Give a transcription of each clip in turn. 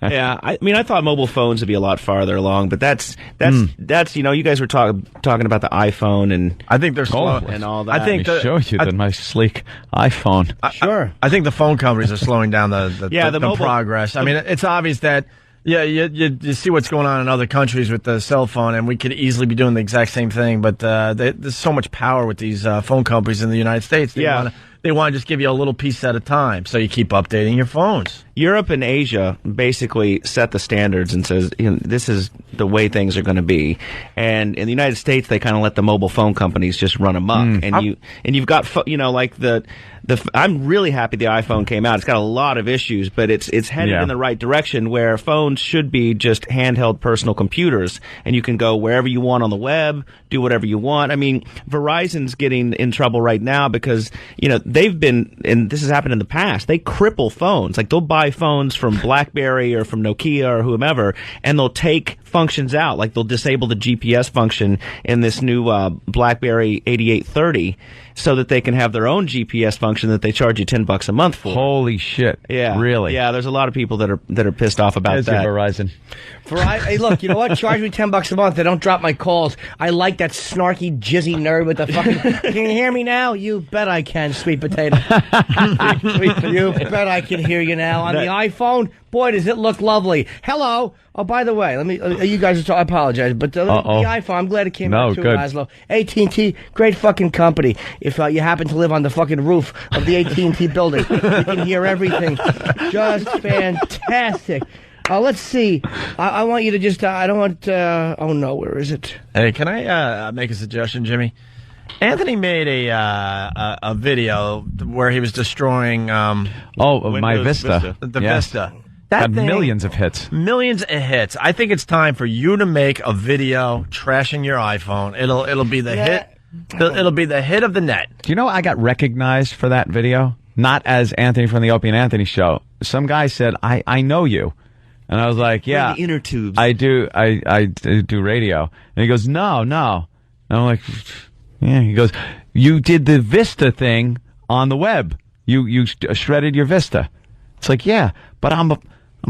Yeah, I mean, I thought mobile phones would be a lot farther along, but that's you guys were talking about the iPhone, and I think they're slow and all that. Let me show you my sleek iPhone. Sure. I think the phone companies are slowing down the mobile progress. I mean, it's obvious that you see what's going on in other countries with the cell phone, and we could easily be doing the exact same thing. But there's so much power with these phone companies in the United States. They want to just give you a little piece at a time, so you keep updating your phones. Europe and Asia basically set the standards and says, this is the way things are going to be. And in the United States, they kind of let the mobile phone companies just run amok. And you've got like I'm really happy the iPhone came out. It's got a lot of issues, but it's headed in the right direction where phones should be just handheld personal computers, and you can go wherever you want on the web, do whatever you want. I mean, Verizon's getting in trouble right now because they've been, and this has happened in the past, they cripple phones. Like, they'll buy phones from BlackBerry or from Nokia or whomever, and they'll take functions out. Like, they'll disable the GPS function in this new BlackBerry 8830 so that they can have their own GPS function that they charge you $10 a month for. Holy shit. Yeah. Really? Yeah, there's a lot of people that are pissed off about that. Verizon. Hey, look, you know what? Charge me $10 a month. They don't drop my calls. I like that snarky, jizzy nerd with the fucking... Can you hear me now? You bet I can, sweet potato. You bet I can hear you now. On the iPhone, boy, does it look lovely. Hello. Oh, by the way, you guys I apologize, but the iPhone, I'm glad it came out too, Laszlo. AT&T, great fucking company. If you happen to live on the fucking roof of the AT&T building, you can hear everything. Just fantastic. Let's see. I want you to just, I don't want, oh no, where is it? Hey, can I make a suggestion, Jimmy? Anthony made a video where he was destroying my Vista. The Vista. That thing, millions of hits. Millions of hits. I think it's time for you to make a video trashing your iPhone. It'll be the hit. It'll be the hit of the net. Do you know I got recognized for that video? Not as Anthony from the Opie Anthony show. Some guy said, I know you. And I was like, yeah. The inner tubes. I do. I do radio. And he goes, no. And I'm like, yeah. He goes, you did the Vista thing on the web. You shredded your Vista. It's like, yeah, but I'm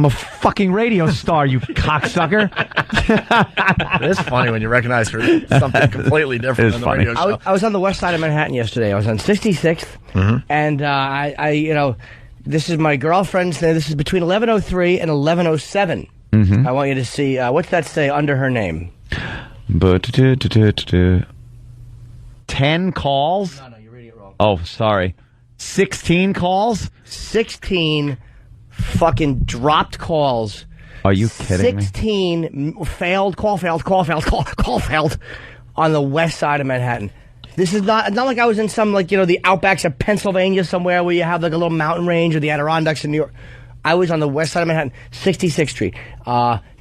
a fucking radio star, you cocksucker. It's funny when you recognize for something completely different than the radio show. I was on the west side of Manhattan yesterday. I was on 66th, and I this is my girlfriend's. This is between 11:03 and 11:07. I want you to see what's that say under her name. 10 calls. No, you're reading it wrong. Oh, sorry. 16 calls? 16 fucking dropped calls. Are you kidding me? 16 failed on the west side of Manhattan. This is not like I was in some, like, the outbacks of Pennsylvania somewhere where you have like a little mountain range, or the Adirondacks in New York. I was on the west side of Manhattan, 66th Street,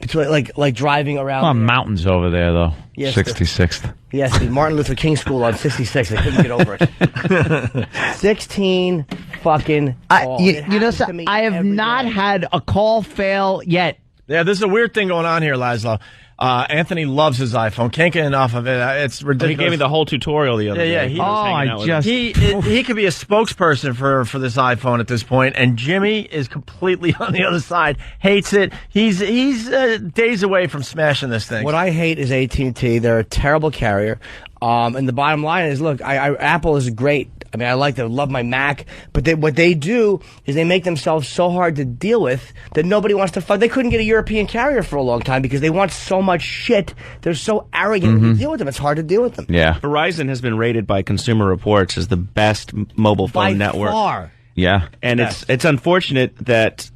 between like driving around. Mountains over there though. Yes, 66th. Yes, the Martin Luther King School on 66th. They couldn't get over it. 16 fucking calls. I have not had a call fail yet. Yeah, there's a weird thing going on here, Laszlo. Anthony loves his iPhone. Can't get enough of it. It's ridiculous. He gave me the whole tutorial the other day. He could be a spokesperson for this iPhone at this point, and Jimmy is completely on the other side. Hates it. He's days away from smashing this thing. What I hate is AT&T. They're a terrible carrier. And the bottom line is, look, Apple is great. I mean, I love my Mac, but what they do is they make themselves so hard to deal with that nobody wants to fight. They couldn't get a European carrier for a long time because they want so much shit. They're so arrogant when you deal with them. It's hard to deal with them. Yeah. Verizon has been rated by Consumer Reports as the best mobile phone network. By far. Yeah. And it's unfortunate that,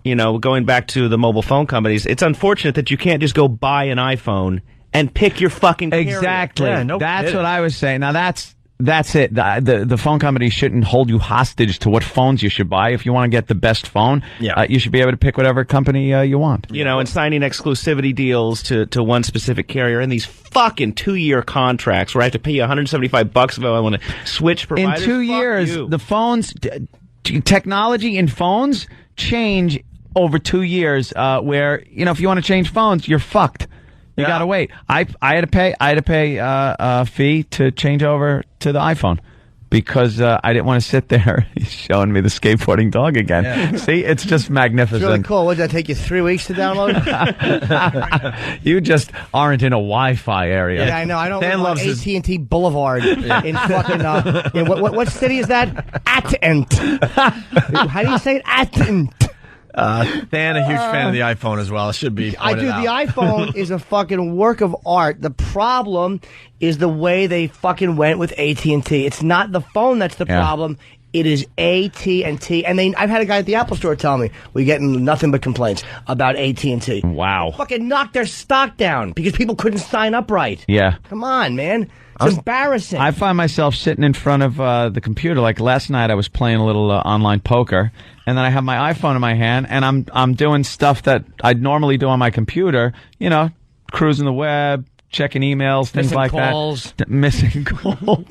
going back to the mobile phone companies, it's unfortunate that you can't just go buy an iPhone and pick your fucking carrier. Exactly. Yeah, that's what I was saying. Now that's it. The phone company shouldn't hold you hostage to what phones you should buy. If you want to get the best phone, you should be able to pick whatever company you want. And signing exclusivity deals to one specific carrier, and these fucking 2-year contracts where I have to pay you $175 if I want to switch providers. In 2 years, the phones, technology in phones change over 2 years. Where if you want to change phones, you're fucked. You gotta wait. I had to pay a fee to change over to the iPhone. because I didn't want to sit there. He's showing me the skateboarding dog again. Yeah. See, it's just magnificent. It's really cool. What, did that take you 3 weeks to download? You just aren't in a Wi-Fi area. Yeah, I know. I don't live on AT&T Boulevard in fucking... what city is that? Atent. How do you say it? Atent. Dan, a huge fan of the iPhone as well. It should be pointed out. The iPhone is a fucking work of art. The problem is the way they fucking went with AT&T. It's not the phone that's the problem. It is AT&T. And I've had a guy at the Apple Store tell me, we're getting nothing but complaints about AT&T. Wow. They fucking knocked their stock down because people couldn't sign up right. Yeah. Come on, man. It's embarrassing. I find myself sitting in front of the computer. Like last night, I was playing a little online poker, and then I have my iPhone in my hand, and I'm doing stuff that I'd normally do on my computer. You know, cruising the web, checking emails, things like that. Missing calls.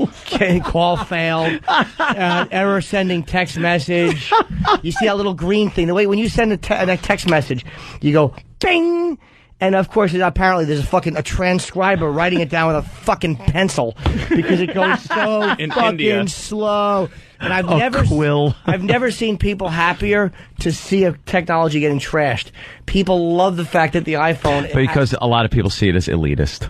Call failed. Error sending text message. You see that little green thing. The way when you send a text message, you go bing. And of course, apparently, there's a transcriber writing it down with a fucking pencil because it goes so fucking slow. And I've never seen people happier to see a technology getting trashed. People love the fact that the iPhone because a lot of people see it as elitist.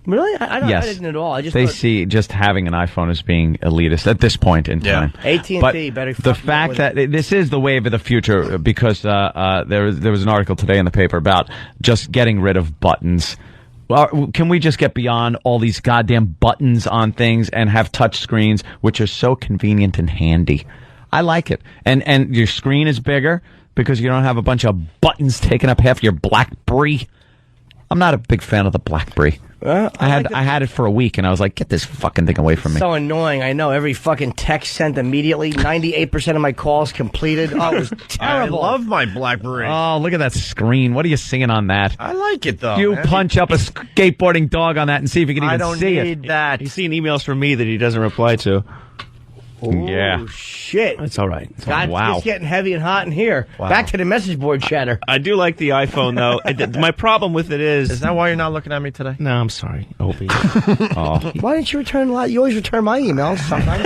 Really? I yes. didn't at all. They see just having an iPhone as being elitist at this point in time. AT&T better. The fact that this is the wave of the future because there was an article today in the paper about just getting rid of buttons. Well, can we just get beyond all these goddamn buttons on things and have touch screens, which are so convenient and handy? I like it, and your screen is bigger because you don't have a bunch of buttons taking up half your BlackBerry. I'm not a big fan of the BlackBerry. I had it for a week, and I was like, get this fucking thing away from me. So annoying. I know. Every fucking text sent immediately. 98% of my calls completed. Oh, it was terrible. I love my BlackBerry. Oh, look at that screen. What are you singing on that? I like it, though. You punch up a skateboarding dog on that and see if you can even see it. I don't need that. He's seen emails from me that he doesn't reply to. Yeah. Shit. It's all right. Wow. It's getting heavy and hot in here. Wow. Back to the message board chatter. I do like the iPhone, though. My problem with it is... Is that why you're not looking at me today? No, I'm sorry, Opie. Why didn't you return a lot? You always return my emails sometimes.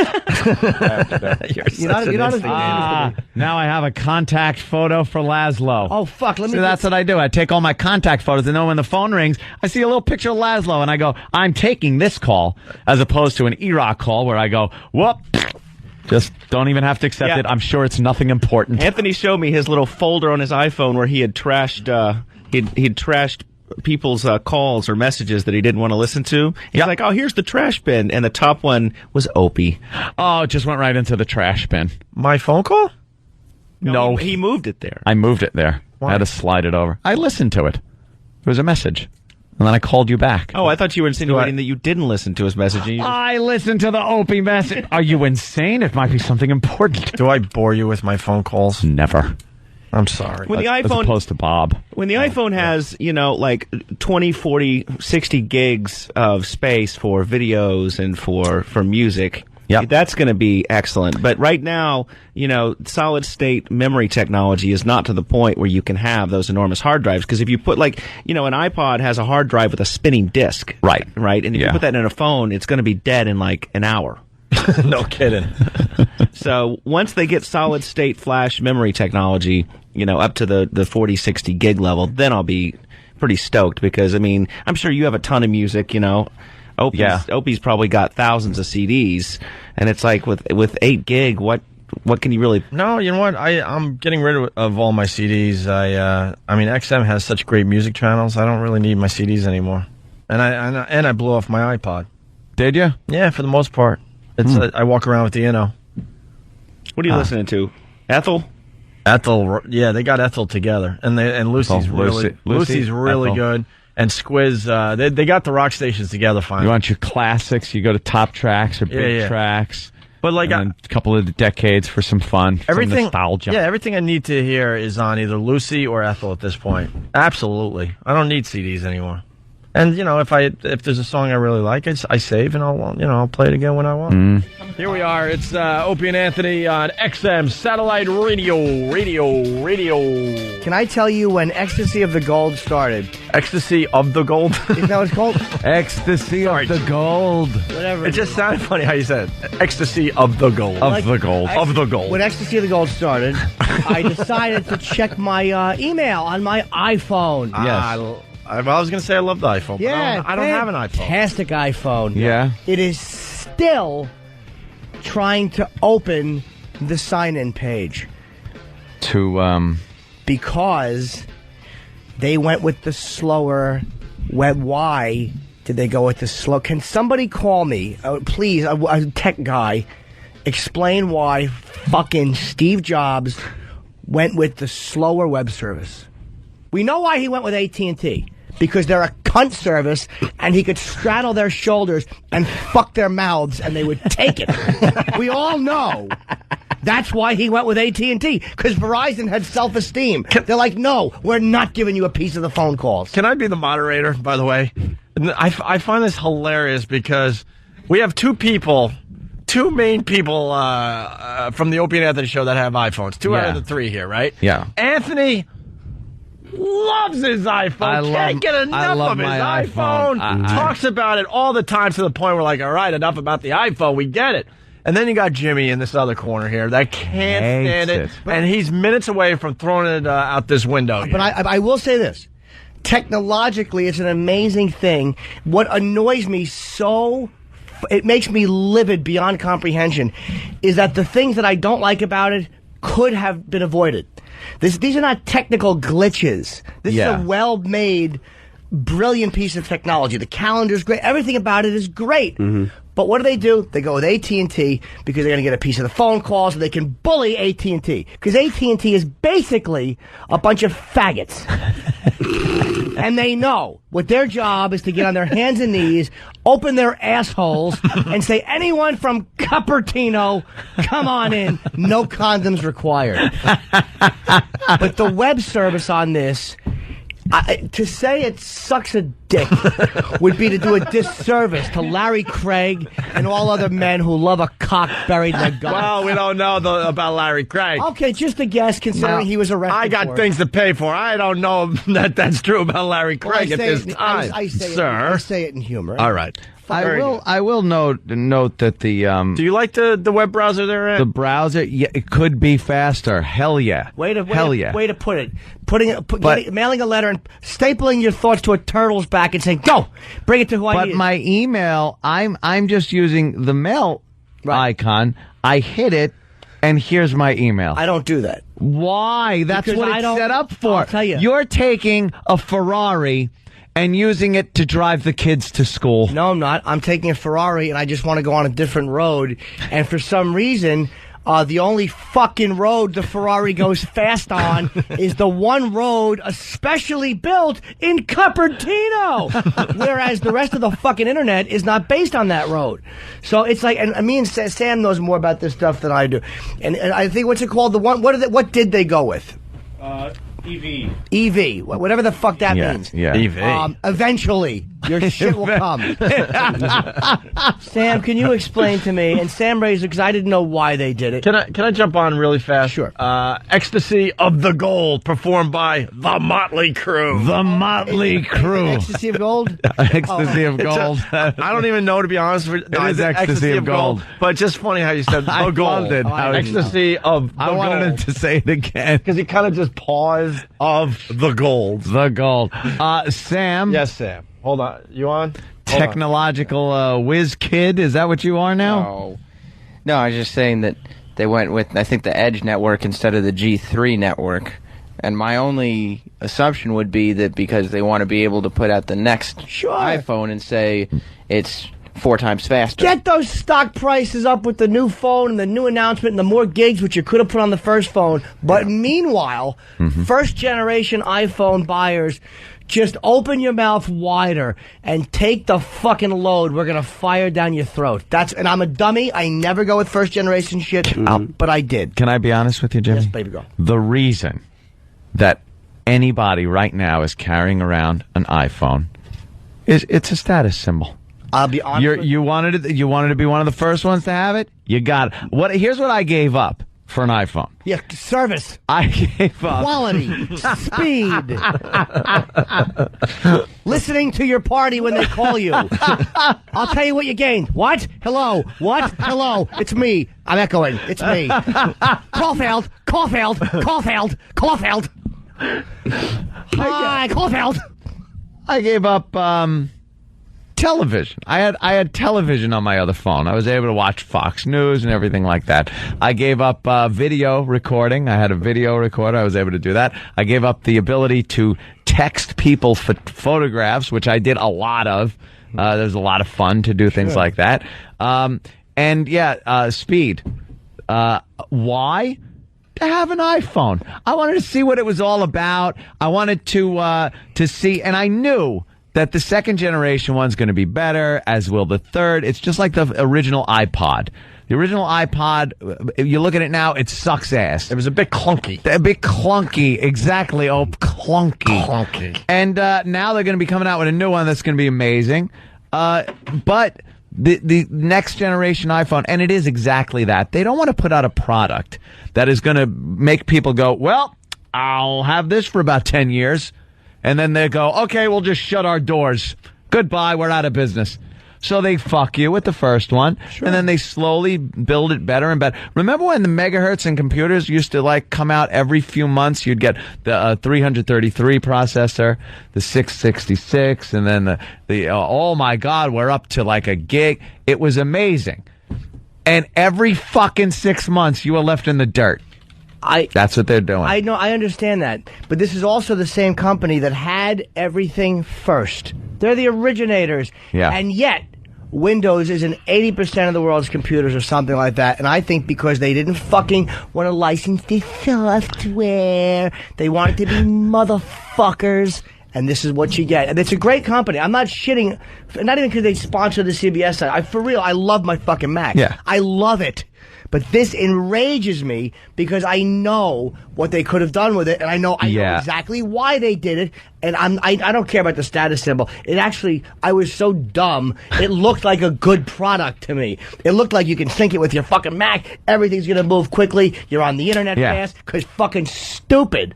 You're not as now I have a contact photo for Laszlo. Oh, fuck. That's what I do. I take all my contact photos, and then when the phone rings, I see a little picture of Laszlo, and I go, I'm taking this call, as opposed to an E-Rock call where I go, whoop. Just don't even have to accept it. I'm sure it's nothing important. Anthony showed me his little folder on his iPhone where he had trashed he'd trashed people's calls or messages that he didn't want to listen to. He's like, oh, here's the trash bin. And the top one was Opie. Oh, it just went right into the trash bin. My phone call? No. He moved it there. I moved it there. Why? I had to slide it over. I listened to it. It was a message. And then I called you back. Oh, I thought you were insinuating that you didn't listen to his message. I listened to the Opie message. Are you insane? It might be something important. Do I bore you with my phone calls? Never. I'm sorry. When the iPhone, as opposed to Bob. When the iPhone has, like 20, 40, 60 gigs of space for videos and for music, that's going to be excellent. But right now, solid state memory technology is not to the point where you can have those enormous hard drives. Because if you put an iPod has a hard drive with a spinning disc. Right. And if you put that in a phone, it's going to be dead in like an hour. No kidding. So once they get solid state flash memory technology, up to the 40, 60 gig level, then I'll be pretty stoked because, I'm sure you have a ton of music, Opie's probably got thousands of CDs, and it's like with 8 gig, what can you really... No, you know what? I'm getting rid of all my CDs. XM has such great music channels. I don't really need my CDs anymore. And I blew off my iPod. Did you? Yeah, for the most part. It's I walk around with the Inno. What are you listening to? Ethel? Ethel, yeah, they got Ethel together, and Lucy's Lucy's really Ethel. good. And Squiz, they got the rock stations together finally. You want your classics? You go to Top Tracks or Big Tracks. But a couple of the decades for some fun, some nostalgia. Yeah, everything I need to hear is on either Lucy or Ethel at this point. Absolutely, I don't need CDs anymore. And if there's a song I really like, I save and I'll play it again when I want. Here we are. It's Opie and Anthony on XM Satellite Radio. Can I tell you when Ecstasy of the Gold started? Ecstasy of the Gold. Isn't that what it's called? Ecstasy of the gold. Whatever. It just sounded funny how you said it. Ecstasy of the Gold. Of the gold. Of the Gold. When Ecstasy of the Gold started, I decided to check my email on my iPhone. Yes. I was going to say I love the iPhone. Yeah, but I don't have an iPhone. Fantastic iPhone. Yeah. It is still trying to open the sign-in page because they went with the slower web. Why did they go with the slow? Can somebody call me, please, a tech guy, explain why fucking Steve Jobs went with the slower web service? We know why he went with AT&T. Because they're a cunt service, and he could straddle their shoulders and fuck their mouths, and they would take it. We all know that's why he went with AT&T, because Verizon had self-esteem. They're like, no, we're not giving you a piece of the phone calls. Can I be the moderator, by the way? I find this hilarious because we have two main people from the Opie and Anthony show that have iPhones. Two out of the three here, right? Yeah. Anthony loves his iPhone. Can't get enough of his iPhone. Talks about it all the time to the point we're like, all right, enough about the iPhone. We get it. And then you got Jimmy in this other corner here that can't stand it. And he's minutes away from throwing it out this window. But I will say this. Technologically, it's an amazing thing. What annoys me it makes me livid beyond comprehension, is that the things that I don't like about it could have been avoided. These are not technical glitches. This is a well-made, brilliant piece of technology. The calendar's great. Everything about it is great. Mm-hmm. But what do? They go with AT&T because they're going to get a piece of the phone calls, and they can bully AT&T. Because AT&T is basically a bunch of faggots. And they know what their job is to get on their hands and knees, open their assholes, and say, anyone from Cupertino, come on in. No condoms required. But the web service on this, to say it sucks a dick would be to do a disservice to Larry Craig and all other men who love a cock buried in their gut. Well, we don't know about Larry Craig. Okay, just a guess, considering he was arrested. I got things to pay for. I don't know that's true about Larry Craig at this time, sir. I say it in humor. All right. I will note that the do you like the web browser there, Ed? The browser, it could be faster. Hell yeah. Way to put it. Mailing a letter and stapling your thoughts to a turtle's back and saying, "Go, bring it to who I need." But my email, I'm just using the mail icon. I hit it, and here's my email. I don't do that. Why? That's Because what it's set up for. I'll tell you. You're taking a Ferrari and using it to drive the kids to school. No, I'm not. I'm taking a Ferrari, and I just want to go on a different road. And for some reason, the only fucking road the Ferrari goes fast on is the one road especially built in Cupertino. Whereas the rest of the fucking internet is not based on that road. So it's like, and me and Sam knows more about this stuff than I do. And I think, what's it called? What did they go with? EV, whatever the fuck that means. Yeah. EV. Eventually, your shit will come. Sam, can you explain to me? And Sam raised it because I didn't know why they did it. Can I jump on really fast? Sure. Ecstasy of the Gold, performed by the Motley Crue. The Motley Crue. Ecstasy of Gold? Ecstasy of Gold. I don't even know, to be honest with you. It is Ecstasy of Gold. But it's just funny how you said the Gold. Ecstasy of the I wanted him to say it again. Because he kind of just paused. Of the Gold. The Gold. Sam? Yes, Sam. Hold on. You on? Technological whiz kid? Is that what you are now? No, I was just saying that they went with, I think, the Edge network instead of the G3 network. And my only assumption would be that because they want to be able to put out the next iPhone and say it's 4 times faster. Get those stock prices up with the new phone and the new announcement and the more gigs, which you could have put on the first phone. But meanwhile, first generation iPhone buyers, just open your mouth wider and take the fucking load. We're going to fire down your throat. And I'm a dummy. I never go with first generation shit, but I did. Can I be honest with you, Jimmy? Yes, baby girl. The reason that anybody right now is carrying around an iPhone It's a status symbol. I'll be honest. You wanted to be one of the first ones to have it. You got it. Here's what I gave up for an iPhone. Yeah, service, I gave up quality, speed, listening to your party when they call you. I'll tell you what you gained. What? Hello? What? Hello? It's me. I'm echoing. It's me. Call failed. Call failed. Call failed. Call failed. Hi, call failed. I gave up television. I had television on my other phone. I was able to watch Fox News and everything like that. I gave up video recording. I had a video recorder. I was able to do that. I gave up the ability to text people photographs, which I did a lot of. There's a lot of fun to do things like that. Speed. Why? To have an iPhone. I wanted to see what it was all about. I wanted to see, and I knew that the second generation one's going to be better, as will the third. It's just like the original iPod. The original iPod, you look at it now, it sucks ass. It was a bit clunky. A bit clunky, exactly. Oh, clunky. Clunky. And now they're going to be coming out with a new one that's going to be amazing. But the next generation iPhone, and it is exactly that. They don't want to put out a product that is going to make people go, well, I'll have this for about 10 years. And then they go, okay, we'll just shut our doors. Goodbye, we're out of business. So they fuck you with the first one, and then they slowly build it better and better. Remember when the megahertz in computers used to come out every few months? You'd get the 333 processor, the 666, and then the oh my God, we're up to like a gig. It was amazing. And every fucking 6 months, you were left in the dirt. That's what they're doing. I know, I understand that. But this is also the same company that had everything first. They're the originators. Yeah. And yet, Windows is in 80% of the world's computers or something like that. And I think because they didn't fucking want to license the software, they wanted to be motherfuckers. And this is what you get. And it's a great company. I'm not shitting, not even because they sponsor the CBS side. For real, I love my fucking Mac. Yeah. I love it. But this enrages me because I know what they could have done with it, and I know exactly why they did it. And I don't care about the status symbol. It actually, I was so dumb. It looked like a good product to me. It looked like you can sync it with your fucking Mac. Everything's gonna move quickly. You're on the internet fast. Because fucking stupid,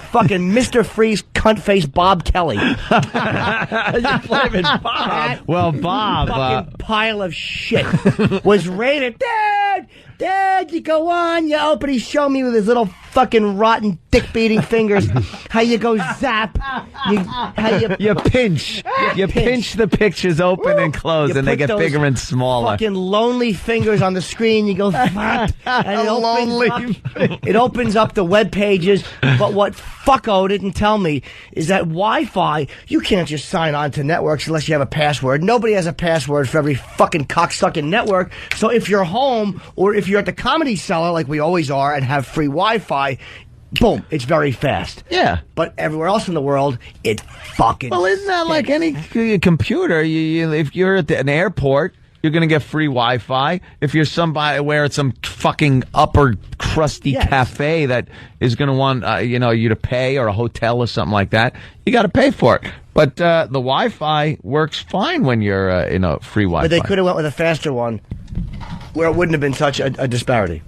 fucking Mr. Freeze, cunt face Bob Kelly. You're blaming Bob. Well, Bob, fucking pile of shit was rated. Dad, you go on, you open, he showed me with his little fucking rotten dick-beating fingers how you go zap. You pinch. You pinch the pictures open and close, and they get bigger and smaller. Fucking lonely fingers on the screen. You go zap, and it opens up the web pages. But what fucko didn't tell me is that Wi-Fi, you can't just sign on to networks unless you have a password. Nobody has a password for every fucking cocksucking network. So if you're home or if you're at the Comedy Cellar like we always are and have free Wi-Fi, boom, it's very fast. Yeah. But everywhere else in the world, it fucking Well, isn't that like any computer? If you're at an airport, you're going to get free Wi-Fi. If you're somebody where it's some fucking upper crusty cafe that is going to want you to pay, or a hotel or something like that, you got to pay for it. But the Wi-Fi works fine when you're in a free Wi-Fi. But they could have went with a faster one where it wouldn't have been such a disparity.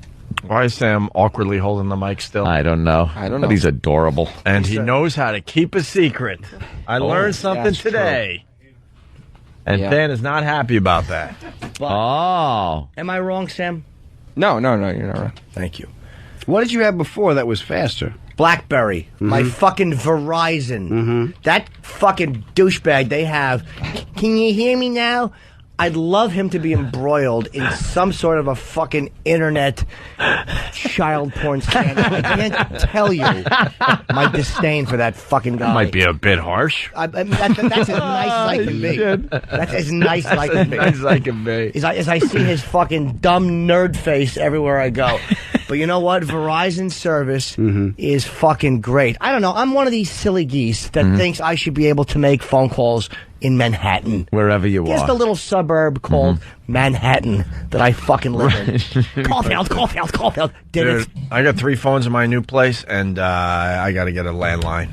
Why is Sam awkwardly holding the mic still? I don't know. But he's adorable. And he knows how to keep a secret. I learned something today. True. And Dan is not happy about that. But, am I wrong, Sam? No, you're not wrong. Thank you. What did you have before that was faster? BlackBerry. My fucking Verizon. That fucking douchebag they have. Can you hear me now? I'd love him to be embroiled in some sort of a fucking internet child porn scandal. I can't tell you my disdain for that fucking guy. Might be a bit harsh. That's as nice as I can be. That's as nice as I can be. Nice as I can be. As I see his fucking dumb nerd face everywhere I go. But you know what? Verizon service is fucking great. I don't know. I'm one of these silly geese that thinks I should be able to make phone calls in Manhattan. Wherever you are. Just a little suburb called Manhattan that I fucking live in. Caulfield. Dude, I got 3 phones in my new place, and I got to get a landline.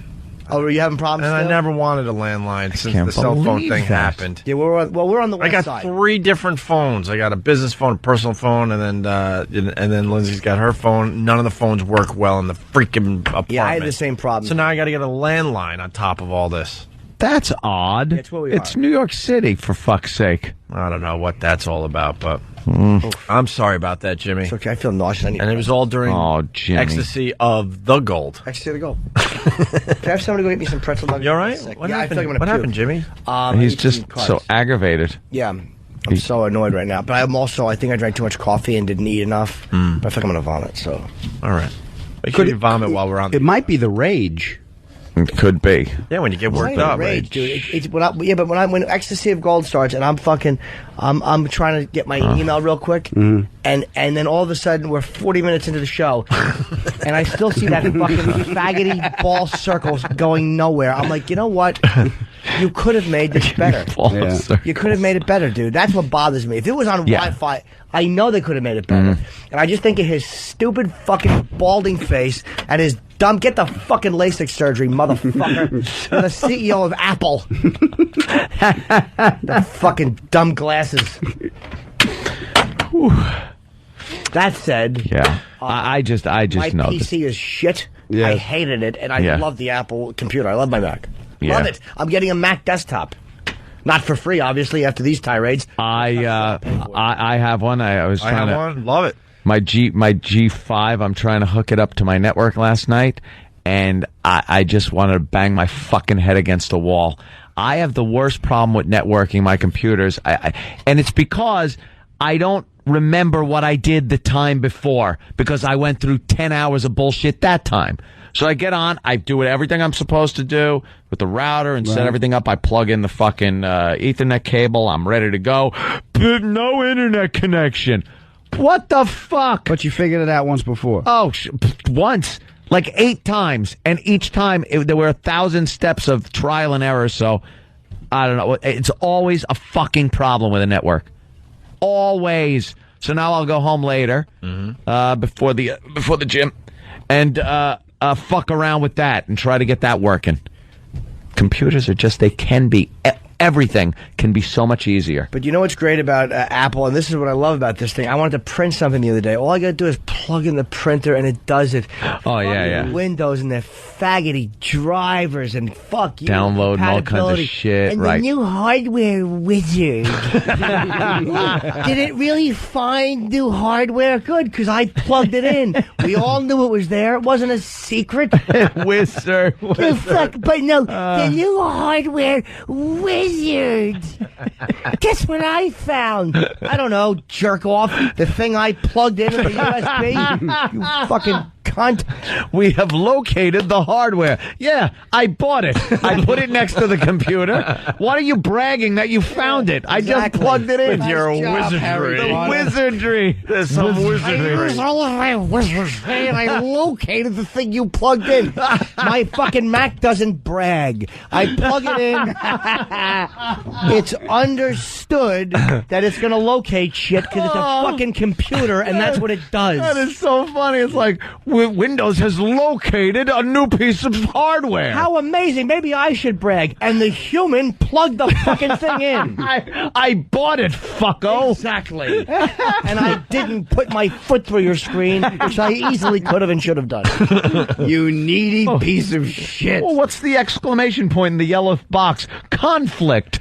Oh, were you having problems? And I still? never wanted a landline since can't the cell phone believe thing that. happened. Yeah, we're on the I west got side. 3 different phones. I got a business phone, a personal phone, and then Lindsay's got her phone. None of the phones work well in the freaking apartment. Yeah, I had the same problem. So now I got to get a landline on top of all this. That's odd. That's what we It's are. New York City, for fuck's sake. I don't know what that's all about, but I'm sorry about that, Jimmy. It's okay. I feel nauseous. And it was all during Oh, Jimmy. ecstasy of the gold. Actually, to go. Can I have somebody go get me some pretzel nuggets? You all right? Sick. What Yeah, I happened? feel like I'm What gonna happened, puke. Jimmy? I He's ate just some carbs. so aggravated. Yeah, I'm so annoyed right now. But I'm also, I think I drank too much coffee and didn't eat enough. But I feel like I'm going to vomit, so. All right. Make sure you vomit while we're on. It might be the rage. It could be. Yeah, when you get worked It's up. rage, dude. When ecstasy of gold starts and I'm trying to get my email real quick, and then all of a sudden we're 40 minutes into the show, and I still see that fucking faggoty ball circles going nowhere. I'm like, you know what? You could have made this better. Yeah. You could have made it better, dude. That's what bothers me. If it was on Wi-Fi, I know they could have made it better. And I just think of his stupid fucking balding face and his dumb, get the fucking LASIK surgery, motherfucker. You're the CEO of Apple. The fucking dumb glasses. That said, Yeah. I just my know this. PC is shit. Yeah. I hated it, and I Yeah. love the Apple computer. I love my Mac. Yeah. Love it. I'm getting a Mac desktop. Not for free, obviously, after these tirades. I have one. I was I trying have to one. Love it. my G5. I'm trying to hook it up to my network last night, and I just wanted to bang my fucking head against the wall. I have the worst problem with networking my computers, and it's because I don't remember what I did the time before because I went through 10 hours of bullshit that time. So I get on, I do everything I'm supposed to do with the router and set everything up. I plug in the fucking Ethernet cable. I'm ready to go. But no internet connection. What the fuck? But you figured it out once before. Oh, once. Like 8 times. And each time there were 1,000 steps of trial and error. So I don't know. It's always a fucking problem with a network. Always. So now I'll go home later before the gym and fuck around with that and try to get that working. Computers are just, they can be, everything can be so much easier. But you know what's great about Apple, and this is what I love about this thing. I wanted to print something the other day. All I got to do is plug in the printer, and it does it. Oh, yeah, Fucking Windows and their faggoty drivers, and fuck you. Download and all kinds of compatibility. shit, and right. the new hardware wizard. Did it really find new hardware? Good, because I plugged it in. We all knew it was there. It wasn't a secret. Wizard. The fuck, but no, the new hardware wizard. Guess what I found? I don't know, jerk off. The thing I plugged in the USB. You fucking cunt. We have located the hardware. Yeah, I bought it. I put it next to the computer. Why are you bragging that you found it? I just Exactly. plugged it in. With your wizardry. The wizardry. There's some I wizardry. used all of my wizardry and I located the thing you plugged in. My fucking Mac doesn't brag. I plug it in. It's understood that it's going to locate shit because it's a fucking computer and that's what it does. That is so funny. It's like Windows has located a new piece of hardware. How amazing. Maybe I should brag. And the human plugged the fucking thing in. I bought it, fucko. Exactly. And I didn't put my foot through your screen, which I easily could have and should have done. You needy piece of shit. Well, what's the exclamation point in the yellow box? Conflict.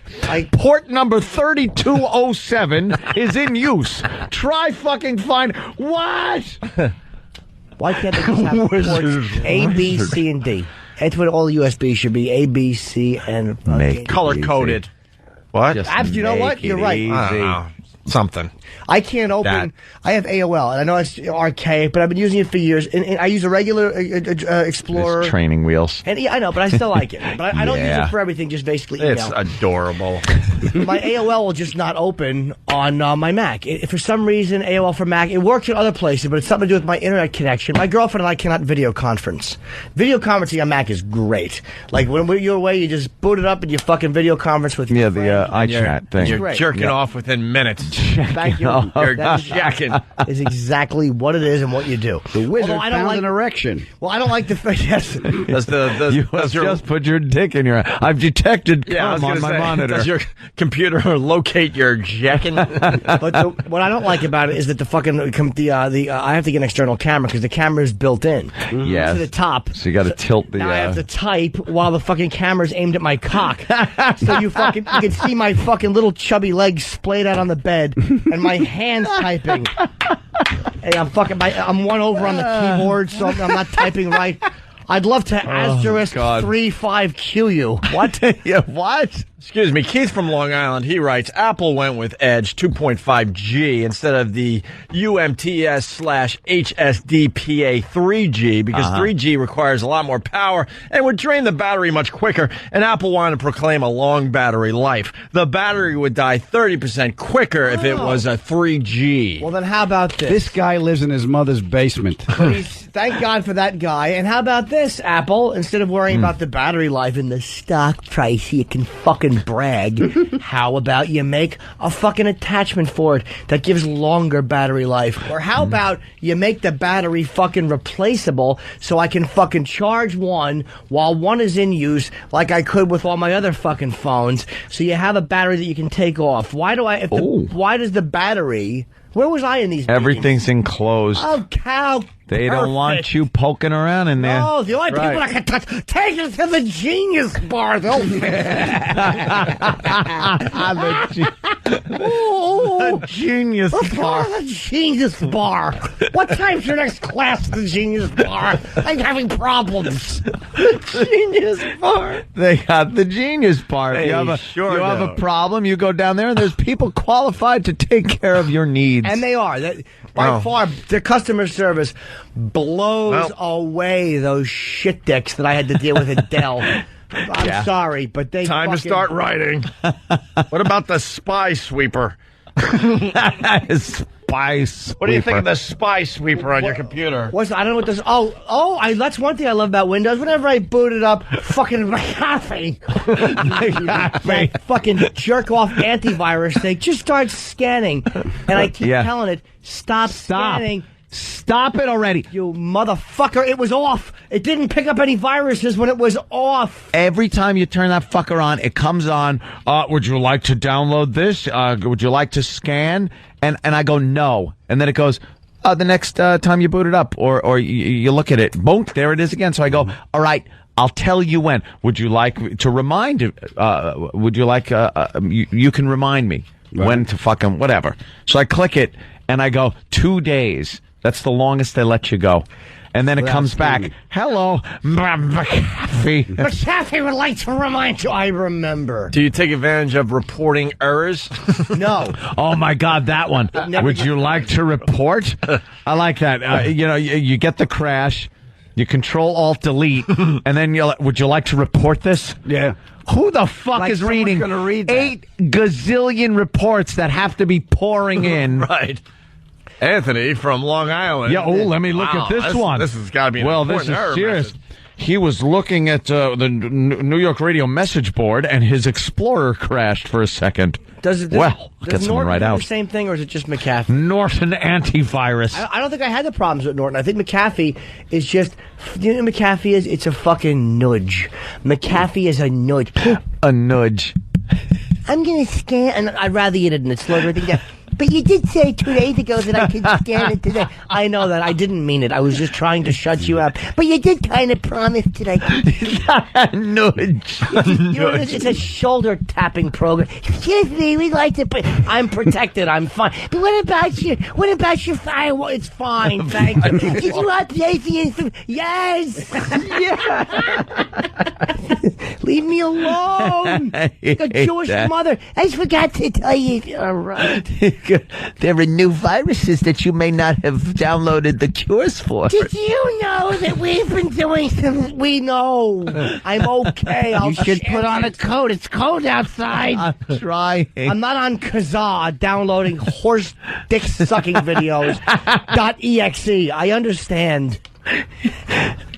Port number 3207 is in use. Try fucking find. What? Why can't they just have ports A, B, C, and D? That's what all USB should be. A, B, C, and Make Color-coded. What? Abs, you know what? You're right. I don't know. Something. I can't open. That. I have AOL, and I know it's archaic, but I've been using it for years. And I use a regular Explorer. There's training wheels. And yeah, I know, but I still like it. But I don't use Yeah. it for everything. Just basically email. It's adorable. My AOL will just not open on my Mac. For some reason, AOL for Mac, it works in other places, but it's something to do with my internet connection. My girlfriend and I cannot video conference. Video conferencing on Mac is great. Like when you're away, you just boot it up and you fucking video conference with your Yeah, the friend. iChat thing. You're Great. jerking off within minutes. Thank you. That is exactly what it is and what you do. The wizard Although I don't found like- an erection. Well, I don't like the yes. Does your Just put your dick in your. I've detected cum on my monitor. Does your computer locate your jacking? But what I don't like about it is that the fucking I have to get an external camera because the camera is built in Yes. to the top. So you got to tilt the. Now I have to type while the fucking camera's aimed at my cock. So you can see my fucking little chubby legs splayed out on the bed and my hands typing. Hey, I'm one over on the keyboard, so I'm not typing right. I'd love to asterisk God. 35Q you. What? Yeah, what? Excuse me, Keith from Long Island, he writes, Apple went with Edge 2.5G instead of the UMTS/HSDPA 3G because 3G requires a lot more power and would drain the battery much quicker, and Apple wanted to proclaim a long battery life. The battery would die 30% quicker if it was a 3G. Well, then how about this? This guy lives in his mother's basement. Thank God for that guy. And how about this, Apple? Instead of worrying about the battery life and the stock price, you can fucking brag. How about you make a fucking attachment for it that gives longer battery life? Or how about you make the battery fucking replaceable so I can fucking charge one while one is in use like I could with all my other fucking phones, so you have a battery that you can take off. Why does the battery... Where was I in these meetings? Everything's enclosed. Oh, cow. They don't want you poking around in there. No, the only people that can touch, take it to the Genius Bar. They'll The Genius Bar. The Genius Bar. What time's your next class at the Genius Bar? I'm having problems. Genius Bar. They got the Genius Bar. If you have a problem, you go down there, and there's people qualified to take care of your needs. And they are. By far, their customer service blows away those shit dicks that I had to deal with at Dell. I'm sorry, but they Time to start writing. What about the spy sweeper? Spy sweeper. What do you think of the spy sweeper on your computer? I don't know what this. That's one thing I love about Windows. Whenever I boot it up, fucking McAfee, that fucking jerk off antivirus thing just starts scanning, and I keep telling it, stop scanning. Stop it already. You motherfucker, it was off. It didn't pick up any viruses when it was off. Every time you turn that fucker on, it comes on, would you like to download this? Would you like to scan? And I go, no. And then it goes, the next time you boot it up or you look at it, boom, there it is again. So I go, all right, I'll tell you when. Would you like to remind, would you like, you can remind me when to fucking whatever. So I click it and I go, 2 days. That's the longest they let you go. And then it comes back. Hello, McAfee. McAfee would like to remind you. I remember. Do you take advantage of reporting errors? No. Oh, my God, that one. Would you like to report? I like that. You get the crash, you Control-Alt-Delete, and then would you like to report this? Yeah. Who the fuck Like is reading gonna read that. 8 gazillion reports that have to be pouring in? Right. Anthony from Long Island. Yeah, let me look at this one. This has got to be an important error serious. message. He was looking at the New York radio message board, and his Explorer crashed for a second. Does get someone Norton right do out. the same thing, or is it just McAfee? Norton antivirus. I don't think I had the problems with Norton. I think McAfee is just, you know what McAfee is? It's a fucking nudge. McAfee is a nudge. A nudge. I'm going to scan, and I'd rather you didn't. It slowed everything down. But you did say 2 days ago that I could scan it today. I know that. I didn't mean it. I was just trying to shut you up. But you did kind of promise that I could. Nudge. It's a shoulder tapping program. Excuse me, we'd like to put. I'm protected. I'm fine. But what about your firewall? It's fine. Thank you. Did you update the information? Yes. Leave me alone. Like a Jewish mother. I forgot to tell you. All right. There are new viruses that you may not have downloaded the cures for. Did you know that we've been doing some? We know. I'm okay. You should put on a coat. It's cold outside. I'm trying. I'm not on Kazaa downloading horse dick sucking videos. .exe. I understand.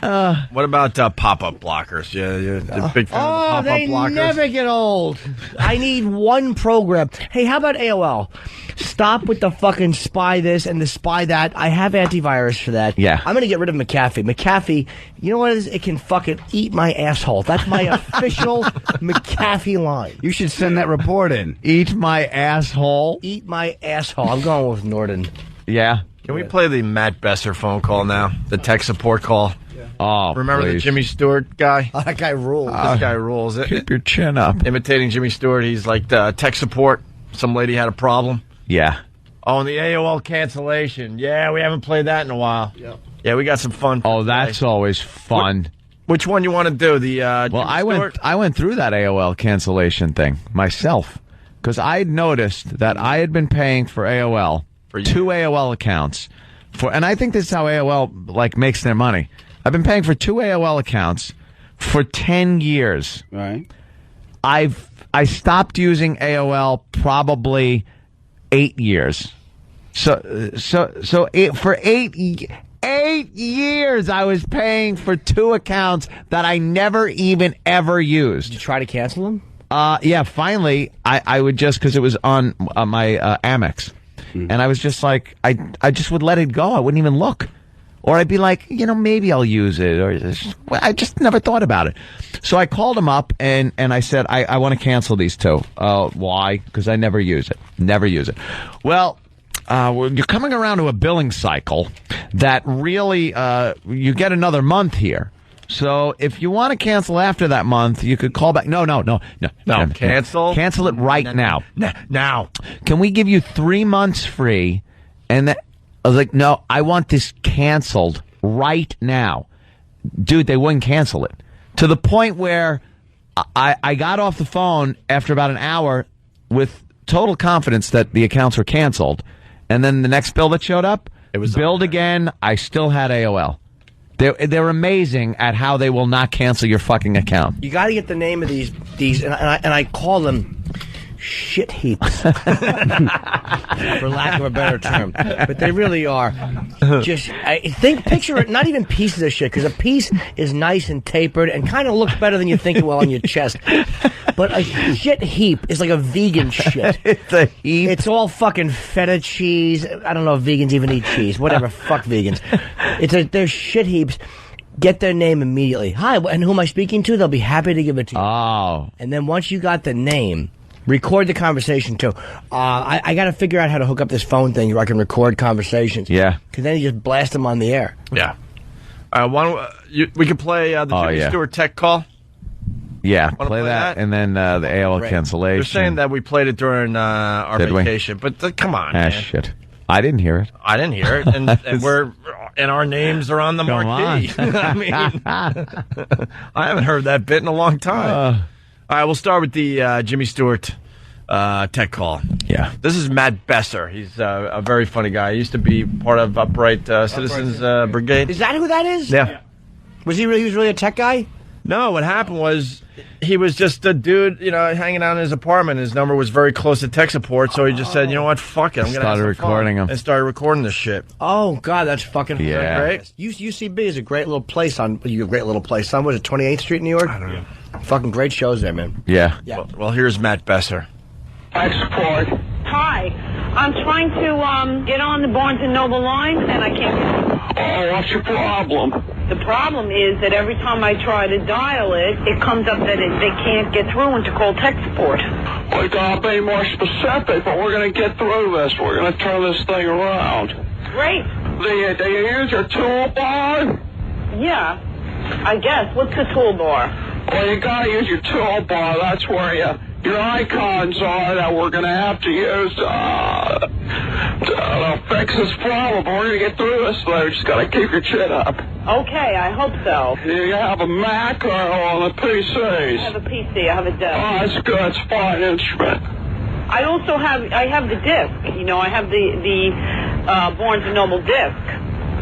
What about pop-up blockers? You're a big fan of the pop-up blockers? They never get old. I need one program. Hey, how about AOL? Stop with the fucking spy this and the spy that. I have antivirus for that. Yeah. I'm gonna get rid of McAfee. McAfee, you know what it is? It can fucking eat my asshole. That's my official McAfee line. You should send that report in. Eat my asshole. Eat my asshole. I'm going with Norton. Yeah. Can we play the Matt Besser phone call now? The tech support call. Oh, Remember the please. Jimmy Stewart guy? Oh, that guy rules. This guy rules. Keep your chin up. Imitating Jimmy Stewart, he's like tech support. Some lady had a problem. Yeah. Oh, and the AOL cancellation. Yeah, we haven't played that in a while. Yeah, we got some fun. Oh, that's always fun. Which one you want to do? The Well, I went through that AOL cancellation thing myself because I had noticed that I had been paying for AOL for 2 AOL accounts and I think this is how AOL makes their money. I've been paying for 2 AOL accounts for 10 years. Right. I stopped using AOL probably 8 years. For 8 years I was paying for 2 accounts that I never even ever used. Did you try to cancel them? Yeah, finally I would just, because it was on my Amex. And I was just like, I just would let it go. I wouldn't even look. Or I'd be like, maybe I'll use it. Or I just never thought about it. So I called him up and I said, I want to cancel these 2. Why? Because I never use it. Never use it. Well, you're coming around to a billing cycle that really, you get another month here. So if you want to cancel after that month, you could call back. No. Cancel? Cancel it right now. Now. Can we give you 3 months free? And I was like, no, I want this canceled right now. Dude, they wouldn't cancel it. To the point where I got off the phone after about an hour with total confidence that the accounts were canceled. And then the next bill that showed up, it was billed again. I still had AOL. They're amazing at how they will not cancel your fucking account. You got to get the name of these, and I call them shit heaps, for lack of a better term. But they really are. Picture it, not even pieces of shit, because a piece is nice and tapered and kind of looks better than you think it will on your chest. But a shit heap is like a vegan shit. It's a heap. It's all fucking feta cheese. I don't know if vegans even eat cheese. Whatever. Fuck vegans. They're shit heaps. Get their name immediately. Hi, and who am I speaking to? They'll be happy to give it to you. Oh. And then once you got the name, record the conversation too. I got to figure out how to hook up this phone thing where I can record conversations. Yeah. Because then you just blast them on the air. Yeah. We could play the Jimmy Stewart tech call. Yeah, play that, and then the AOL cancellation. They're saying that we played it during our vacation, but come on, man. Shit. I didn't hear it. I didn't hear it, and our names are on the marquee. I mean, I haven't heard that bit in a long time. All right, we'll start with the Jimmy Stewart tech call. Yeah. This is Matt Besser. He's a very funny guy. He used to be part of Upright Citizens Brigade. Is that who that is? Yeah. Was he really a tech guy? No, what happened was he was just a dude, hanging out in his apartment. His number was very close to tech support, so he just said, you know what, fuck it. I'm going to started recording him. And started recording this shit. Oh, God, that's fucking great. UCB is a great little place on, was it 28th Street in New York? I don't know. Fucking great shows there, man. Yeah. Well, here's Matt Besser. Tech support. Hi. I'm trying to get on the Barnes & Noble line, and I can't get it. Oh, what's your problem? The problem is that every time I try to dial it, it comes up that they can't get through and to call tech support. We gotta be more specific, but we're gonna get through this. We're gonna turn this thing around. Great. Do you use your toolbar? Yeah, I guess. What's the toolbar? Well, you gotta use your toolbar. That's where your icons are that we're gonna have to use to fix this problem. We're gonna get through this, though. Just gotta keep your chin up. Okay, I hope so. Do you have a Mac or on the PCs? I have a PC. I have a desk. Oh, that's good. It's a fine instrument. I also have the disc. I have the Barnes & Noble disc.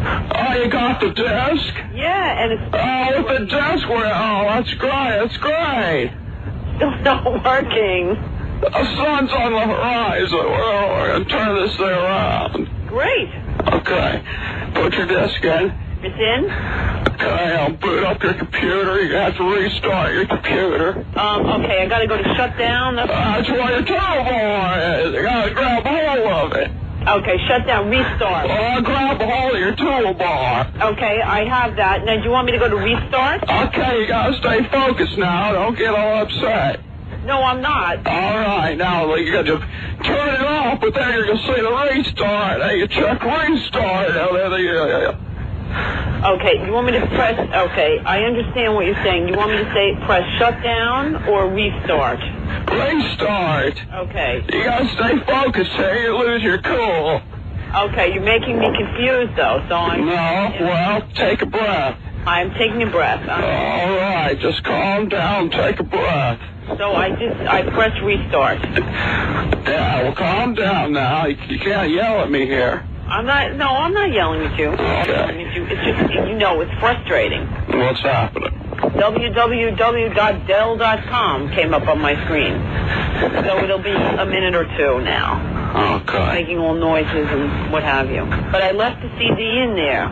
Oh, you got the disc? Yeah, and it's... Oh, with the disc, that's great. That's great. Still not working. The sun's on the horizon. We're going to turn this thing around. Great. Okay. Put your disc in. It's in? Okay, I'll boot up your computer. You have to restart your computer. Okay, I gotta go to shutdown. That's where your toolbar is. You gotta grab hold of it. Okay, shutdown, restart. I'll grab hold of your toolbar. Okay, I have that. Now, do you want me to go to restart? Okay, you gotta stay focused now. Don't get all upset. No, I'm not. All right, now you got to turn it off, but then you're gonna say the restart. Now you check restart. Okay, you want me to press? Okay, I understand what you're saying. You want me to say press shutdown or restart? Restart. Okay. You gotta stay focused here. You lose your cool. Okay, you're making me confused though. So I'm. No, well, take a breath. I'm taking a breath. All right, just calm down. Take a breath. So I press restart. Yeah, well, calm down now. You can't yell at me here. I'm not yelling at you. Okay. It's just, it's frustrating. What's happening? www.dell.com came up on my screen. So it'll be a minute or two now. Okay. Making all noises and what have you. But I left the CD in there.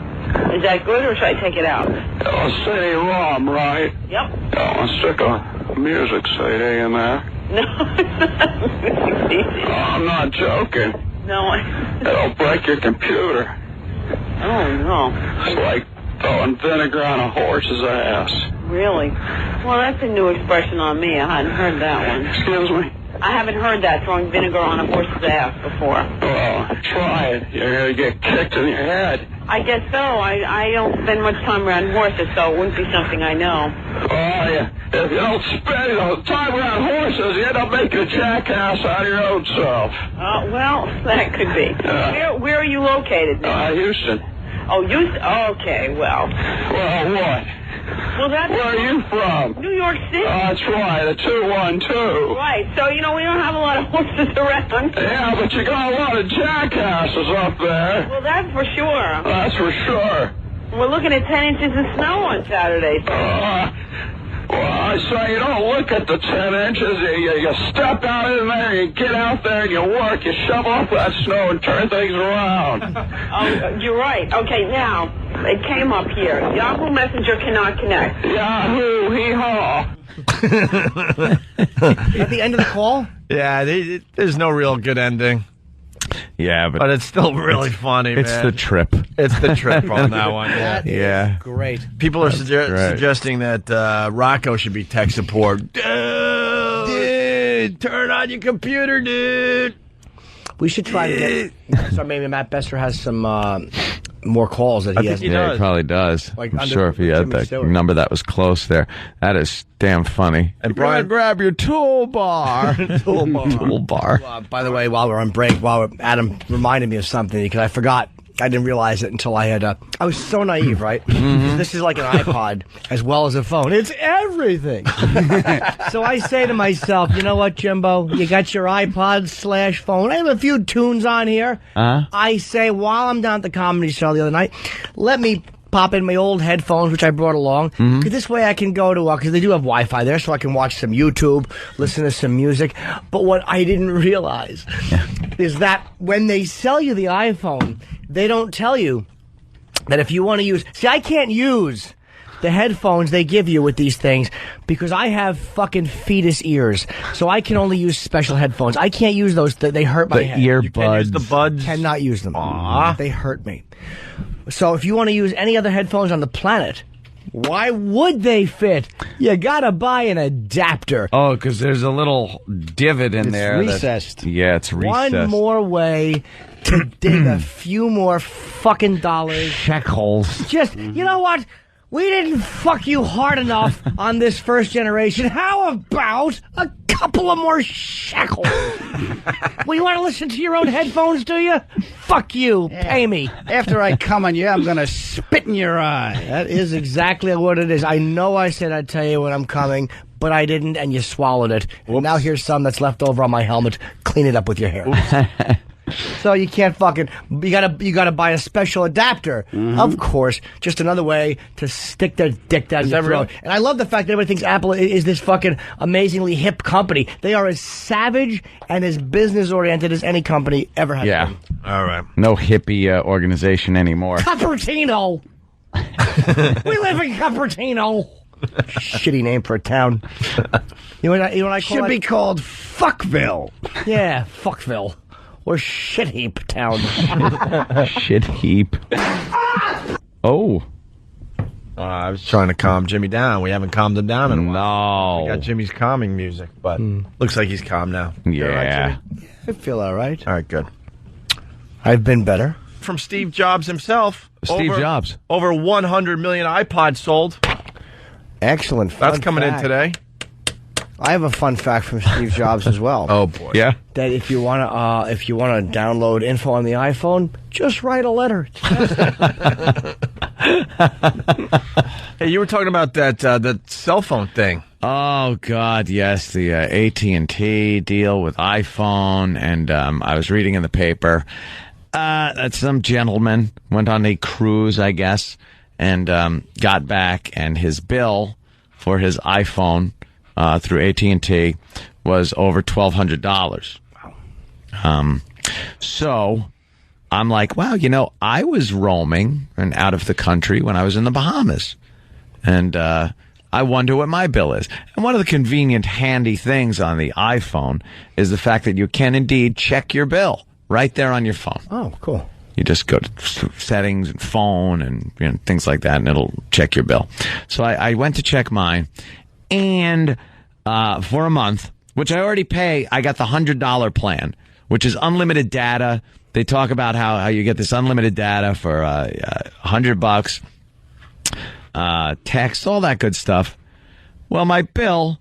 Is that good or should I take it out? CD-ROM, right? Yep. I'll stick a music CD in there. No, it's not music CD. I'm not joking. No, It'll break your computer. Oh, no. It's like throwing vinegar on a horse's ass. Really? Well, that's a new expression on me. I hadn't heard that one. Excuse me? I haven't heard that, throwing vinegar on a horse's ass before. Well, try it. You're going to get kicked in your head. I guess so. I don't spend much time around horses, so it wouldn't be something I know. Oh, yeah. If you don't spend time around horses, you end up making a jackass out of your own self. Well, that could be. Where are you located now? Houston. Oh, Houston? Okay, well. Well, what? Well, that's... Where are you from? New York City. That's right, a 212. Right, so, we don't have a lot of horses around. Yeah, but you got a lot of jackasses up there. Well, that's for sure. That's for sure. We're looking at 10 inches of snow on Saturday. Well, I say you don't look at the 10 inches. You step out in there, you get out there, and you work. You shovel up that snow and turn things around. Oh, you're right. Okay, now, it came up here. Yahoo Messenger cannot connect. Yahoo, hee-haw. At the end of the call? Yeah, there's no real good ending. Yeah, but it's still really funny, man. It's the trip. It's the trip on that one. That Yeah. is great. People are suggesting that Rocco should be tech support. Dude, turn on your computer, dude. We should try to get... So maybe Matt Besser has some more calls that he has. Yeah, he probably does. Like I'm under sure if he had Jimmy that Stewart. number that was close there. That is damn funny. And Brian, grab your toolbar. Toolbar. By the way, while we're on break, Adam reminded me of something because I forgot. I didn't realize it until I had. I was so naive, right? Mm-hmm. This is like an iPod as well as a phone. It's everything. So I say to myself, you know what, Jimbo? You got your iPod/phone. I have a few tunes on here. I say while I'm down at the comedy show the other night, let me pop in my old headphones, which I brought along. Because this way I can go to, because they do have Wi-Fi there, so I can watch some YouTube, listen to some music. But what I didn't realize is that when they sell you the iPhone, they don't tell you that if you want to use... See, I can't use the headphones they give you with these things because I have fucking fetus ears. So I can only use special headphones. I can't use those. They hurt my head. You can't use the buds. Cannot use them. They hurt me. So if you want to use any other headphones on the planet, why would they fit? You gotta buy an adapter. Oh, because there's a little divot in there. Recessed. Yeah, it's recessed. One more way to dig a few more fucking dollars. Shekels. Just, you know what? We didn't fuck you hard enough on this first generation. How about a couple of more shekels? Well, you want to listen to your own headphones, do you? Fuck you. Pay me. After I come on you, I'm going to spit in your eye. That is exactly what it is. I know I said I'd tell you when I'm coming, but I didn't, and you swallowed it. And now here's some that's left over on my helmet. Clean it up with your hair. So you can't fucking... You gotta buy a special adapter. Of course. Just another way to stick their dick down your throat. And I love the fact that everybody thinks Apple is this fucking amazingly hip company. They are as savage and as business-oriented as any company ever has been. All right. No hippie organization anymore. Cupertino! We live in Cupertino. Shitty name for a town. You know what I call Should it? be called Fuckville. Yeah, Fuckville. Or Shit Heap Town. Shit heap. Oh. I was trying to calm Jimmy down. We haven't calmed him down in a while. No. We got Jimmy's calming music, but looks like he's calm now. Yeah. All right, Jimmy? I feel all right. All right, good. I've been better. From Steve Jobs himself. Steve Jobs. Over 100 million iPods sold. Excellent. That's coming in today. I have a fun fact from Steve Jobs as well. Oh boy. Yeah. That if you want to download info on the iPhone, just write a letter. Hey, you were talking about that cell phone thing. Oh God, yes, the AT&T deal with iPhone, and I was reading in the paper that some gentleman went on a cruise, I guess, and got back, and his bill for his iPhone through AT&T was over $1,200. Wow. So I'm like, wow, I was roaming and out of the country when I was in the Bahamas, and I wonder what my bill is. And one of the convenient, handy things on the iPhone is the fact that you can indeed check your bill right there on your phone. Oh, cool. You just go to settings and phone and things like that, and it'll check your bill. So I went to check mine, and for a month, which I already pay, I got the $100 plan, which is unlimited data. They talk about how you get this unlimited data for $100, text, all that good stuff. Well, my bill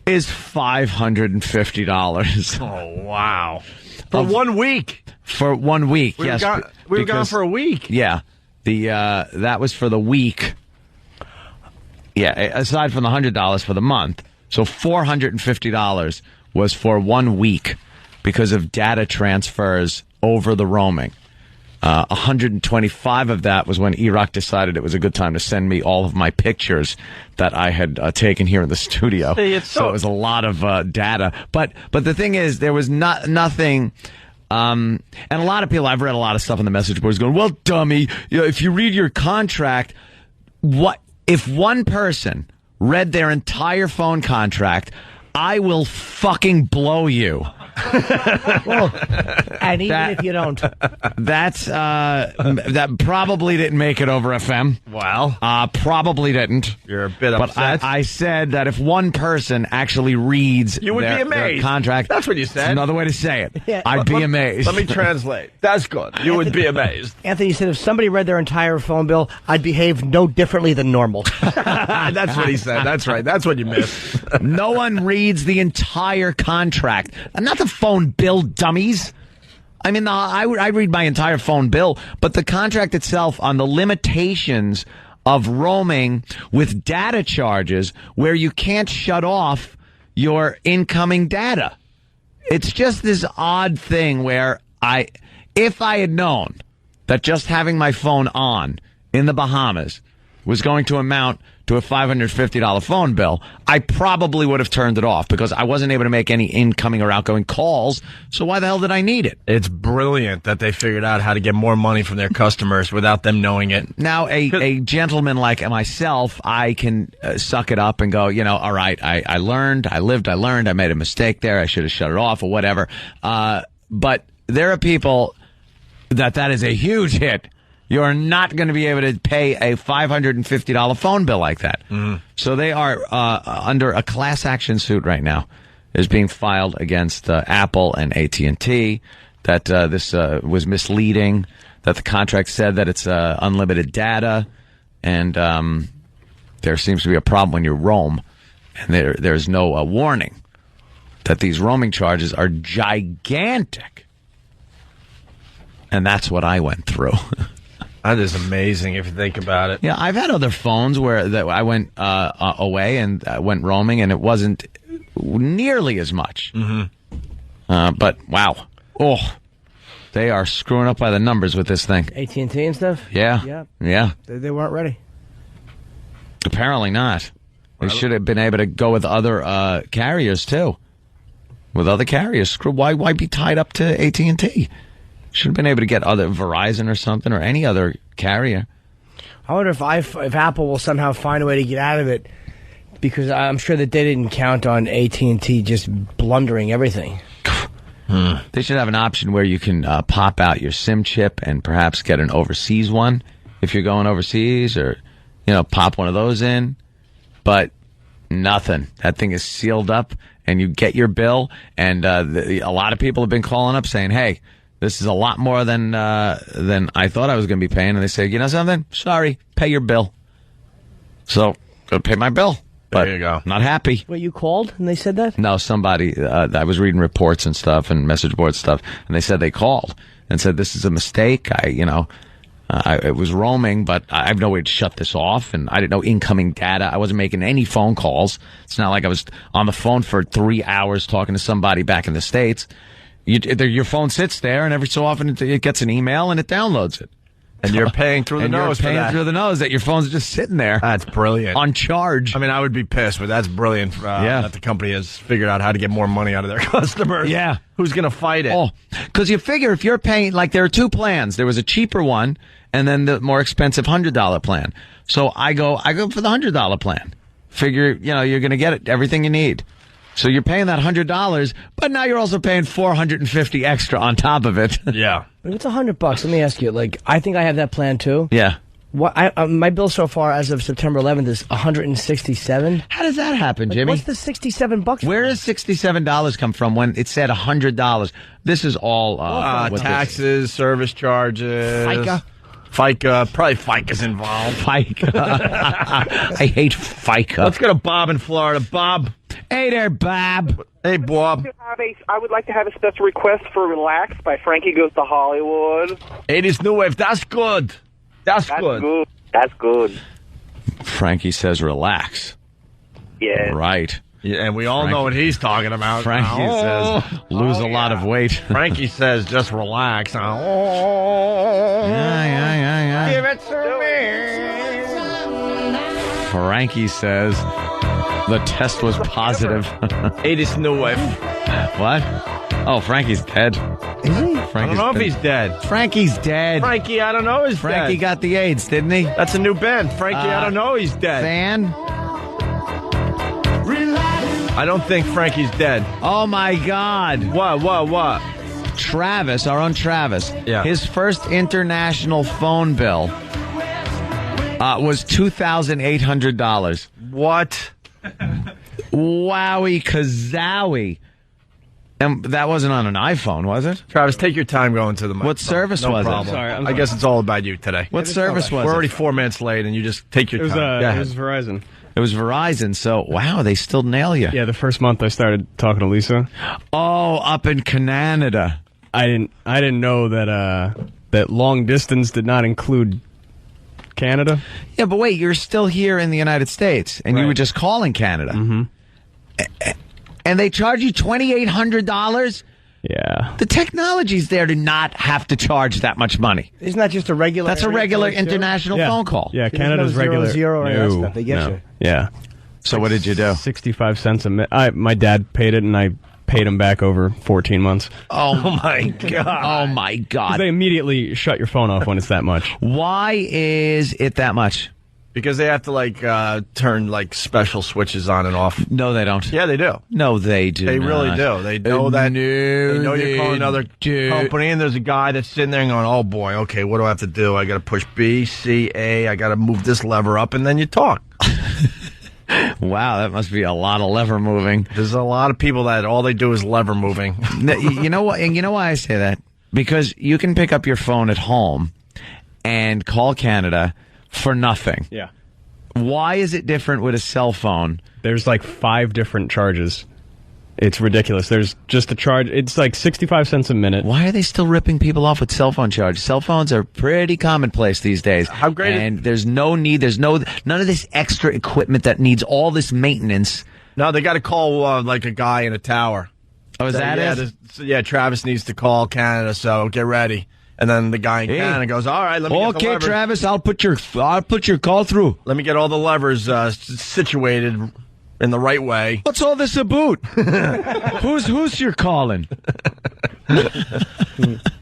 is $550. Oh, wow. For 1 week. For 1 week, We yes. were gone for a week. Yeah. That was for the week. Yeah, aside from the $100 for the month. So $450 was for 1 week because of data transfers over the roaming. 125 of that was when Iraq decided it was a good time to send me all of my pictures that I had taken here in the studio. So it was a lot of data. But the thing is, there was nothing. And a lot of people, I've read a lot of stuff on the message boards going, well, dummy, if you read your contract, what if one person read their entire phone contract, I will fucking blow you. Well, and even if you don't, that probably didn't make it over FM. Wow. Probably didn't. You're a bit But upset. I said that if one person actually reads You would be their amazed. contract. That's what you said. It's another way to say it. Yeah. I'd be amazed. Let me translate. That's good. You would be amazed. Anthony said if somebody read their entire phone bill, I'd behave no differently than normal. That's what he said. That's right. That's what you missed. No one reads the entire contract. Not the phone bill, dummies. I mean, I read my entire phone bill, but the contract itself on the limitations of roaming with data charges where you can't shut off your incoming data. It's just this odd thing where if I had known that just having my phone on in the Bahamas was going to amount to a $550 phone bill, I probably would have turned it off because I wasn't able to make any incoming or outgoing calls. So why the hell did I need it? It's brilliant that they figured out how to get more money from their customers without them knowing it. Now, a gentleman like myself, I can suck it up and go, all right, I learned, I lived, I learned, I made a mistake there, I should have shut it off or whatever. But there are people that is a huge hit. You're not going to be able to pay a $550 phone bill like that. Mm-hmm. So they are under a class action suit right now. Is being filed against Apple and AT&T that this was misleading, that the contract said that it's unlimited data, and there seems to be a problem when you roam, and there's no warning that these roaming charges are gigantic. And that's what I went through. That is amazing if you think about it. Yeah, I've had other phones where I went away and went roaming, and it wasn't nearly as much. Mm-hmm. But wow, they are screwing up by the numbers with this thing. AT&T and stuff. Yeah. They weren't ready. Apparently not. They should have been able to go with other carriers too. With other carriers, why be tied up to AT&T? Should have been able to get other Verizon or something or any other carrier. I wonder if Apple will somehow find a way to get out of it, because I'm sure that they didn't count on AT&T just blundering everything. They should have an option where you can pop out your SIM chip and perhaps get an overseas one if you're going overseas, or pop one of those in. But nothing. That thing is sealed up, and you get your bill. And a lot of people have been calling up saying, "Hey, this is a lot more than I thought I was going to be paying." And they say, "You know something? Sorry, pay your bill." So go pay my bill. But there you go. Not happy. Wait, you called and they said that? No, somebody. I was reading reports and stuff and message board stuff, and they said they called and said this is a mistake. It was roaming, but I have no way to shut this off, and I didn't know incoming data. I wasn't making any phone calls. It's not like I was on the phone for 3 hours talking to somebody back in the States. Your phone sits there, and every so often it gets an email and it downloads it. And you're paying through the nose. You're paying through the nose that your phone's just sitting there. That's brilliant. On charge. I mean, I would be pissed, but that's brilliant that the company has figured out how to get more money out of their customers. Yeah. Who's going to fight it? Oh, because you figure if you're paying, like there are two plans. There was a cheaper one and then the more expensive $100 plan. So I go for the $100 plan. Figure, you're going to get everything you need. So you're paying that $100, but now you're also paying $450 extra on top of it. Yeah. If it's $100, let me ask you. I think I have that plan too. Yeah. My bill so far as of September 11th is $167. How does that happen, Jimmy? What's the $67? Where does $67 come from when it said $100? This is all taxes, service charges, FICA. Probably FICA's involved. FICA. I hate FICA. Let's go to Bob in Florida. Bob. Hey there, Bob. Hey, Bob. I would like to have a special request for Relax by Frankie Goes to Hollywood. 80s New Wave. That's good. That's good. That's good. Frankie says relax. Yeah. Right. Yeah, and we all know what he's talking about. Frankie says lose a lot of weight. Frankie says just relax. Yeah. Give it to me. Frankie says the test was positive. 80s New Wave. What? Oh, Frankie's dead. Is he? I don't know if he's dead. Frankie's dead. Frankie, I don't know he's Frankie dead. got the AIDS, didn't he? That's a new band. Frankie, I don't know he's dead. Fan? I don't think Frankie's dead. Oh, my God. What? Travis, our own Travis. Yeah. His first international phone bill was $2,800. What? Wowie kazowie. And that wasn't on an iPhone, was it? Travis, take your time going to the microphone. What service was problem. it? Sorry, I guess it's all about you today. What service was it? We're already 4 minutes late, and you just take your time. It was Verizon. It was Verizon, so wow, they still nail you. Yeah, the first month I started talking to Lisa. Oh, up in Canada. I didn't know that long distance did not include Canada. Yeah, but wait, you're still here in the United States, and you were just calling Canada. Mm-hmm. And they charge you $2,800? Yeah. The technology's there to not have to charge that much money. Isn't that just a regular? That's a regular international phone call. Yeah, Canada's regular. Zero or that stuff. They get you. Yeah. So what did you do? 65 cents a minute. My dad paid it, and I paid him back over 14 months. Oh, my God. Oh, my God. They immediately shut your phone off when it's that much. Why is it that much? Because they have to turn special switches on and off. No, they don't. Yeah, they do. No, they do. They really do. They know that. No, they know you're calling another do. company, and there's a guy that's sitting there and going, "Oh boy, okay, what do I have to do? I got to push B, C, A. I got to move this lever up," and then you talk. Wow, that must be a lot of lever moving. There's a lot of people that all they do is lever moving. You know what? And you know why I say that? Because you can pick up your phone at home and call Canada for nothing. Yeah. Why is it different with a cell phone? There's 5 different charges. It's ridiculous. There's just a charge. It's 65 cents a minute. Why are they still ripping people off with cell phone charges? Cell phones are pretty commonplace these days. How great! And there's no need. There's none of this extra equipment that needs all this maintenance. No, they got to call a guy in a tower. Oh, is that it? Yeah, Travis needs to call Canada, so get ready. And then the guy in Canada goes, "All right, let me get the levers. Travis, I'll put your call through. Let me get all the levers situated in the right way." What's all this about? Who's you're calling?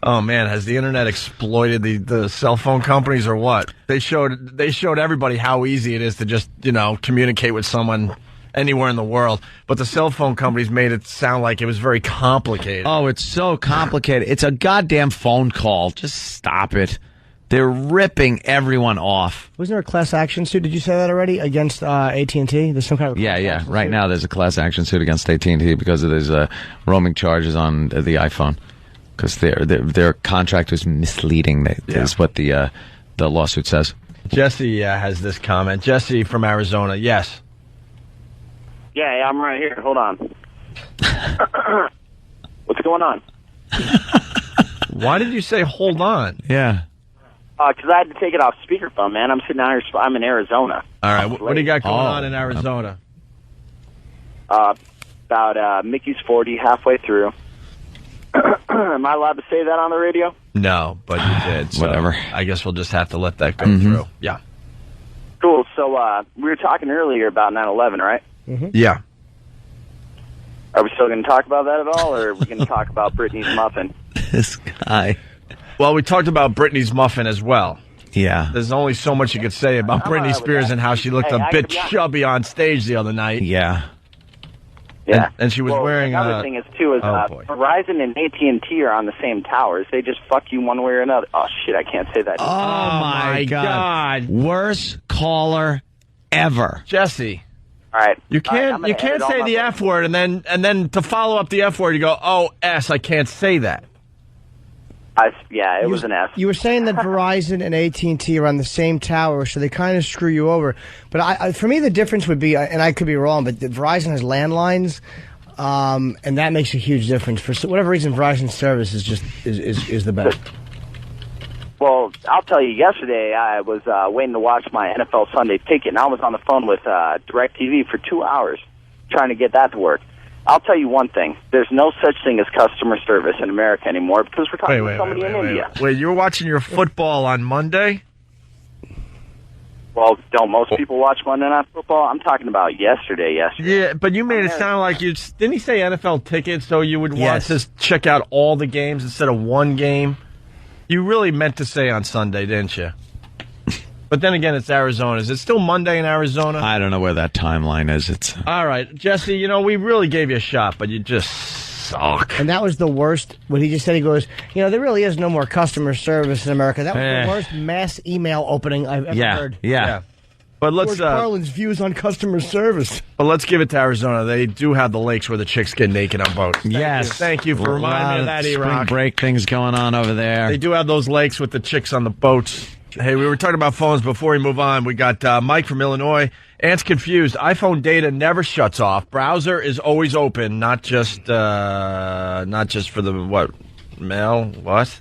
Oh man, has the internet exploited the cell phone companies or what? They showed everybody how easy it is to just, communicate with someone anywhere in the world. But the cell phone companies made it sound like it was very complicated. Oh, it's so complicated. It's a goddamn phone call. Just stop it. They're ripping everyone off. Wasn't there a class action suit? Did you say that already against AT&T? There's some kind of yeah. Right now, there's a class action suit against AT&T because of these roaming charges on the iPhone. Because their contract was misleading. Is what the lawsuit says. Jesse has this comment. Jesse from Arizona. Yes. Yeah, I'm right here. Hold on. What's going on? Why did you say hold on? Yeah. Because I had to take it off speakerphone, man. I'm sitting out here. I'm in Arizona. All right. What do you got going on in Arizona? About Mickey's 40, halfway through. Am I allowed to say that on the radio? No, but you did. So Whatever. I guess we'll just have to let that go through. Yeah. Cool. So we were talking earlier about 9/11, right? Mm-hmm. Yeah. Are we still going to talk about that at all, or are we going to talk about Britney's muffin? This guy. Well, we talked about Britney's muffin as well. Yeah. There's only so much you could say about Britney Spears and how she looked a bit chubby on stage the other night. Yeah. Yeah. And she was wearing another thing is, too, is Verizon and AT&T are on the same towers. They just fuck you one way or another. Oh, shit, I can't say that. Oh, my God. Worst caller ever. Jesse. All right. You can't say the F word and then to follow up the F word you go, "Oh, S, I can't say that." It was an F. You were saying that Verizon and AT&T are on the same tower, so they kind of screw you over. But for me, the difference would be, and I could be wrong, but Verizon has landlines, and that makes a huge difference. For whatever reason, Verizon's service is just is the best. Well, I'll tell you, yesterday I was waiting to watch my NFL Sunday Ticket, and I was on the phone with DirecTV for 2 hours trying to get that to work. I'll tell you one thing. There's no such thing as customer service in America anymore because we're talking to somebody in India. Wait, you were watching your football on Monday? Well, don't most people watch Monday Night Football? I'm talking about yesterday. Yeah, but you made it sound like didn't he say NFL Ticket so you would want to check out all the games instead of one game? You really meant to say on Sunday, didn't you? But then again, it's Arizona. Is it still Monday in Arizona? I don't know where that timeline is. All right, Jesse, we really gave you a shot, but you just suck. And that was the worst. What he just said, he goes, there really is no more customer service in America. That was the worst mass email opening I've ever heard. Yeah. But let's George Carlin's views on customer service. But let's give it to Arizona. They do have the lakes where the chicks get naked on boats. Thank you for reminding me of that, E-Rock. Spring break things going on over there. They do have those lakes with the chicks on the boats. Hey, we were talking about phones before we move on. We got Mike from Illinois. Ant's confused. iPhone data never shuts off. Browser is always open, not just for the mail. What?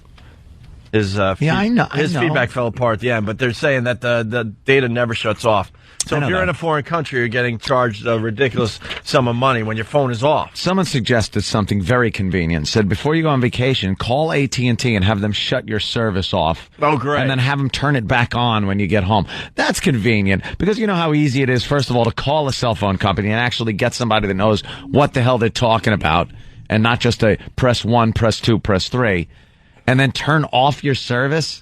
I know. His feedback fell apart at the end, but they're saying that the data never shuts off. So if you're in a foreign country, you're getting charged a ridiculous sum of money when your phone is off. Someone suggested something very convenient. Said before you go on vacation, call AT&T and have them shut your service off. Oh, great. And then have them turn it back on when you get home. That's convenient because you know how easy it is, first of all, to call a cell phone company and actually get somebody that knows what the hell they're talking about and not just a press 1, press 2, press 3, and then turn off your service.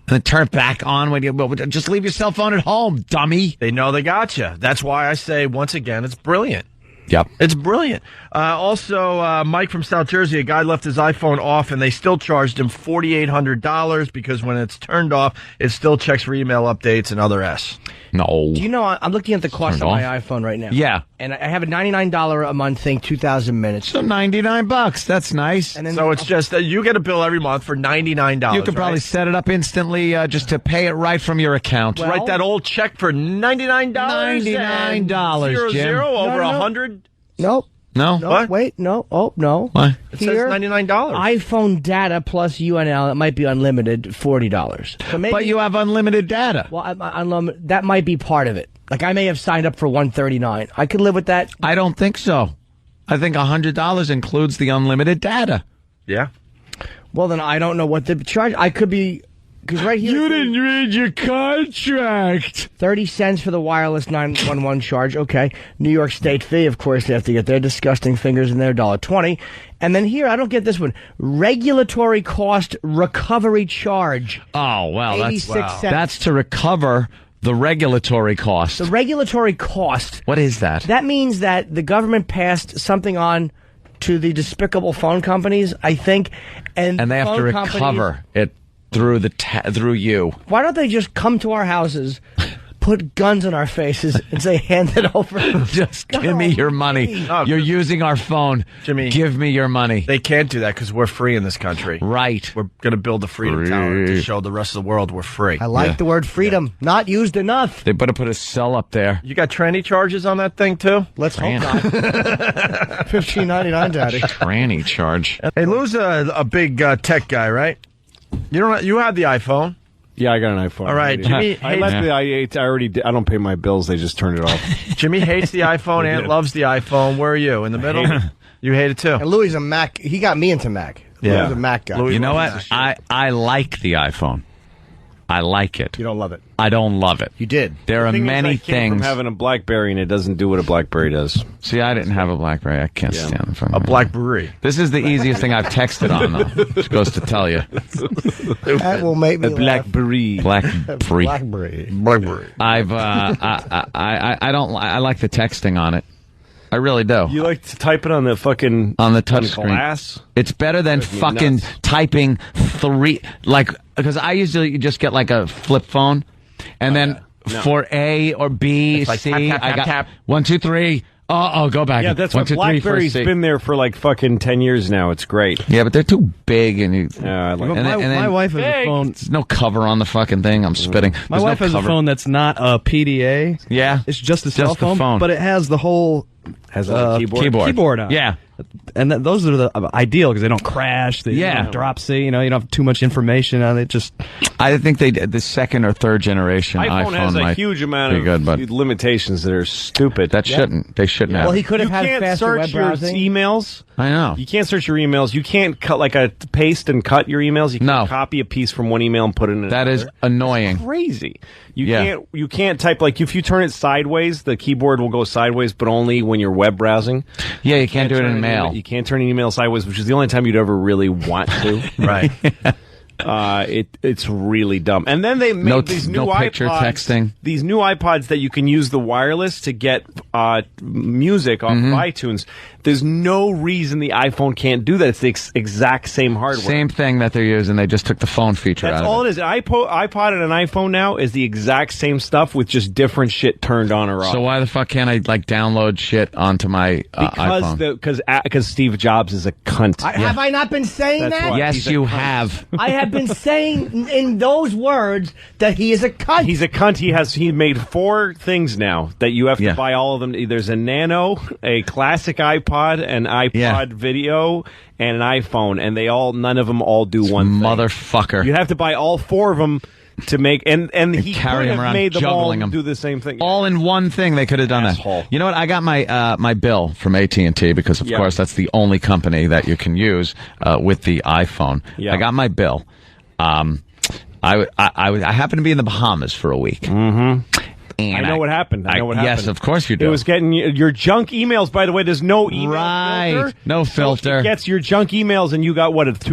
And then turn it back on when just leave your cell phone at home, dummy. They know they got you. That's why I say, once again, it's brilliant. Yep. It's brilliant. Also, Mike from South Jersey, a guy left his iPhone off, and they still charged him $4,800 because when it's turned off, it still checks for email updates and other S. No. Do you know, I'm looking at the cost of my iPhone right now. Yeah. And I have a $99 a month thing, 2,000 minutes. So $99. That's nice. And then so it's just you get a bill every month for $99. You could probably set it up instantly just to pay it right from your account. Write that old check for $99. $99, Jim. Over 100. Nope. No? What? Wait, no. Oh, no. What? It says $99. iPhone data plus UNL, it might be unlimited, $40. So maybe, but you have unlimited data. Well, that might be part of it. Like, I may have signed up for $139. I could live with that. I don't think so. I think $100 includes the unlimited data. Yeah. Well, then I don't know what the charge. I could be Because right here, You didn't read your contract. 30 cents for the wireless 911 charge. Okay. New York State fee, of course, they have to get their disgusting fingers in their $1.20. And then here, I don't get this one. Regulatory cost recovery charge. Oh, well, 86 cents. that's to recover the regulatory cost. The regulatory cost. What is that? That means that the government passed something on to the despicable phone companies, I think. And they have to recover it through through you. Why don't they just come to our houses, put guns in our faces, and say, hand it over? Just give me your money. You're using our phone. Jimmy, give me your money. They can't do that because we're free in this country. Right. We're going to build the Freedom Tower to show the rest of the world we're free. I like the word freedom. Not used enough. They better put a cell up there. You got tranny charges on that thing, too? Let's hope not. $15.99, Daddy. Tranny charge. Hey, Lou's a big tech guy, right? You have the iPhone. Yeah, I got an iPhone. All right, Jimmy. I left the i8. I don't pay my bills. They just turned it off. Jimmy hates the iPhone. Ant loves the iPhone. Where are you? In the middle? You hate it too. And Louis a Mac. He got me into Mac. Yeah. Louis a Mac guy. Louis You know what? I like the iPhone. I like it. You don't love it. I don't love it. You did. There are The thing is, many I came things. from having a BlackBerry, and it doesn't do what a BlackBerry does. See, I didn't have a BlackBerry. I can't stand the phone. a BlackBerry. This is the easiest thing I've texted on, though. Just goes to tell you. That will make me laugh. BlackBerry. BlackBerry. BlackBerry. I like the texting on it. I really do. You like to type it on the fucking On the touch screen. glass? It's better than Drives me fucking nuts. typing because I usually just get like a flip phone, and then for A or B, like C, tap, tap, I tap, got tap. 1, 2, 3. Oh, go back. Yeah, that's 1, what 2, 3 for BlackBerry's C. been there for like fucking 10 years now. It's great. Yeah, but they're too big, and you. Yeah, I like And then- My wife has a phone. There's no cover on the fucking thing. I'm spitting. My There's wife no has a cover. phone that's not a PDA. Yeah, It's just a cell Just the phone. but it has the whole Has a keyboard. keyboard on it. Yeah. And those are the ideal because they don't crash. They don't drop C. You don't have too much information on it. Just I think they did the second or third generation iPhone has a might huge amount be of good, but limitations that are stupid. they shouldn't have. Well, he could have You had can't faster search web your browsing. emails. I know. You can't search your emails. You can't cut paste and cut your emails. You can't No. copy a piece from one email and put it in another. That is annoying. Crazy. Yeah. You can't type if you turn it sideways, the keyboard will go sideways, but only when you're web browsing. Yeah, you can't do it turn in mail. You can't turn an email sideways, which is the only time you'd ever really want to. Right. It's really dumb. And then they made these new no picture iPods, texting. These new iPods that you can use the wireless to get music off of iTunes. There's no reason the iPhone can't do that. It's the exact same hardware. Same thing that they're using. They just took the phone feature That's out of all it is. An iPod and an iPhone now is the exact same stuff with just different shit turned on or off. So why the fuck can't I download shit onto my iPhone? Because Steve Jobs is a cunt. Have I not been saying That's that? why. Yes, He's a you cunt. have. I have been saying in those words that he is a cunt. He's a cunt. He made 4 things now that you have to buy all of them. There's a Nano, a classic iPod, an iPod Video, and an iPhone, and none of them all do one thing. Motherfucker. You have to buy all 4 of them to make and he carry could them have around, made them all juggling them. do the same thing. All in one thing. They could have done Asshole. that. You know what? I got my my bill from AT&T because, of course, that's the only company that you can use with the iPhone. Yeah. I got my bill. I happened to be in the Bahamas for a week. Mm-hmm. I know what happened. I know what happened. Yes, of course you do. It was getting your junk emails. By the way, there's no email filter. No filter. So it gets your junk emails, and you got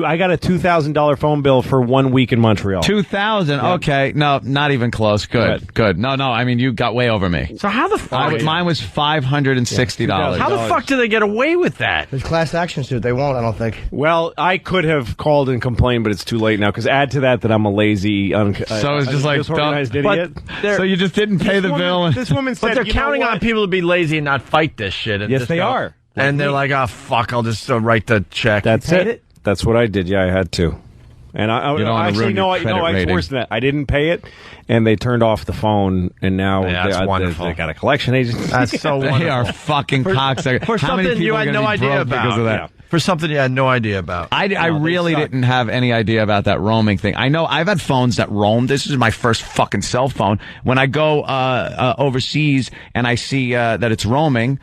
I got a $2,000 phone bill for 1 week in Montreal. 2,000. Okay, no, not even close. Good. No. I mean, you got way over me. So how the fuck? Mine was $560. How the fuck do they get away with that? There's class action suit. They won't, I don't think. Well, I could have called and complained, but it's too late now. Because add to that I'm a lazy, So it's just like disorganized dumb- idiot. So you just didn't pay the bill. This woman said, But they're "You know counting what? on people to be lazy and not fight this shit. And Yes, just they go- are. And they're like, oh, fuck, I'll just write the check. That's paid it. it? That's what I did. Yeah, I had to. And I You don't wanna actually ruin your credit it's rating. worse than that. I didn't pay it, and they turned off the phone, and now Yeah, that's wonderful. they got a collection agency. That's so wonderful. They are fucking cocksuckers. For How many something people you are had gonna no be idea broke about. because of that? Yeah. For something you had no idea about. I really didn't have any idea about that roaming thing. I know I've had phones that roam. This is my first fucking cell phone. When I go overseas and I see that it's roaming,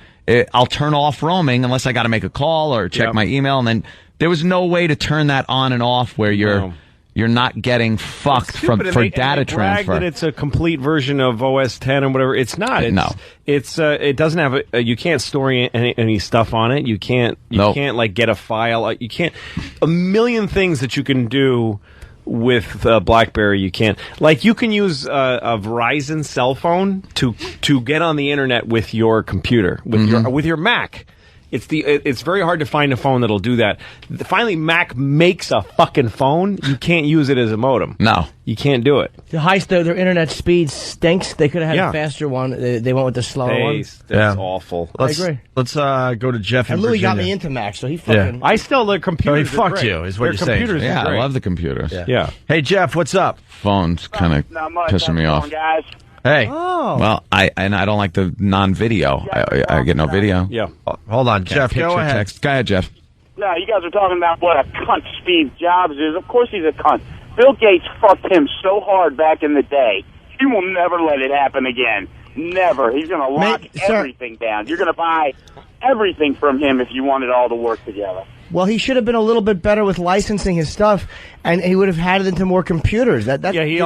I'll turn off roaming unless I got to make a call or check my email. And then there was no way to turn that on and off where you're, you're not getting fucked for data transfer. That it's a complete version of OS 10 or whatever. It's not. It doesn't have you can't store any stuff on it. You can't like get a file. You can't a million things that you can do with BlackBerry. You can't, like, you can use a Verizon cell phone to get on the internet with your computer with your Mac. It's very hard to find a phone that'll do that. Finally, Mac makes a fucking phone. You can't use it as a modem. No. You can't do it. Their internet speed stinks. They could have had a faster one. They went with the slower one. That's awful. I agree. Let's go to Jeff in and Louis Virginia. got me into Mac, so he fucking... I still the computers. So he fucked you, is what you're saying. Yeah, I love the computers. Yeah. Hey, Jeff, what's up? Phone's kind of pissing me off. Guys. Hey. Oh. Well, I don't like the non-video. I get no video. Yeah. Hold on, Jeff, go ahead. Text. Go ahead, Jeff. No, you guys are talking about what a cunt Steve Jobs is. Of course he's a cunt. Bill Gates fucked him so hard back in the day. He will never let it happen again. Never. He's going to lock everything down. You're going to buy everything from him if you want it all to work together. Well, he should have been a little bit better with licensing his stuff, and he would have had it into more computers. That's he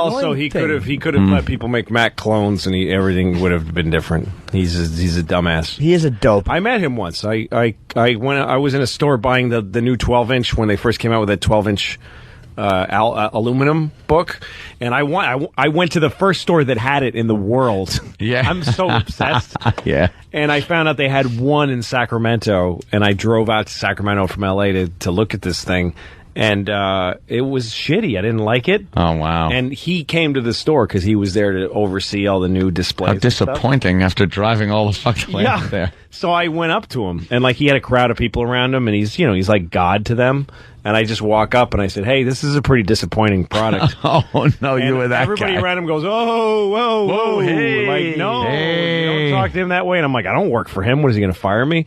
could have let people make Mac clones, and everything would have been different. He's a dumbass. He is a dope. I met him once. I was in a store buying the new 12-inch when they first came out with that 12-inch aluminum book, and I went to the first store that had it in the world. Yeah, I'm so obsessed. Yeah, and I found out they had one in Sacramento, and I drove out to Sacramento from LA to look at this thing, and it was shitty. I didn't like it. Oh wow! And he came to the store because he was there to oversee all the new displays. How disappointing after driving all the fucking way out there. So I went up to him, and like he had a crowd of people around him, and he's like God to them. And I just walk up and I said, "Hey, this is a pretty disappointing product." Oh no, you were that everybody guy. around him goes, "Oh, whoa, hey, like no, hey. don't talk to him that way." And I'm like, "I don't work for him. What is he going to fire me?"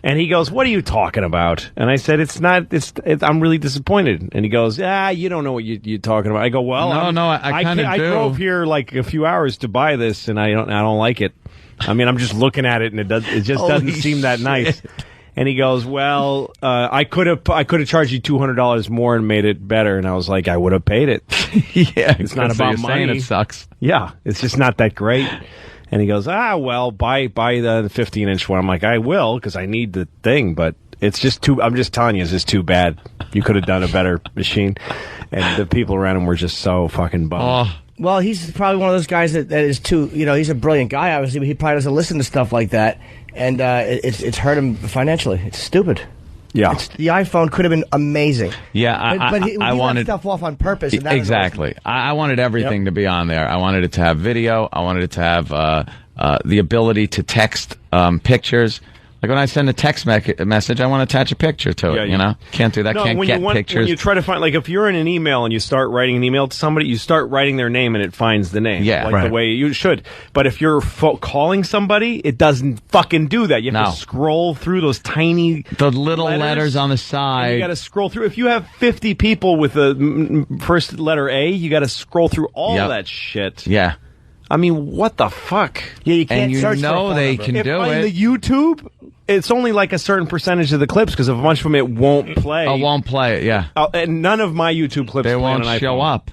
And he goes, "What are you talking about?" And I said, "It's not. I'm really disappointed." And he goes, you don't know what you're talking about." I go, "Well, I kind of do. I drove here like a few hours to buy this, and I don't like it. I mean, I'm just looking at it, and it just doesn't seem that nice." And he goes, "Well, I could have charged you $200 more and made it better." And I was like, "I would have paid it." Yeah, it's not about money. It sucks. Yeah, it's just not that great. And he goes, well, buy the 15-inch one. I'm like, I will because I need the thing, but it's just too. I'm just telling you, it's just too bad. You could have done a better machine. And the people around him were just so fucking bummed. Oh. Well, he's probably one of those guys that is too. He's a brilliant guy, obviously, but he probably doesn't listen to stuff like that. And it's hurt him financially. It's stupid. Yeah, the iPhone could have been amazing. Yeah, but he wanted let stuff off on purpose. And that exactly. I wanted everything to be on there. I wanted it to have video. I wanted it to have the ability to text pictures. Like when I send a text message, I want to attach a picture to it. Can't do that. Can't get pictures. When you try to find, like, if you're in an email and you start writing an email to somebody, you start writing their name and it finds the name. Yeah, the way you should. But if you're calling somebody, it doesn't fucking do that. You have to scroll through those the little letters on the side. You got to scroll through. If you have 50 people with the first letter A, you got to scroll through all that shit. Yeah. I mean, what the fuck? Yeah, you can't and search for they can do it. The YouTube, it's only like a certain percentage of the clips because of a bunch of them it won't play. Oh, won't play it, yeah. And none of my YouTube clips they won't show up.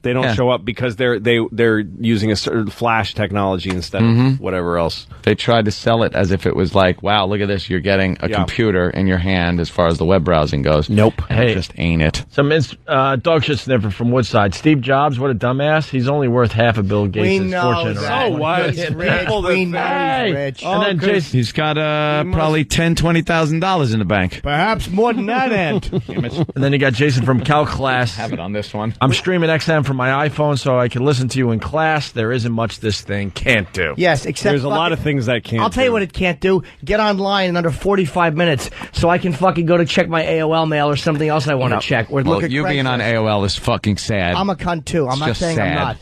They don't show up because they're using a certain flash technology instead of whatever else. They tried to sell it as if it was like, wow, look at this, you're getting a computer in your hand as far as the web browsing goes. Nope. Hey, it just ain't it. Some dog shit sniffer from Woodside. Steve Jobs, what a dumbass. He's only worth half of Bill Gates' fortune. So what? He's rich. We know he's rich. And then Jason, he's got probably $10,000-$20,000 in the bank. Perhaps more than that, Ant. And then you got Jason from Calc Class. Have it on this one. I'm streaming XM from my iPhone so I can listen to you in class. There isn't much this thing can't do. Yes, except there's a lot of things that can't. I'll tell you what it can't do. Get online in under 45 minutes so I can fucking go to check my AOL mail or something else I want to check. Or look at you being on AOL is fucking sad. I'm a cunt too. I'm not saying sad. I'm not.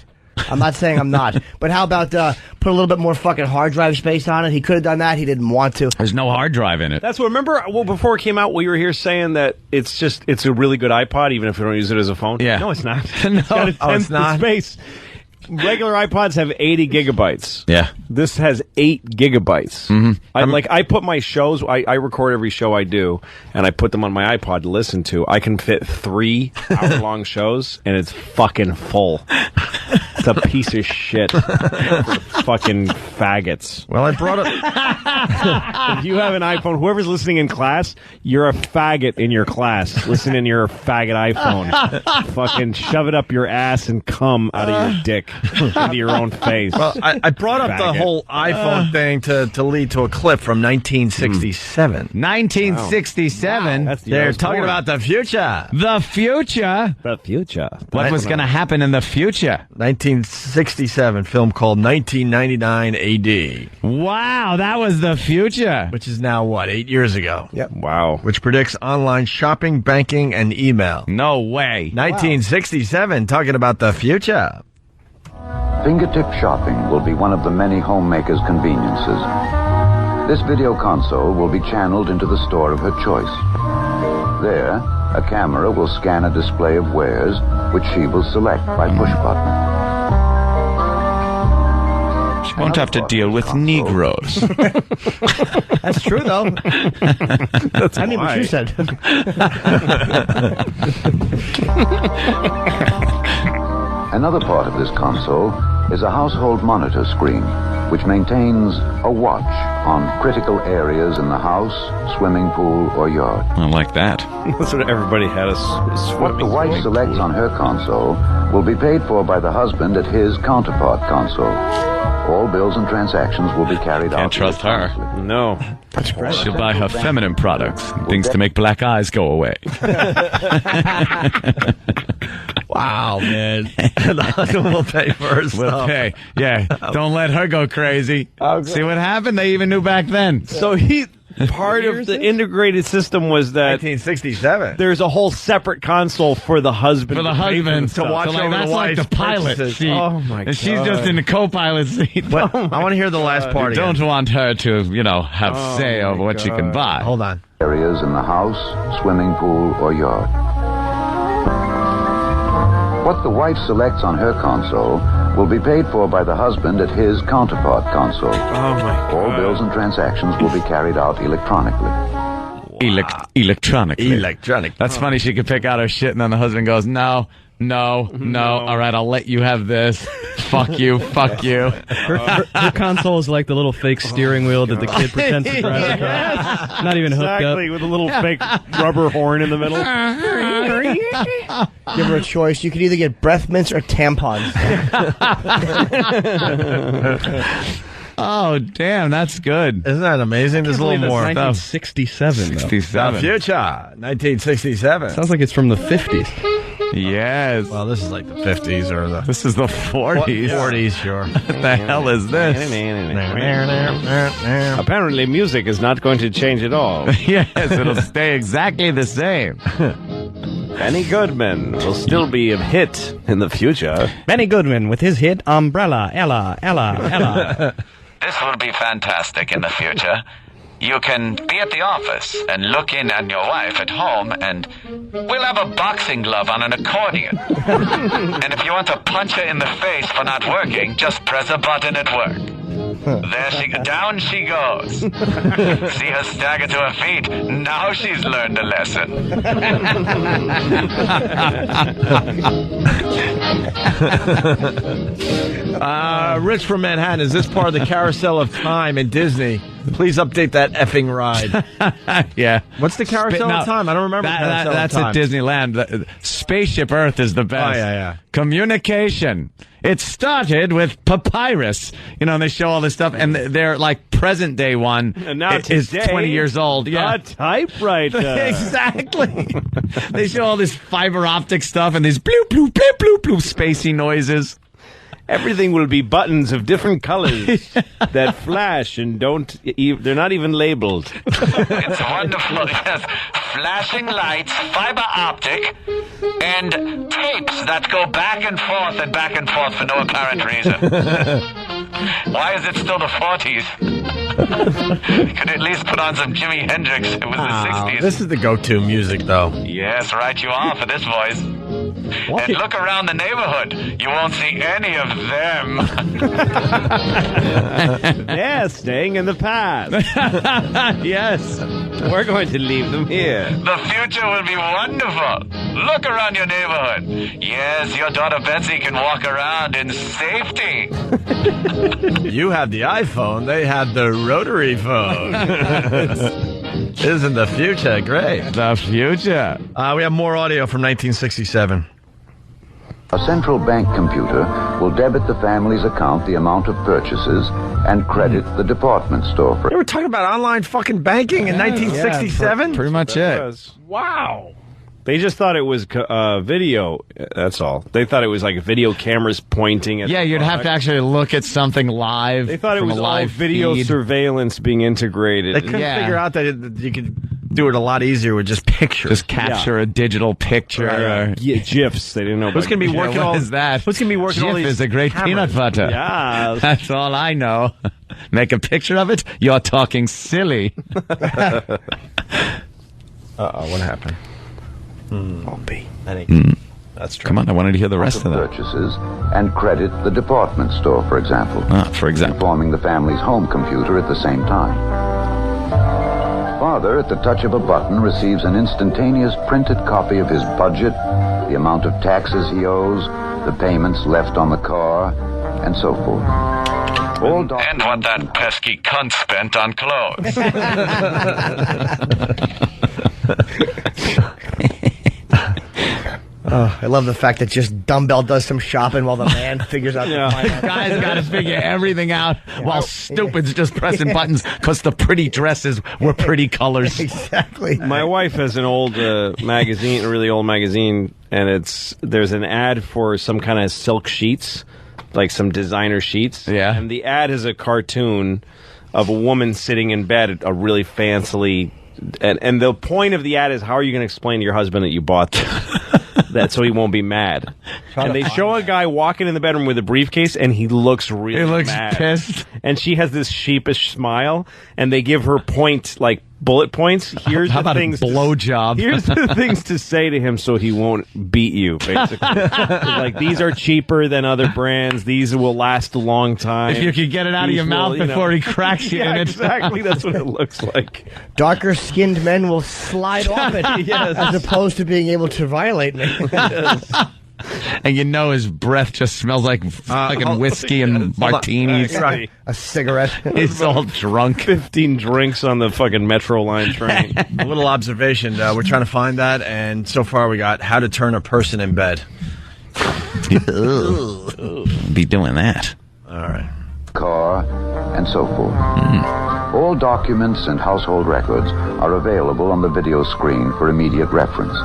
I'm not saying I'm not. But how about put a little bit more fucking hard drive space on it? He could have done that. He didn't want to. There's no hard drive in it. That's what. Remember, before it came out, we were here saying that it's a really good iPod, even if you don't use it as a phone. Yeah. No, it's not. No, it's got a tenth it's not. space. regular iPods have 80 gigabytes. Yeah. This has 8 gigabytes. Mm-hmm. I put my shows, I record every show I do, and I put them on my iPod to listen to. I can fit 3 hour-long shows, and it's fucking full. It's a piece of shit. Fucking faggots. Well, I brought up... If you have an iPhone, whoever's listening in class, you're a faggot in your class. Listen in your faggot iPhone. Fucking shove it up your ass and come out of your dick into your own face. Well, I brought up the whole iPhone thing to lead to a clip from 1967. 1967? That's the They're year I was talking born. about the future. The future? The future. What was going to happen in the future? 1967 film called 1999 AD. Wow, that was the future. Which is now, what, 8 years ago? Yep. Wow. Which predicts online shopping, banking, and email. No way. 1967, talking about the future. Fingertip shopping will be one of the many homemakers' conveniences. This video console will be channeled into the store of her choice. There, a camera will scan a display of wares, which she will select by push button. She won't have to deal with Negroes. That's true, though. I mean what you said. Another part of this console is a household monitor screen, which maintains a watch on critical areas in the house, swimming pool, or yard. I like that. That's what everybody had a What the wife selects on her console will be paid for by the husband at his counterpart console. All bills and transactions will be carried out. Can't trust her. No. That's great. She'll buy her feminine products, things to make black eyes go away. Wow, man. The husband will pay for her We'll stuff. pay. Yeah, don't let her go crazy. See what happened? They even knew back then. So part of the integrated system was that 1967. there's a whole separate console for the husband. For the to pay husband the stuff. to watch So, like, over that's the like the wife's pilot purchases. seat. Oh, my And she's God. just in the co-pilot seat. But I want to hear the last part You again. don't want her to, have say over what she can buy. Hold on. Areas in the house, swimming pool, or yard. What the wife selects on her console will be paid for by the husband at his counterpart console. Oh, my God. All bills and transactions will be carried out electronically. Electronically. Electronic. That's funny. She could pick out her shit, and then the husband goes, no. All right, I'll let you have this. Fuck you. Her console is like the little fake steering wheel that the kid pretends to drive the car. Not even hooked Exactly, up. with a little fake rubber horn in the middle. Give her a choice. You could either get breath mints or tampons. Oh, damn, that's good. Isn't that amazing? There's a little more. 1967, though. 67. The future. 1967. Sounds like it's from the 50s. Yes. Well, this is like the 50s or the... This is the 40s. 40s, sure. What the hell is this? Apparently, music is not going to change at all. Yes, it'll stay exactly the same. Benny Goodman will still be a hit in the future. Benny Goodman with his hit Umbrella, Ella. This will be fantastic in the future. You can be at the office and look in on your wife at home, and we'll have a boxing glove on an accordion. And if you want to punch her in the face for not working, just press a button at work. Down she goes. See her stagger to her feet. Now she's learned a lesson. Rich from Manhattan, is this part of the carousel of time in Disney? Please update that effing ride. Yeah. What's the carousel of time? I don't remember. That's at Disneyland. Spaceship Earth is the best. Oh, yeah. Communication. It started with papyrus. And they show all this stuff, and they're like present day one. And now is today, 20 years old. Yeah. A typewriter. Exactly. They show all this fiber optic stuff and these bloop, bloop, bloop, bloop, bloop, spacey noises. Everything will be buttons of different colors that flash and they're not even labeled. It's wonderful, yes. Flashing lights, fiber optic, and tapes that go back and forth for no apparent reason. Why is it still the 40s? You could at least put on some Jimi Hendrix. It was the 60s. This is the go-to music, though. Yes, right you are for this voice. And look around the neighborhood. You won't see any of them. Yeah, staying in the past. Yes. We're going to leave them here. The future will be wonderful. Look around your neighborhood. Yes, your daughter Betsy can walk around in safety. You have the iPhone. They have the rotary phone. Isn't the future great? The future. We have more audio from 1967. A central bank computer will debit the family's account the amount of purchases and credit the department store for. They were talking about online fucking banking in 1967? Pretty much it. Wow. They just thought it was video. That's all. They thought it was like video cameras pointing at. Yeah, you'd have to actually look at something live. They thought it from was a all live video feed. surveillance being integrated. They couldn't figure out that you could do it a lot easier with just pictures. Just capture a digital picture. Right. Yeah, GIFs. They didn't know. Who's going to be working what all is that? Who's going to be working all GIF these is a great cameras? peanut butter. Yeah. That's all I know. Make a picture of it? You're talking silly. Uh-oh, what happened? Opie. That's true. Come on, I wanted to hear the rest of that. Purchases and credit the department store, for example. For example. Informing the family's home computer at the same time. Father, at the touch of a button, receives an instantaneous printed copy of his budget, the amount of taxes he owes, the payments left on the car, and so forth. And what that pesky cunt spent on clothes. Oh, I love the fact that just Dumbbell does some shopping while the man figures out the finance. Guys got to figure everything out while stupid's just pressing buttons because the pretty dresses were pretty colors. Exactly. My wife has an old magazine, a really old magazine, and there's an ad for some kind of silk sheets, like some designer sheets. Yeah. And the ad is a cartoon of a woman sitting in bed, a really fancily, and the point of the ad is, how are you going to explain to your husband that you bought that so he won't be mad? And they show a guy walking in the bedroom with a briefcase, and he looks really mad. Pissed. And she has this sheepish smile, and they give her bullet points. Here's How the about a things. blowjob? Here's the things to say to him so he won't beat you. Basically, like, these are cheaper than other brands. These will last a long time. If you could get it out of your mouth before he cracks you in it. Exactly. That's what it looks like. Darker skinned men will slide off it as opposed to being able to violate me. And you know his breath just smells like fucking whiskey and martinis. Right. A cigarette. He's all drunk. 15 drinks on the fucking Metro line train. A little observation. We're trying to find that, and so far we got how to turn a person in bed. Be doing that. All right. Car, and so forth. All documents and household records are available on the video screen for immediate reference.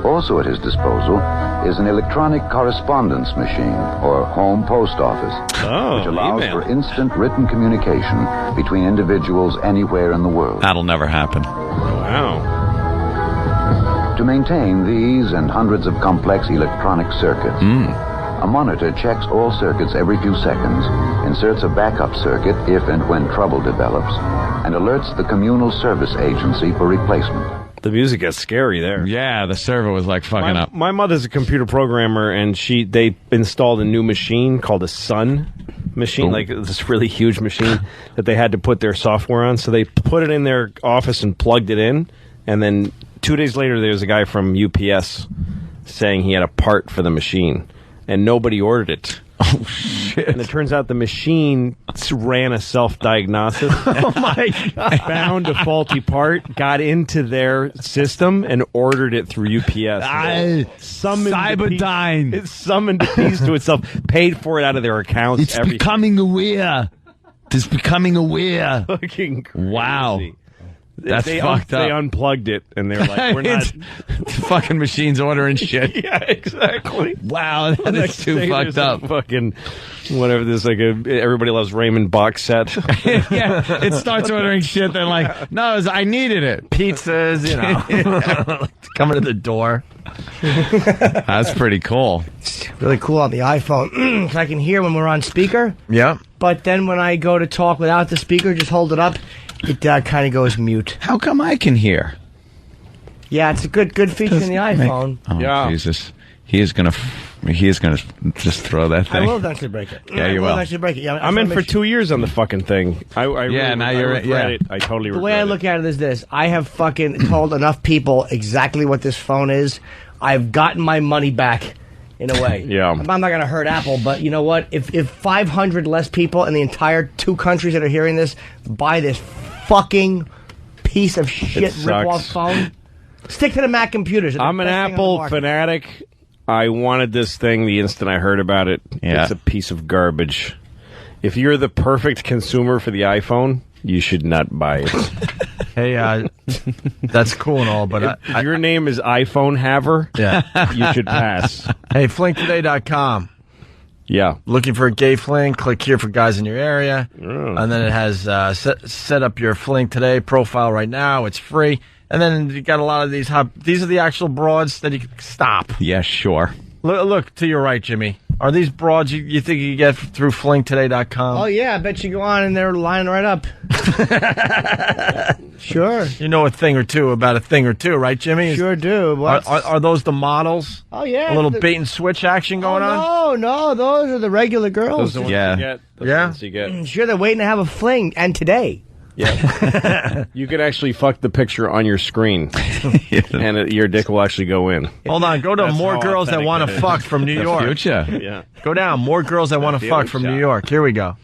Also at his disposal is an electronic correspondence machine, or home post office, which allows for instant written communication between individuals anywhere in the world. That'll never happen. Wow. To maintain these and hundreds of complex electronic circuits, a monitor checks all circuits every few seconds, inserts a backup circuit if and when trouble develops, and alerts the communal service agency for replacement. The music gets scary there. Yeah, the server was like fucking up. My mother's a computer programmer, and they installed a new machine called a Sun machine, like this really huge machine that they had to put their software on. So they put it in their office and plugged it in, and then 2 days later, there was a guy from UPS saying he had a part for the machine, and nobody ordered it. Oh, shit. And it turns out the machine ran a self-diagnosis. Oh, my God. Found a faulty part, got into their system, and ordered it through UPS. Cyberdyne. It summoned a piece to itself, paid for it out of their accounts. It's becoming aware. It's becoming aware. Fucking crazy. Wow. That's fucked up. They unplugged it, and they're like, we're not... fucking machines ordering shit. Yeah, exactly. Wow, that is too fucked up. Fucking, whatever, this, like, Everybody Loves Raymond box set. Yeah, it starts ordering shit, then like, no, I needed it. Pizzas, coming to the door. That's pretty cool. Really cool on the iPhone. I can hear when we're on speaker. Yeah. But then when I go to talk without the speaker, just hold it up, it kind of goes mute. How come I can hear? Yeah, it's a good feature in the iPhone. Jesus. He is gonna just throw that thing. I will eventually break it. Yeah, you will. I will eventually break it. Yeah, I'm in for 2 years on the fucking thing. I now you're regret it. I totally regret it. The way I look at it is this. I have fucking told enough people exactly what this phone is. I've gotten my money back in a way. Yeah. I'm not going to hurt Apple, but you know what? If 500 less people in the entire 2 countries that are hearing this buy this fucking piece of shit rip-off phone, stick to the Mac computers. I'm an Apple fanatic. I wanted this thing the instant I heard about it. Yeah. It's a piece of garbage. If you're the perfect consumer for the iPhone, you should not buy it. Hey, that's cool and all, but if your name is iPhone Haver, you should pass. Hey, flingtoday.com. Yeah. Looking for a gay fling, click here for guys in your area. And then it has set up your Fling Today profile right now. It's free. And then you got a lot of these. These are the actual broads that you can stop. Yeah, sure. Look to your right, Jimmy. Are these broads you think you get through flingtoday.com? Oh, yeah. I bet you go on and they're lining right up. Sure. You know a thing or two about a thing or two, right, Jimmy? Sure do. Are those the models? Oh, yeah. A little bait and switch action going on? No. Those are the regular girls. Those are the ones you get. Those are the ones you get. Sure, they're waiting to have a fling. And today. Yeah. You could actually fuck the picture on your screen, and your dick will actually go in. Hold on, go to more girls that want to fuck from New York. Future. Yeah. Go down, more girls that want to fuck from New York. Here we go.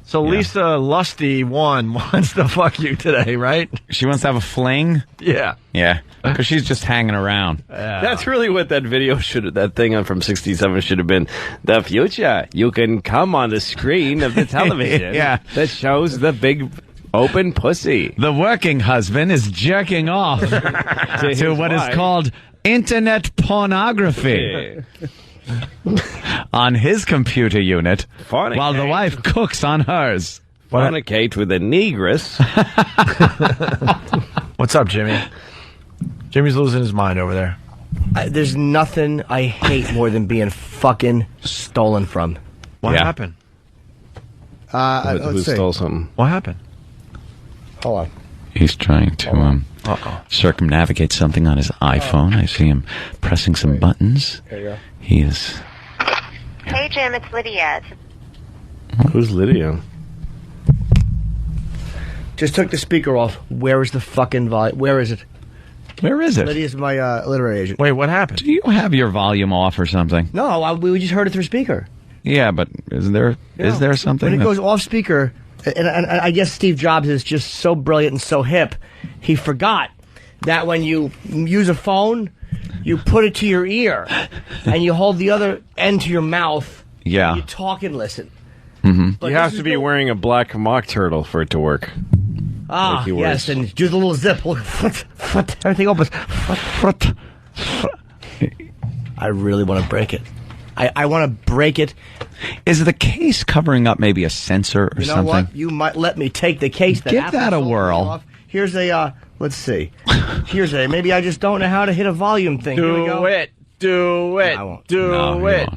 So Lisa Lusty wants to fuck you today, right? She wants to have a fling? Yeah. Yeah. Because she's just hanging around. That's really what that video that thing from 67 should have been. The future. You can come on the screen of the television that shows the big open pussy. The working husband is jerking off to what is called internet pornography. On his computer unit, while the wife cooks on hers. Fornicate with a negress. What's up, Jimmy? Jimmy's losing his mind over there. There's nothing I hate more than being fucking stolen from. What happened? Who stole something? What happened? Hold on. He's trying to circumnavigate something on his iPhone. I see him pressing some buttons. There you go. He is... Hey, Jim, it's Lydia. Who's Lydia? Just took the speaker off. Where is the fucking volume? Where is it? Where is it? Lydia's my literary agent. Wait, what happened? Do you have your volume off or something? No, we just heard it through speaker. Yeah, but is there something? When it goes off speaker, and I guess Steve Jobs is just so brilliant and so hip, he forgot that when you use a phone, you put it to your ear, and you hold the other end to your mouth. Yeah. And you talk and listen. Mm-hmm. You have to be wearing a black mock turtle for it to work. Ah, yes, and do the little zip. Look, everything opens. I really want to break it. I want to break it. Is the case covering up maybe a sensor or you know something? What? You might let me take the case. Give that a whirl. Here's a, let's see. Here's a, maybe I just don't know how to hit a volume thing. Here we go. Do it. I won't. Do it.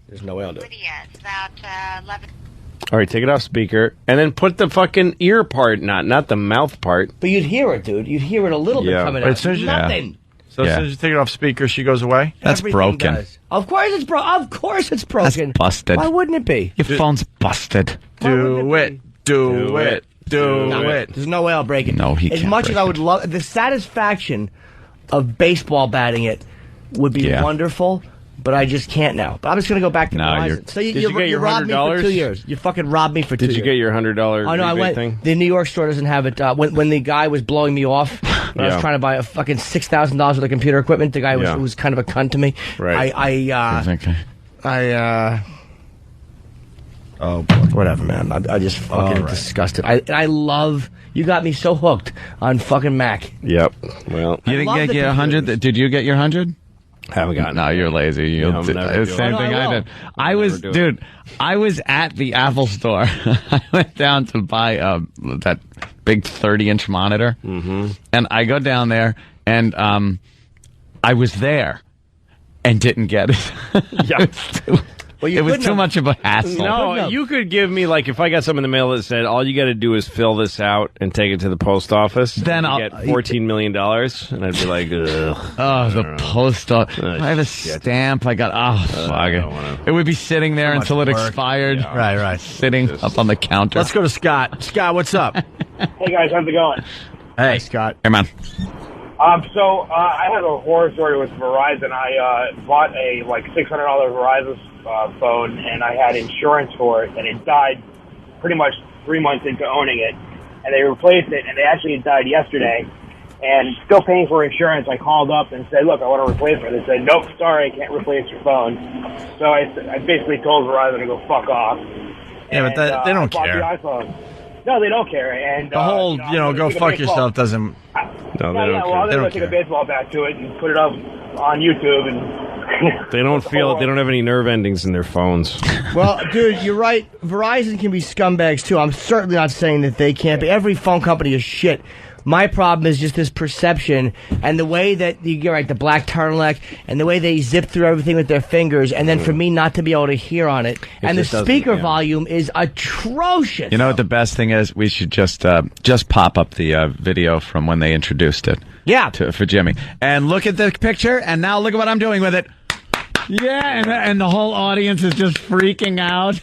There's no way I'll do it. Lydia, it's about 11. All right, take it off speaker, and then put the fucking ear part, not the mouth part. But you'd hear it, dude. You'd hear it a little bit coming out. Nothing. So as soon as you take it off speaker, she goes away? That's broken. Does. Of course it's Of course it's broken. That's busted. Why wouldn't it be? Your phone's busted. Do it. Do it. Do it. There's no way I'll break it. No, he can't. As much as I would love the satisfaction of baseball batting it would be wonderful, but I just can't now. But I'm just going to go back to Verizon. So did you get your robbed me for $100? 2 years. You fucking robbed me for 2 years. Did you get your $100 Oh, no, I went. thing? The New York store doesn't have it. When the guy was blowing me off, when I was trying to buy a fucking $6,000 worth of computer equipment, the guy was kind of a cunt to me. Right. Oh, boy. Whatever, man. I just fucking disgusted. I love... You got me so hooked on fucking Mac. Yep. Well, you didn't get your 100. Did you get your 100? Haven't gotten. No, you're lazy. You'll do the same thing I did. I was at the Apple store. I went down to buy that big 30-inch monitor, and I go down there, and I was there and didn't get it. Yeah. Well, you it was couldn't too have- much of a hassle. No, you could give me, like, if I got something in the mail that said, all you got to do is fill this out and take it to the post office, Then you I'll get $14 million, and I'd be like, ugh. Oh, the post office. I have a stamp. I got, fuck it. It would be sitting there until it expired. Yeah. Right. Sitting up on the counter. Let's go to Scott. Scott, what's up? Hey guys, how's it going? Hey, Scott. Hey, man. So I have a horror story with Verizon. I bought a $600 Verizon phone, and I had insurance for it, and it died pretty much 3 months into owning it. And they replaced it, and it actually died yesterday. And still paying for insurance, I called up and said, "Look, I want to replace it." They said, "Nope, sorry, I can't replace your phone." So I basically told Verizon to go fuck off. Yeah, but they don't I bought care. the iPhone. No, they don't care. And The whole, go fuck yourself doesn't. No, they don't well, care. I'm going to take a baseball bat to it and put it up on YouTube. And They don't have any nerve endings in their phones. Well, dude, you're right. Verizon can be scumbags, too. I'm certainly not saying that they can't be. Every phone company is shit. My problem is just this perception and the way that you get right, the black turtleneck and the way they zip through everything with their fingers, and then for me not to be able to hear on it. And the speaker volume is atrocious. You know what the best thing is? We should just pop up the video from when they introduced it. Yeah. For Jimmy. And look at the picture, and now look at what I'm doing with it. Yeah, and the whole audience is just freaking out.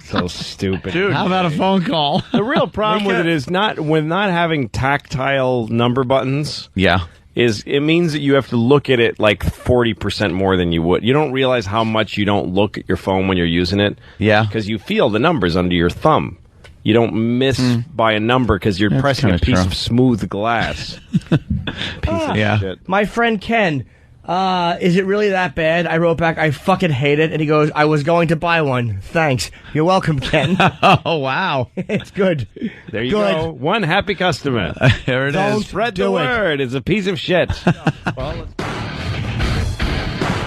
So stupid. Dude, how about a phone call? The real problem with it is not having tactile number buttons. Yeah. It means that you have to look at it like 40% more than you would. You don't realize how much you don't look at your phone when you're using it. Yeah. Because you feel the numbers under your thumb. You don't miss by a number because you're pressing a piece of smooth glass. Piece of shit. My friend Ken, is it really that bad? I wrote back, I fucking hate it. And he goes, I was going to buy one. Thanks. You're welcome, Ken. Oh, wow. It's good. There you go. One happy customer. There it is. Spread the word. It's a piece of shit. Can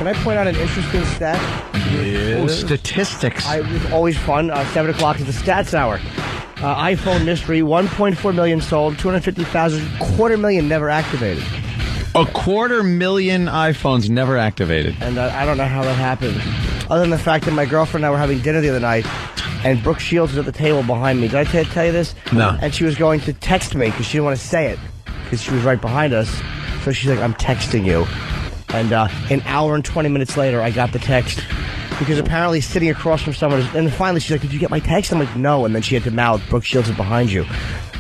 I point out an interesting stat? Oh, statistics. It's always fun. 7 o'clock is the stats hour. iPhone mystery, 1.4 million sold, 250,000, 250,000 never activated. 250,000 iPhones never activated. And I don't know how that happened. Other than the fact that my girlfriend and I were having dinner the other night, and Brooke Shields was at the table behind me. Did I tell you this? No. And she was going to text me because she didn't want to say it because she was right behind us. So she's like, I'm texting you. And an hour and 20 minutes later, I got the text. Because apparently sitting across from someone, and finally she's like, did you get my text? I'm like, no. And then she had to mouth, Brooke Shields is behind you.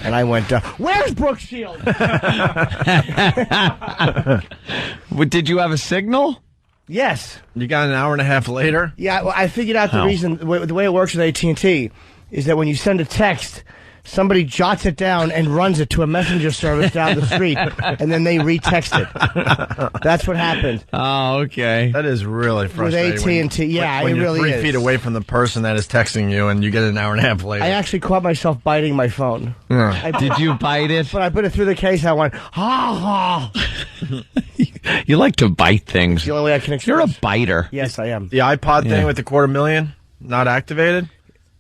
And I went, where's Brooke Shields? Did you have a signal? Yes. You got an hour and a half later? Yeah, well, I figured out the reason. The way it works with AT&T is that when you send a text, somebody jots it down and runs it to a messenger service down the street, and then they retext it. That's what happened. Oh, okay. That is really frustrating. With AT&T, yeah, when it you're really 3 is. feet away from the person that is texting you, and you get an hour and a half later. I actually caught myself biting my phone. Did you bite it? When I put it through the case, I went, ha ha. You like to bite things. The only way I can express. You're a biter. Yes, I am. The iPod thing with the 250,000 not activated.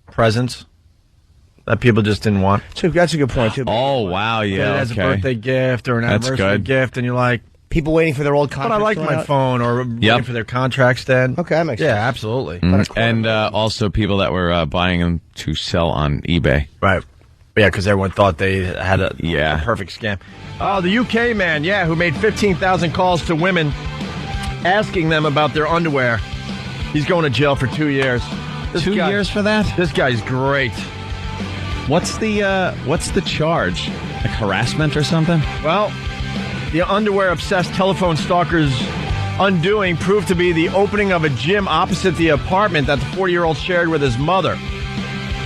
Presents that people just didn't want. So that's a good point too. Oh wow, yeah. As a birthday gift or an That's anniversary good. gift, and you're like, people waiting for their old but contracts. I like to my run out. phone, or waiting for their contracts then. Okay, that makes yeah, sense. absolutely. And also people that were buying them to sell on eBay. Right. Yeah, because everyone thought they had a perfect scam. Oh, the UK man, who made 15,000 calls to women asking them about their underwear. He's going to jail for 2 years. 2 years for that? This guy's great. What's the charge? Like harassment or something? Well, the underwear-obsessed telephone stalker's undoing proved to be the opening of a gym opposite the apartment that the 40-year-old shared with his mother.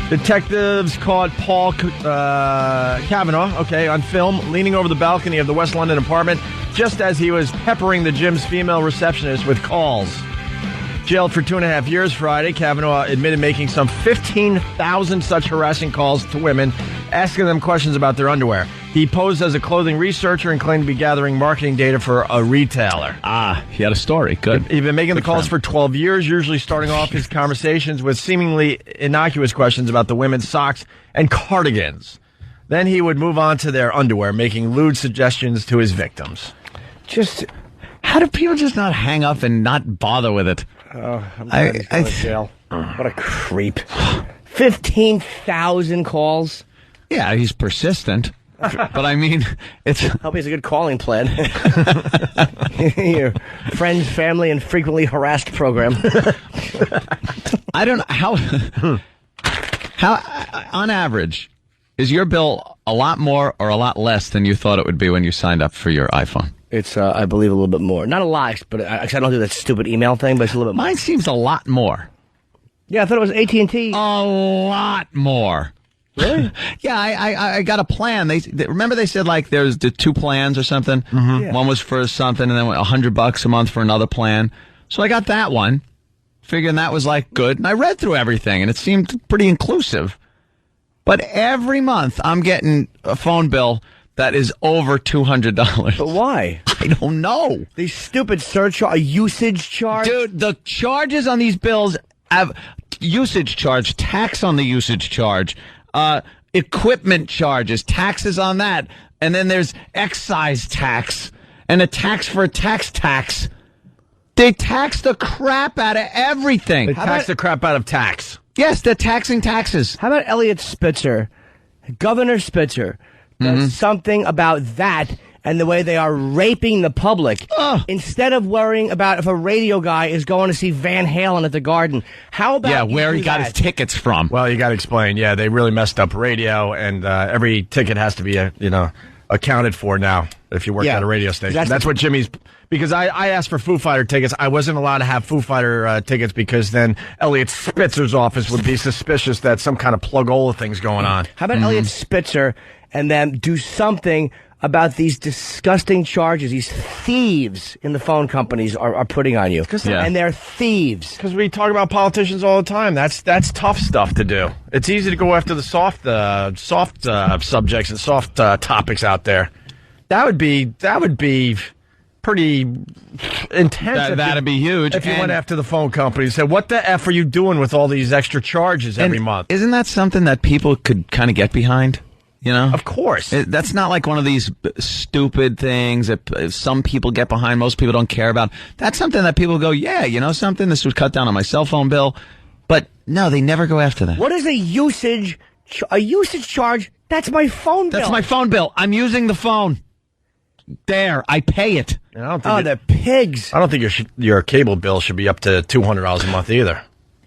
Detectives caught Paul Kavanaugh, on film, leaning over the balcony of the West London apartment just as he was peppering the gym's female receptionist with calls. Jailed for 2.5 years Friday, Kavanaugh admitted making some 15,000 such harassing calls to women, asking them questions about their underwear. He posed as a clothing researcher and claimed to be gathering marketing data for a retailer. Ah, he had a story. Good. He'd been making the calls for 12 years, usually starting off his conversations with seemingly innocuous questions about the women's socks and cardigans. Then he would move on to their underwear, making lewd suggestions to his victims. How do people just not hang up and not bother with it? I'm glad he's going to jail. What a creep. 15,000 calls. Yeah, he's persistent. But I mean, it's. Hope he has a good calling plan. Your friends, family, and frequently harassed program. I don't know how on average is your bill a lot more or a lot less than you thought it would be when you signed up for your iPhone? It's, I believe, a little bit more. Not a lot, but I don't do that stupid email thing. But it's a little bit more. Mine seems a lot more. Yeah, I thought it was AT&T. A lot more. Really? Yeah, I got a plan. They remember they said like there's the 2 plans or something. Mm-hmm. Yeah. One was for something, and then $100 a month for another plan. So I got that one, figuring that was like good. And I read through everything, and it seemed pretty inclusive. But every month I'm getting a phone bill that is over $200. But why? I don't know. These stupid surcharge, a usage charge, dude. The charges on these bills have usage charge, tax on the usage charge. Equipment charges, taxes on that, and then there's excise tax and a tax for a tax. They tax the crap out of everything. They tax the crap out of tax. Yes, they're taxing taxes. How about Elliot Spitzer, Governor Spitzer, does something about that and the way they are raping the public instead of worrying about if a radio guy is going to see Van Halen at the Garden? How about where he got his tickets from? Well, you got to explain. Yeah, they really messed up radio, and every ticket has to be accounted for now if you work at a radio station. That's what Jimmy's. Because I asked for Foo Fighter tickets. I wasn't allowed to have Foo Fighter tickets because then Elliot Spitzer's office would be suspicious that some kind of plug-ola thing's going on. How about Elliot Spitzer and then do something about these disgusting charges these thieves in the phone companies are putting on you. And they're thieves. Because we talk about politicians all the time. That's tough stuff to do. It's easy to go after the soft subjects and soft topics out there. That would be pretty intense. That'd be huge. If you went after the phone company and said, what the F are you doing with all these extra charges every month? Isn't that something that people could kind of get behind? You know? Of course. That's not like one of these stupid things that some people get behind, most people don't care about. That's something that people go, yeah, you know something? This would cut down on my cell phone bill. But no, they never go after that. What is a usage charge? That's my phone bill. That's my phone bill. I'm using the phone. There, I pay it. They're pigs. I don't think your cable bill should be up to $200 a month either.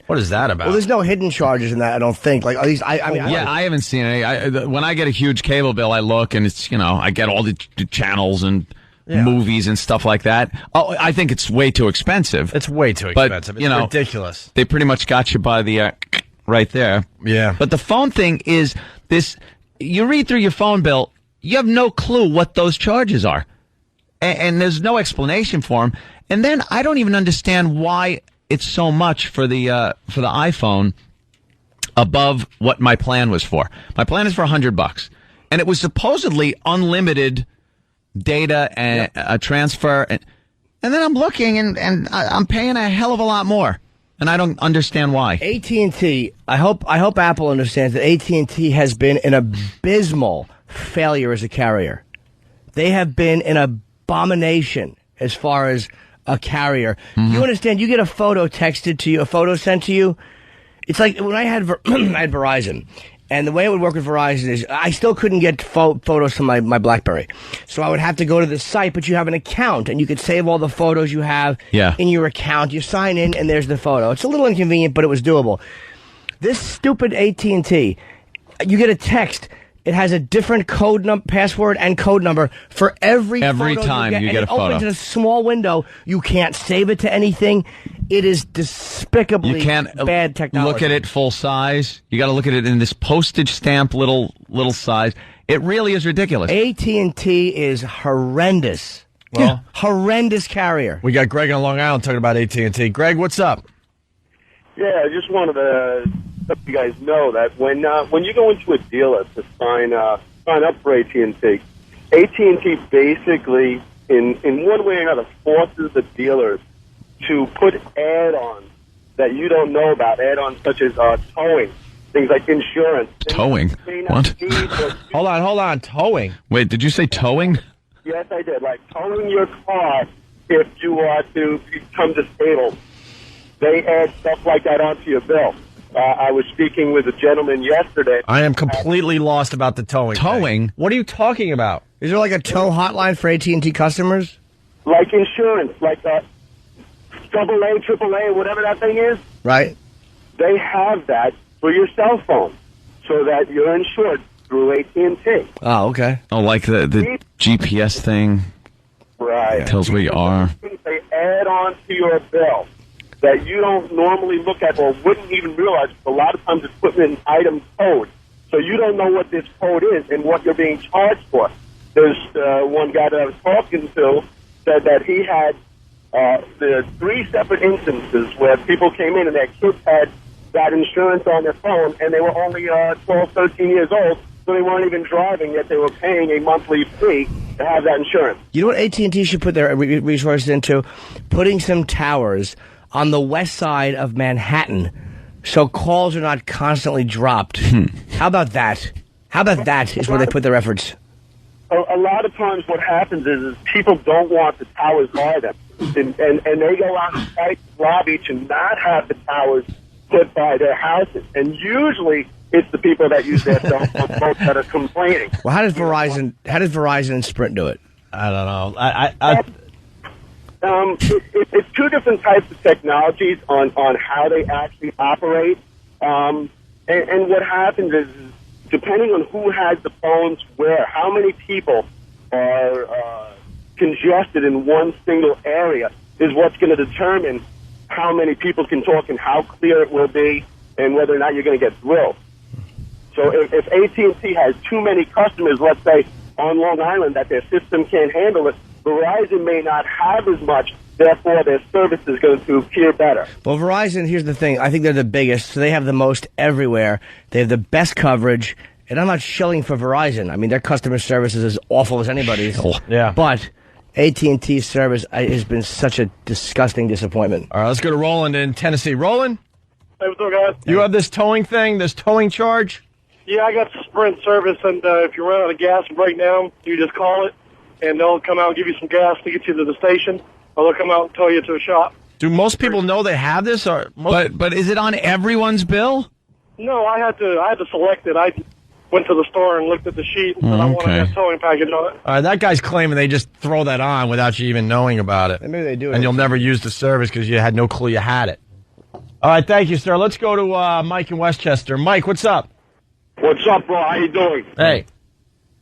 What is that about? Well, there's no hidden charges in that, I don't think. Like, are these, I haven't seen any. When I get a huge cable bill, I look and it's, I get all the channels and movies and stuff like that. Oh, I think it's way too expensive. It's way too expensive. It's ridiculous. They pretty much got you by the, right there. Yeah. But the phone thing is this, you read through your phone bill, you have no clue what those charges are. And there's no explanation for them. And then I don't even understand why it's so much for the iPhone above what my plan was for. My plan is for $100, and it was supposedly unlimited data and a transfer. And then I'm looking, and I'm paying a hell of a lot more, and I don't understand why. AT&T. I hope Apple understands that AT&T has been an abysmal failure as a carrier. They have been an abomination as far as a carrier. You understand? You get a photo texted to you, a photo sent to you. It's like when I had Verizon, and the way it would work with Verizon is I still couldn't get photos from my BlackBerry. So I would have to go to the site, but you have an account, and you could save all the photos you have in your account. You sign in, and there's the photo. It's a little inconvenient, but it was doable. This stupid AT&T, you get a text. It has a different password and code number for every time you get a photo. It opens in a small window. You can't save it to anything. It is despicably bad technology. Look at it full size. You got to look at it in this postage stamp little size. It really is ridiculous. AT&T is horrendous. Well, horrendous carrier. We got Greg on Long Island talking about AT&T. Greg, what's up? Yeah, I just wanted to let you guys know that when you go into a dealer to sign up for AT&T basically, in one way or another, forces the dealers to put add-ons that you don't know about, add-ons such as towing, things like insurance. Towing? What? Hold on, towing? Wait, did you say towing? Yes, I did. Like towing your car if you are to become disabled. they add stuff like that onto your bill. I was speaking with a gentleman yesterday. I am completely lost about the towing. Towing? What are you talking about? Is there like a tow hotline for AT&T customers? Like insurance, like AA, AAA, whatever that thing is. Right. They have that for your cell phone so that you're insured through AT&T. Oh, okay. Oh, like the GPS thing. Right. Tells where you are. They add on to your bill that you don't normally look at or wouldn't even realize. A lot of times it's putting an item code. So you don't know what this code is and what you're being charged for. There's one guy that I was talking to said that he had the 3 separate instances where people came in and their kids had that insurance on their phone and they were only 12, 13 years old, so they weren't even driving, yet they were paying a monthly fee to have that insurance. You know what AT&T should put their resources into? Putting some towers on the west side of Manhattan so calls are not constantly dropped. How about that? How about that is where they put their efforts? A lot of times what happens is people don't want the towers by them. And they go out and fight the lobby to not have the towers put by their houses. And usually it's the people that use their cell phone that are complaining. Well, how does Verizon and Sprint do it? I don't know. It's 2 different types of technologies on how they actually operate. And what happens is, depending on who has the phones where, how many people are congested in one single area is what's going to determine how many people can talk and how clear it will be and whether or not you're going to get thrilled. So if AT&T has too many customers, let's say, on Long Island that their system can't handle it, Verizon may not have as much, therefore their service is going to appear better. Well, Verizon, here's the thing. I think they're the biggest, so they have the most everywhere. They have the best coverage, and I'm not shilling for Verizon. I mean, their customer service is as awful as anybody's. Yeah. But AT&T's service has been such a disgusting disappointment. All right, let's go to Roland in Tennessee. Roland? Hey, what's up, guys? You have this towing thing, this towing charge? Yeah, I got Sprint service, and if you run out of gas and break down, you just call it, and they'll come out and give you some gas to get you to the station, or they'll come out and tow you to a shop. Do most people know they have this? Or But is it on everyone's bill? No, I had to select it. I went to the store and looked at the sheet and said, I want that towing package on it. That guy's claiming they just throw that on without you even knowing about it. Maybe they do it. And you'll never use the service because you had no clue you had it. All right, thank you, sir. Let's go to Mike in Westchester. Mike, what's up? What's up, bro? How you doing? Hey.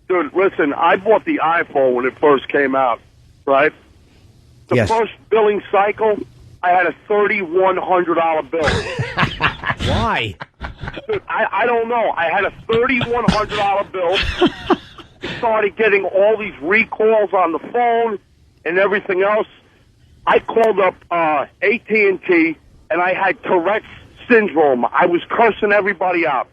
Dude, listen, I bought the iPhone when it first came out, right? The first billing cycle, I had a $3,100 bill. Why? Dude, I don't know. I had a $3,100 bill. I started getting all these recalls on the phone and everything else. I called up AT&T, and I had Tourette's syndrome. I was cursing everybody out.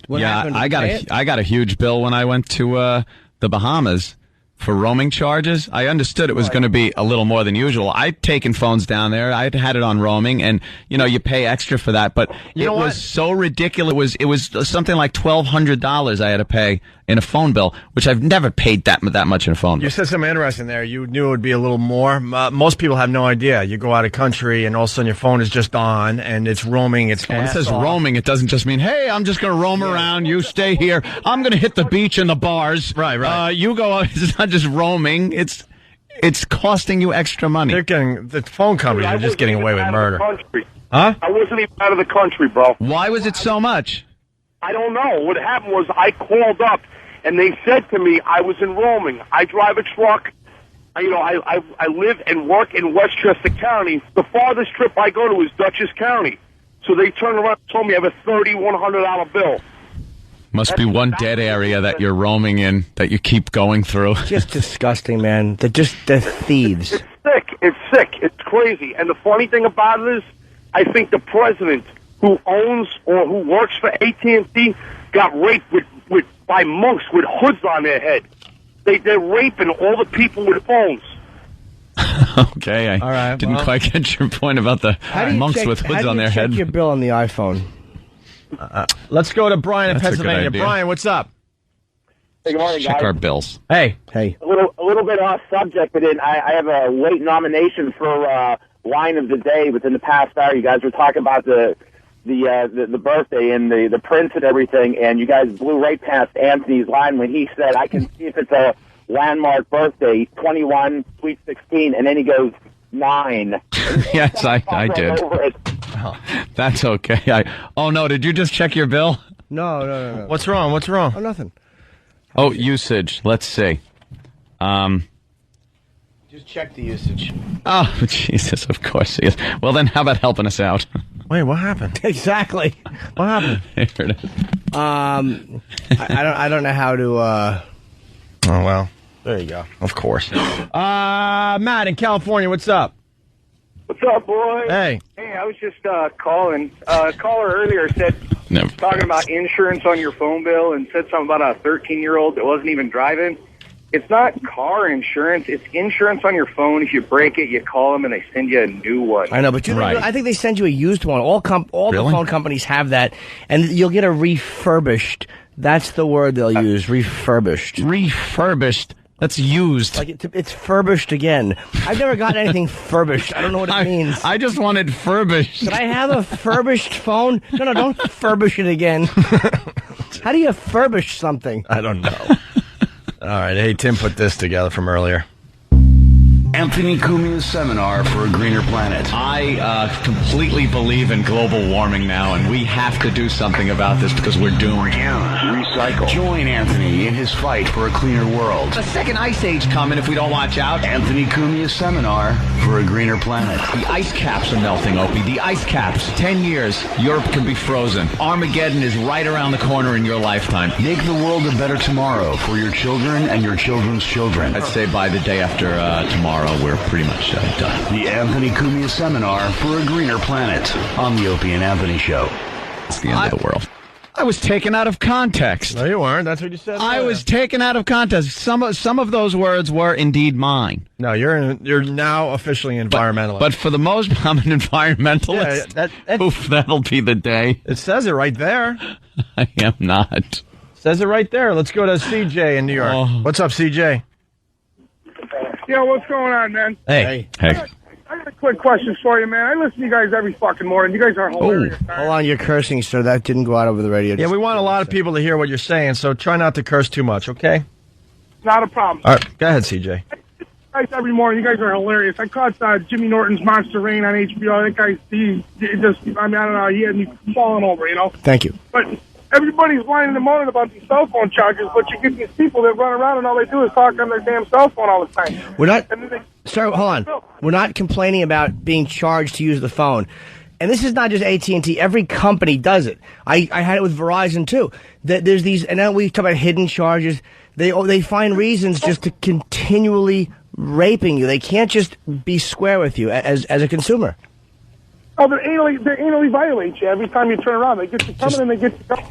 I got a huge bill when I went to the Bahamas for roaming charges. I understood it was going to be a little more than usual. I'd taken phones down there. I'd had it on roaming, and you pay extra for that. But it was so ridiculous. It was something like $1,200 I had to pay in a phone bill, which I've never paid that much in a phone bill. You said something interesting there. You knew it would be a little more. Most people have no idea. You go out of country, and all of a sudden your phone is just on, and it's roaming. When it says roaming, it doesn't just mean, hey, I'm just going to roam around. You stay here. I'm going to hit the beach and the bars. Right. You go. It's not just roaming. It's costing you extra money. The phone companies are just getting away with murder. Huh? I wasn't even out of the country, bro. Why was it so much? I don't know. What happened was I called up, and they said to me I was in roaming. I drive a truck. I live and work in Westchester County. The farthest trip I go to is Dutchess County. So they turned around and told me I have a $3,100 bill. Must be one dead area that you're roaming in that you keep going through. Just disgusting, man. They're thieves. It's sick. It's sick. It's crazy. And the funny thing about it is, I think the president who owns or who works for AT&T got raped by monks with hoods on their head. They're raping all the people with phones. Okay, I didn't quite get your point about the monks with hoods on their head. How do you check your bill on the iPhone? Let's go to Brian in That's a good Pennsylvania. idea. Brian, what's up? Hey, good morning, Check guys. our bills. Hey. A little bit off subject, but I have a late nomination for line of the day within the past hour. You guys were talking about the birthday and the prince and everything, and you guys blew right past Anthony's line when he said, "I can see if it's a landmark birthday, 21, sweet 16," and then he goes 9. Yes, I did. That's okay. Oh no, did you just check your bill? No. What's wrong? Oh, nothing. Oh, usage. Let's see. Just check the usage. Oh, Jesus, of course he is. Well, then how about helping us out? Wait, what happened? Exactly. What happened? Here it is. I don't know how to. Oh well, there you go. Of course. Matt in California, what's up? What's up, boy? Hey. Hey, I was just calling. A caller earlier said talking about insurance on your phone bill and said something about a 13-year-old that wasn't even driving. It's not car insurance. It's insurance on your phone. If you break it, you call them and they send you a new one. I know, but I think they send you a used one. All the phone companies have that, and you'll get a refurbished. That's the word they'll use, refurbished. Refurbished. That's used. Like it's furbished again. I've never gotten anything furbished. I don't know what it means. I just wanted furbished. Could I have a furbished phone? No, don't furbish it again. How do you furbish something? I don't know. All right. Hey, Tim put this together from earlier. Anthony Cumia's seminar for a greener planet. I completely believe in global warming now, and we have to do something about this because we're doomed. Recycle. Join Anthony in his fight for a cleaner world. A second ice age coming if we don't watch out. Anthony Cumia's seminar for a greener planet. The ice caps are melting, Opie. The ice caps. 10 years, Europe can be frozen. Armageddon is right around the corner in your lifetime. Make the world a better tomorrow for your children and your children's children. I'd say by the day after tomorrow, we're pretty much done. The Anthony Cumia Seminar for a Greener Planet on the Opie and Anthony Show. It's the end of the world. I was taken out of context. No, you weren't. That's what you said. I was taken out of context. Some of those words were indeed mine. No, you're now officially environmentalist. But for the most part, I'm an environmentalist. Yeah, oof, that'll be the day. It says it right there. I am not. Says it right there. Let's go to CJ in New York. Oh. What's up, CJ? Yo, what's going on, man? Hey. I got a quick question for you, man. I listen to you guys every fucking morning. You guys are hilarious. Hold on, you're cursing, sir. That didn't go out over the radio. Yeah, we want a lot of people to hear what you're saying, so try not to curse too much, okay? Not a problem. All right, go ahead, CJ. Guys, every morning, you guys are hilarious. I caught Jimmy Norton's Monster Rain on HBO. That guy, I don't know, he had me falling over, you know? Thank you. But everybody's whining and moaning about these cell phone chargers, but you get these people that run around and all they do is talk on their damn cell phone all the time. We're not, sir, hold on. We're not complaining about being charged to use the phone. And this is not just AT&T. Every company does it. I had it with Verizon, too. There's these, and now we talk about hidden charges. They find reasons just to continually raping you. They can't just be square with you as a consumer. Oh, they anally violate you every time you turn around. They get you coming and they get you going.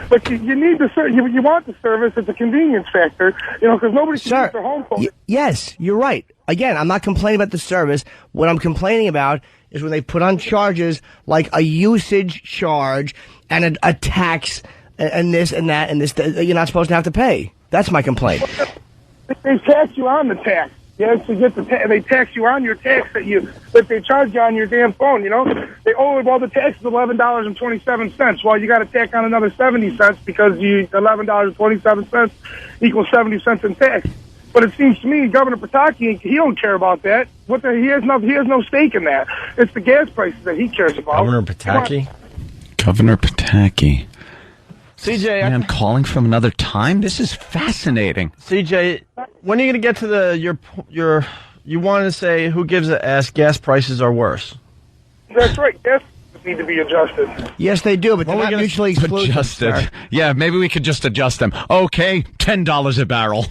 But you need the you want the service. It's a convenience factor, you know, because nobody can use their home phone. Yes, you're right. Again, I'm not complaining about the service. What I'm complaining about is when they put on charges like a usage charge and a tax and this and that and this that you're not supposed to have to pay. That's my complaint. They tax you on the tax. Yes, to get they tax you on your tax that they charge you on your damn phone. You know, they owe the tax is $11.27. Well, you got to tack on another 70 cents because $11.27 equals 70 cents in tax. But it seems to me, Governor Pataki, he don't care about that. He has no stake in that. It's the gas prices that he cares about. Governor Pataki. Governor Pataki. CJ, I'm calling from another time. This is fascinating. CJ, when are you going to get to your? You wanted to say who gives a ass? Gas prices are worse. That's right. Gas prices need to be adjusted. Yes, they do, but they're not mutually exclusive. Adjusted. Yeah, maybe we could just adjust them. Okay, $10 a barrel.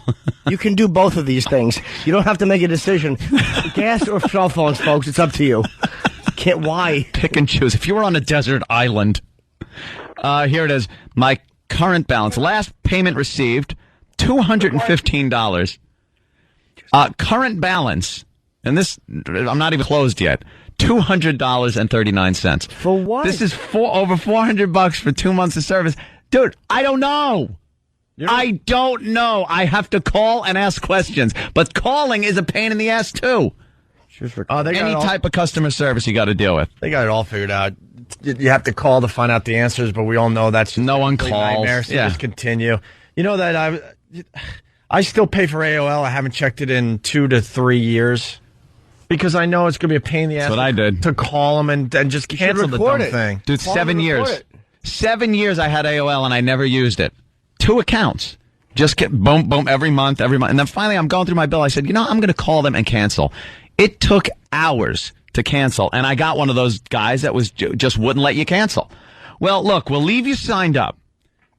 You can do both of these things. You don't have to make a decision. Gas or cell phones, folks. It's up to you. Why pick and choose? If you were on a desert island. Here it is. My current balance. Last payment received, $215. Current balance, and this, I'm not even closed yet, $200.39. For what? This is over $400 for 2 months of service. Dude, I don't know. I don't know. I have to call and ask questions. But calling is a pain in the ass, too. Any type of customer service you got to deal with. They got it all figured out. You have to call to find out the answers, but we all know that's no one calls. Nightmare, so just continue. You know that I still pay for AOL. I haven't checked it in 2 to 3 years because I know it's going to be a pain in the ass. That's what I did. To call them and just cancel the damn thing. Dude, 7 years. 7 years I had AOL and I never used it. 2 accounts. Just get boom, boom, every month. And then finally I'm going through my bill. I said, I'm going to call them and cancel. It took hours to cancel, and I got one of those guys that was just wouldn't let you cancel. Well, look, we'll leave you signed up.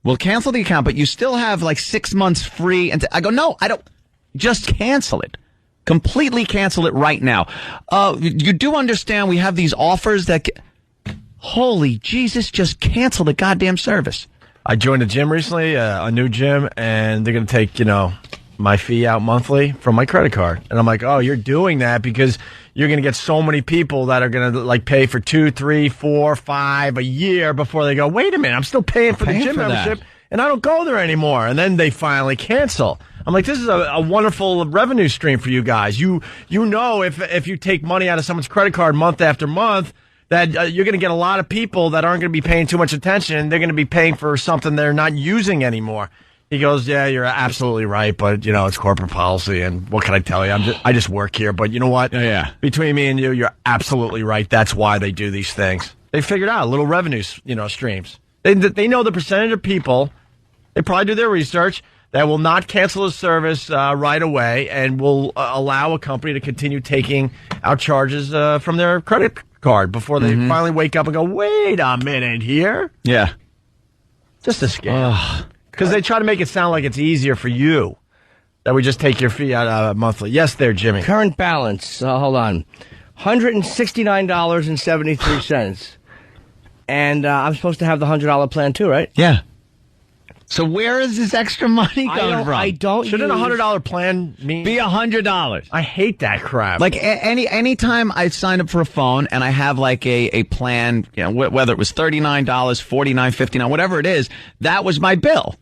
We'll cancel the account, but you still have like 6 months free. And I go, no, I don't. Just cancel it. Completely cancel it right now. You do understand we have these offers that... Holy Jesus, just cancel the goddamn service. I joined a gym recently, a new gym, and they're going to take, my fee out monthly from my credit card. And I'm like, oh, you're doing that because you're going to get so many people that are going to pay for 2, 3, 4, 5 a year before they go, wait a minute, I'm still paying for the gym membership and I don't go there anymore. And then they finally cancel. I'm like, this is a wonderful revenue stream for you guys. You know, if you take money out of someone's credit card month after month, that you're going to get a lot of people that aren't going to be paying too much attention. They're going to be paying for something they're not using anymore. He goes, yeah, you're absolutely right, but, it's corporate policy, and what can I tell you? I just work here, but you know what? Yeah. Between me and you, you're absolutely right. That's why they do these things. They figured out little revenue, streams. They know the percentage of people, they probably do their research, that will not cancel a service right away and will allow a company to continue taking out charges from their credit card before they finally wake up and go, wait a minute here. Yeah. Just a scam. Because they try to make it sound like it's easier for you that we just take your fee out monthly. Yes, there, Jimmy. Current balance, hold on, $169.73. And I'm supposed to have the $100 plan too, right? Yeah. So where is this extra money coming from? I don't. Shouldn't a $100 plan be $100? I hate that crap. Like anytime I sign up for a phone and I have like a plan, whether it was $39, $49, $59, whatever it is, that was my bill.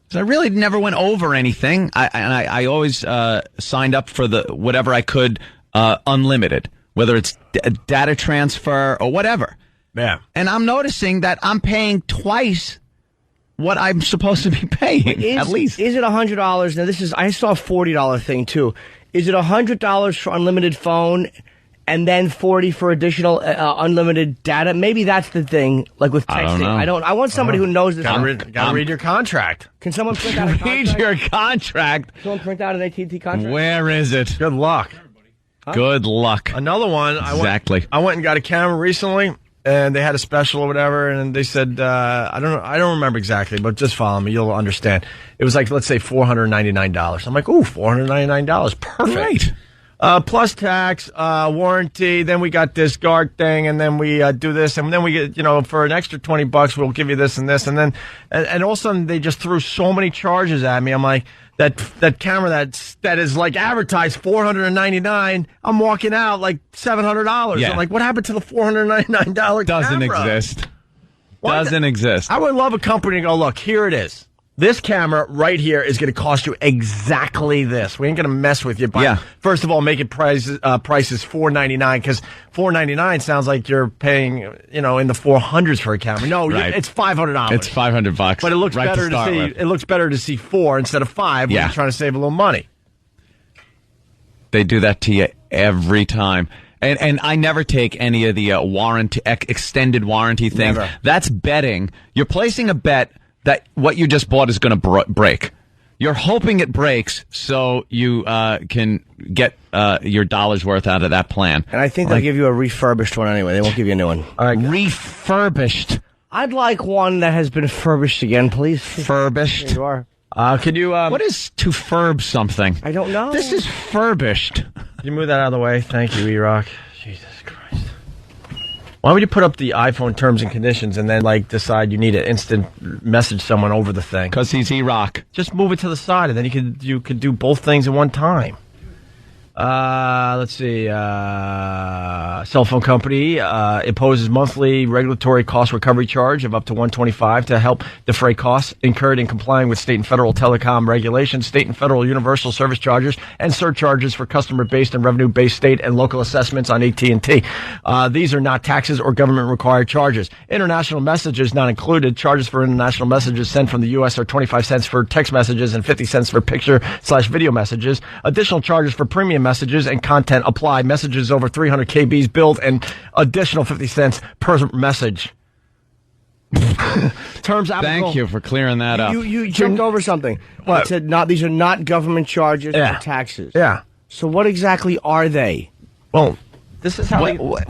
So I really never went over anything. I always signed up for the whatever I could unlimited, whether it's data transfer or whatever. Yeah. And I'm noticing that I'm paying twice what I'm supposed to be paying, at least. Is it $100? Now, I saw a $40 thing, too. Is it $100 for unlimited phone and then $40 for additional unlimited data? Maybe that's the thing, like with texting. I want somebody who knows this. Gotta read your contract. Can someone print out a contract? Read your contract? Someone print out an AT&T contract? Where is it? Good luck. Huh? Good luck. Another one. Exactly. I went and got a camera recently. And they had a special or whatever, and they said, I don't remember exactly, but just follow me, you'll understand. It was like, let's say $499. I'm like, ooh, $499, perfect. Great. Plus tax, warranty, then we got this guard thing, and then we do this, and then we get, for an extra $20, we'll give you this and this, and then, and all of a sudden they just threw so many charges at me. I'm like, that camera that is like advertised $499, I'm walking out like $700. Yeah. I'm like, what happened to the $499 Doesn't camera? exist. Doesn't exist. I would love a company to go, look, here it is. This camera right here is going to cost you exactly this. We ain't going to mess with you. But first of all, make it prices $499, because $499 sounds like you're paying, in the 400s for a camera. No, right. It's $500. It's $500. But it looks better to see. It looks better to see 4 instead of 5 when you're trying to save a little money. They do that to you every time. And I never take any of the warranty extended warranty things. Never. That's betting. You're placing a bet that what you just bought is going to break. You're hoping it breaks so you can get your dollar's worth out of that plan. And I think they'll give you a refurbished one anyway. They won't give you a new one. All right, refurbished. I'd like one that has been furbished again, please. Furbished? Here you are. Could you... what is to furb something? I don't know. This is furbished. Can you move that out of the way? Thank you, E-Rock. Jesus Christ. Why would you put up the iPhone terms and conditions and then, decide you need to instant message someone over the thing? Because he's E-Rock. Just move it to the side, and then you could do both things at one time. Let's see. Cell phone company imposes monthly regulatory cost recovery charge of up to $125 to help defray costs incurred in complying with state and federal telecom regulations, state and federal universal service charges, and surcharges for customer-based and revenue-based state and local assessments on AT&T. These are not taxes or government-required charges. International messages not included. Charges for international messages sent from the U.S. are 25 cents for text messages and 50 cents for picture/video messages. Additional charges for premium messages and content apply. Messages over 300 KBs billed and additional 50 cents per message. Terms applicable. Thank you for clearing that up. You jumped over something. What? It said these are not government charges or taxes. Yeah. So what exactly are they? Well, this is how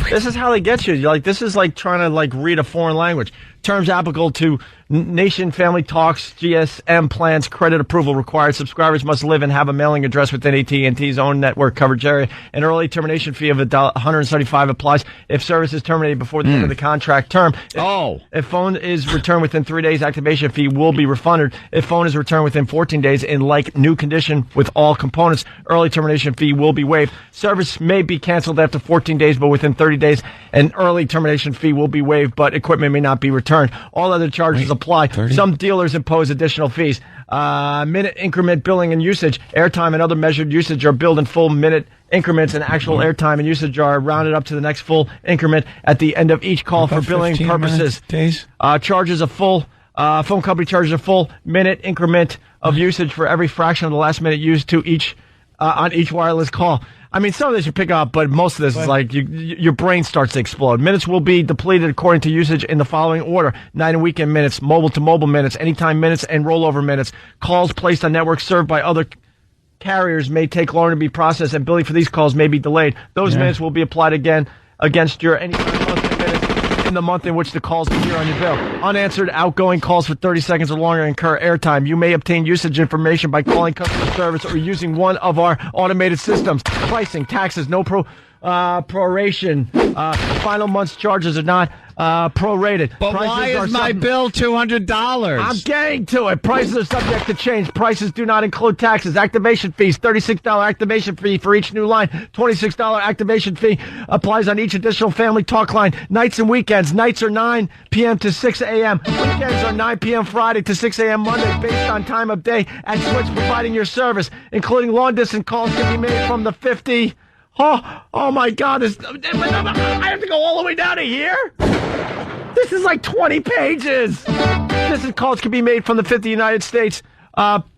this is how they get you. Like, this is like trying to like read a foreign language. Terms applicable to Nation Family Talks GSM plans. Credit approval required. Subscribers must live and have a mailing address within AT&T's own network coverage area. An early termination fee of $175 applies if service is terminated before the end of the contract term. If phone is returned within 3 days, activation fee will be refunded. If phone is returned within 14 days in like new condition with all components, early termination fee will be waived. Service may be canceled after 14 days, but within 30 days, an early termination fee will be waived, but equipment may not be returned. All other charges apply. 30? Some dealers impose additional fees. Minute increment billing and usage. Airtime and other measured usage are billed in full minute increments, and actual airtime and usage are rounded up to the next full increment at the end of each call for billing purposes. Charges a full phone company charges a full minute increment of usage for every fraction of the last minute used to each on each wireless call. I mean, some of this you pick up, but most of this is like your brain starts to explode. Minutes will be depleted according to usage in the following order: night and weekend minutes, mobile to mobile minutes, anytime minutes, and rollover minutes. Calls placed on networks served by other carriers may take longer to be processed, and billing for these calls may be delayed. Those minutes will be applied again against your anytime monthly minutes in the month in which the calls appear on your bill. Unanswered outgoing calls for 30 seconds or longer incur airtime. You may obtain usage information by calling customer service or using one of our automated systems. Pricing, taxes, no proration. Final month's charges are not prorated. But why is my bill $200? I'm getting to it. Prices are subject to change. Prices do not include taxes. Activation fees, $36 activation fee for each new line. $26 activation fee applies on each additional family talk line. Nights and weekends. Nights are 9 p.m. to 6 a.m. Weekends are 9 p.m. Friday to 6 a.m. Monday based on time of day at Switch providing your service, including long-distance calls can be made from the 50... Oh my God! I have to go all the way down to here? This is like 20 pages! Distance calls can be made from the 50 United States,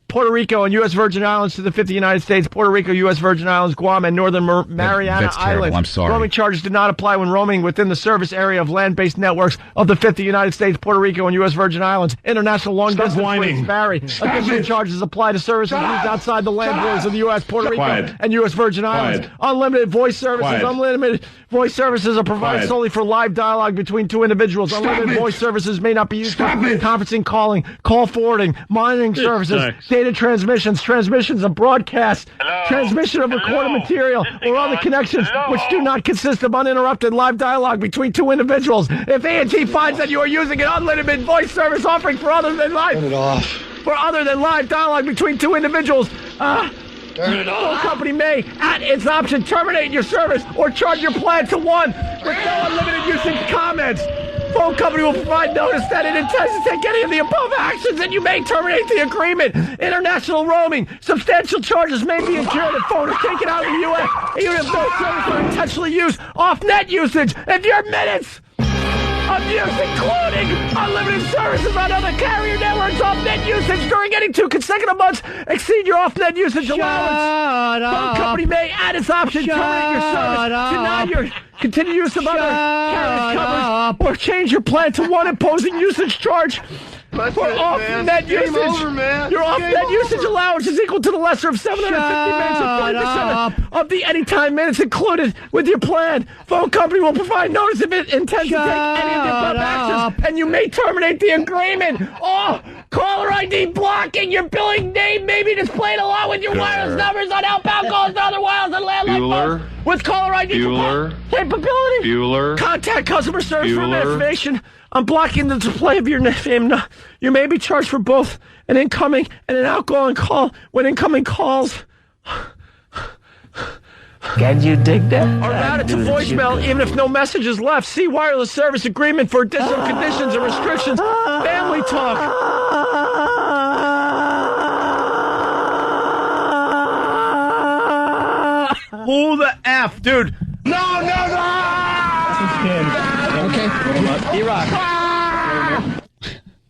Puerto Rico and U.S. Virgin Islands to the 50 United States, Puerto Rico, U.S. Virgin Islands, Guam, and Northern Mariana That's terrible. Islands. I'm sorry. Roaming charges do not apply when roaming within the service area of land-based networks of the 50 United States, Puerto Rico, and U.S. Virgin Islands. International long-distance rates vary. Additional charges apply to services used outside the land borders of the U.S., Puerto Rico, and U.S. Virgin Islands. Unlimited voice services. Unlimited voice services are provided solely for live dialogue between two individuals. Unlimited voice services may not be used for conferencing, calling, call forwarding, monitoring services, data transmissions of broadcast, transmission of recorded material, or other connections which do not consist of uninterrupted live dialogue between two individuals. If A&T finds that you are using an unlimited voice service offering for other than live dialogue between two individuals, turn it off. The company may, at its option, terminate your service or charge your plan to one with no unlimited usage comments. Phone company will provide notice that it intends to take any of the above actions, and you may terminate the agreement. International roaming. Substantial charges may be incurred if phone is taken out of the U.S., even if those services are intentionally used. Off-net usage. If your minutes of use, including unlimited services on other carrier networks, off-net usage during any 2 consecutive months exceed your off-net usage allowance. Phone company may, at its option, terminate your service, deny your continued use of other carriers' coverage, or change your plan to one imposing usage charge. For off-net usage, your off-net usage allowance is equal to the lesser of 750 minutes or 40% of the anytime minutes included with your plan. Phone company will provide notice if it intends to take any of the above actions, and you may terminate the agreement. Caller ID blocking. Your billing name may be displayed along with your wireless numbers on outbound calls to other wireless and landline phones with caller ID capability. Contact customer service for more information. I'm blocking the display of your name. You may be charged for both an incoming and an outgoing call when incoming calls Can you dig that? Or route it to voicemail even if no message is left. See wireless service agreement for additional conditions and restrictions. Family talk. Who the F, dude? No! Okay. E-Rock.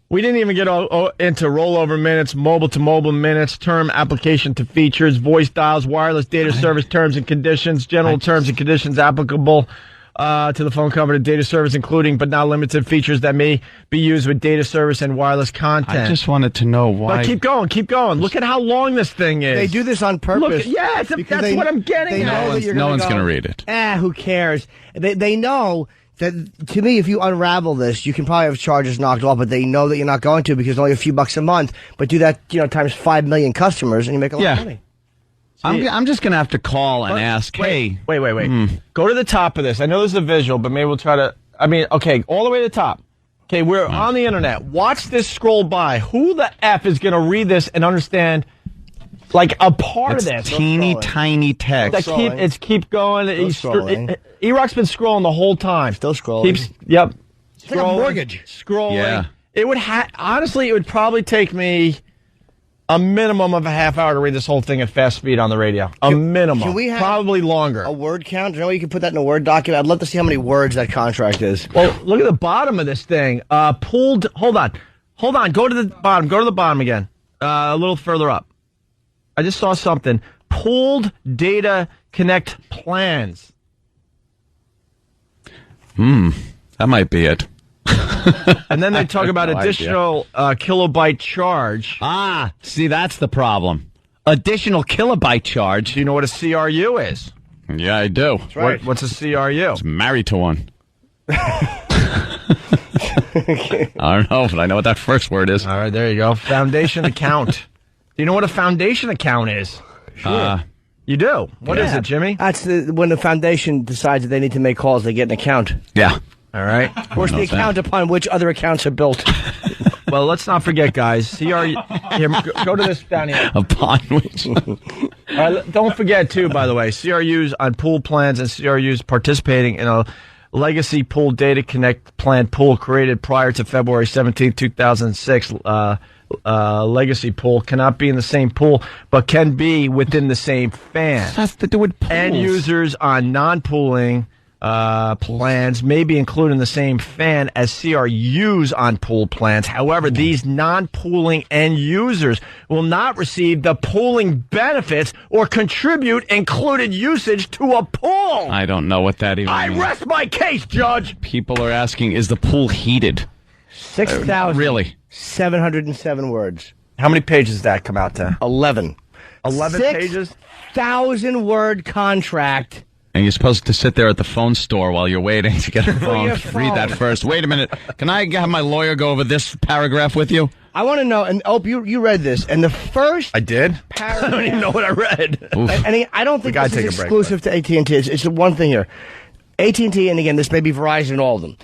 We didn't even get into rollover minutes, mobile-to-mobile minutes, term application to features, voice dials, wireless data service terms and conditions, general terms and conditions applicable to the phone company data service, including but not limited features that may be used with data service and wireless content. I just wanted to know why. But keep going. Look at how long this thing is. They do this on purpose. That's what I'm getting at. No one's going to read it. Who cares? They know that, to me, if you unravel this, you can probably have charges knocked off, but they know that you're not going to because it's only a few bucks a month. But do that, times 5 million customers, and you make a lot of money. I'm just going to have to call and ask, Wait. Go to the top of this. I know this is a visual, but maybe we'll try to, all the way to the top. Okay, we're on the internet. Watch this scroll by. Who the F is going to read this and understand, like, a part of this? Teeny tiny text. Keep going. E-Rock's been scrolling the whole time. Still scrolling. It's like a mortgage. Scrolling. Yeah. It would honestly, it would probably take me a minimum of a half hour to read this whole thing at fast speed on the radio. Minimum. Can we have probably longer. A word count? Do you know you can put that in a Word document? I'd love to see how many words that contract is. Well, look at the bottom of this thing. Hold on. Go to the bottom. Go to the bottom again. A little further up. I just saw something. Pooled data connect plans. That might be it. And then they talk about additional kilobyte charge. See, that's the problem. Additional kilobyte charge. Do you know what a CRU is? Yeah, I do. That's right. What's a CRU? I was married to one. I don't know, but I know what that first word is. All right, there you go. Foundation account. Do you know what a foundation account is? Sure. You do? What is it, Jimmy? That's when the foundation decides that they need to make calls, they get an account. Yeah. All right. Of course, the account upon which other accounts are built. Well, let's not forget, guys. CRU. Here, go to this down here. Upon which. Don't forget, too, by the way, CRUs on pool plans and CRUs participating in a legacy pool data connect plan pool created prior to February 17, 2006. Legacy pool cannot be in the same pool, but can be within the same fan. It has to do with pools. End users on non-pooling plans may be included in the same fan as CRUs on pool plans. However, these non-pooling end users will not receive the pooling benefits or contribute included usage to a pool. I don't know what that even means. I rest my case, Judge. People are asking, is the pool heated? 6,000. Really? 707 words. How many pages did that come out to? 11. 11 pages? 6,000 word contract. And you're supposed to sit there at the phone store while you're waiting to get a phone. Read that first. Wait a minute. Can I have my lawyer go over this paragraph with you? I want to know, and you read this, and the first I did? paragraph. I don't even know what I read. And I don't think this is exclusive to AT&T. It's the one thing here. AT&T, and again, this may be Verizon and all of them,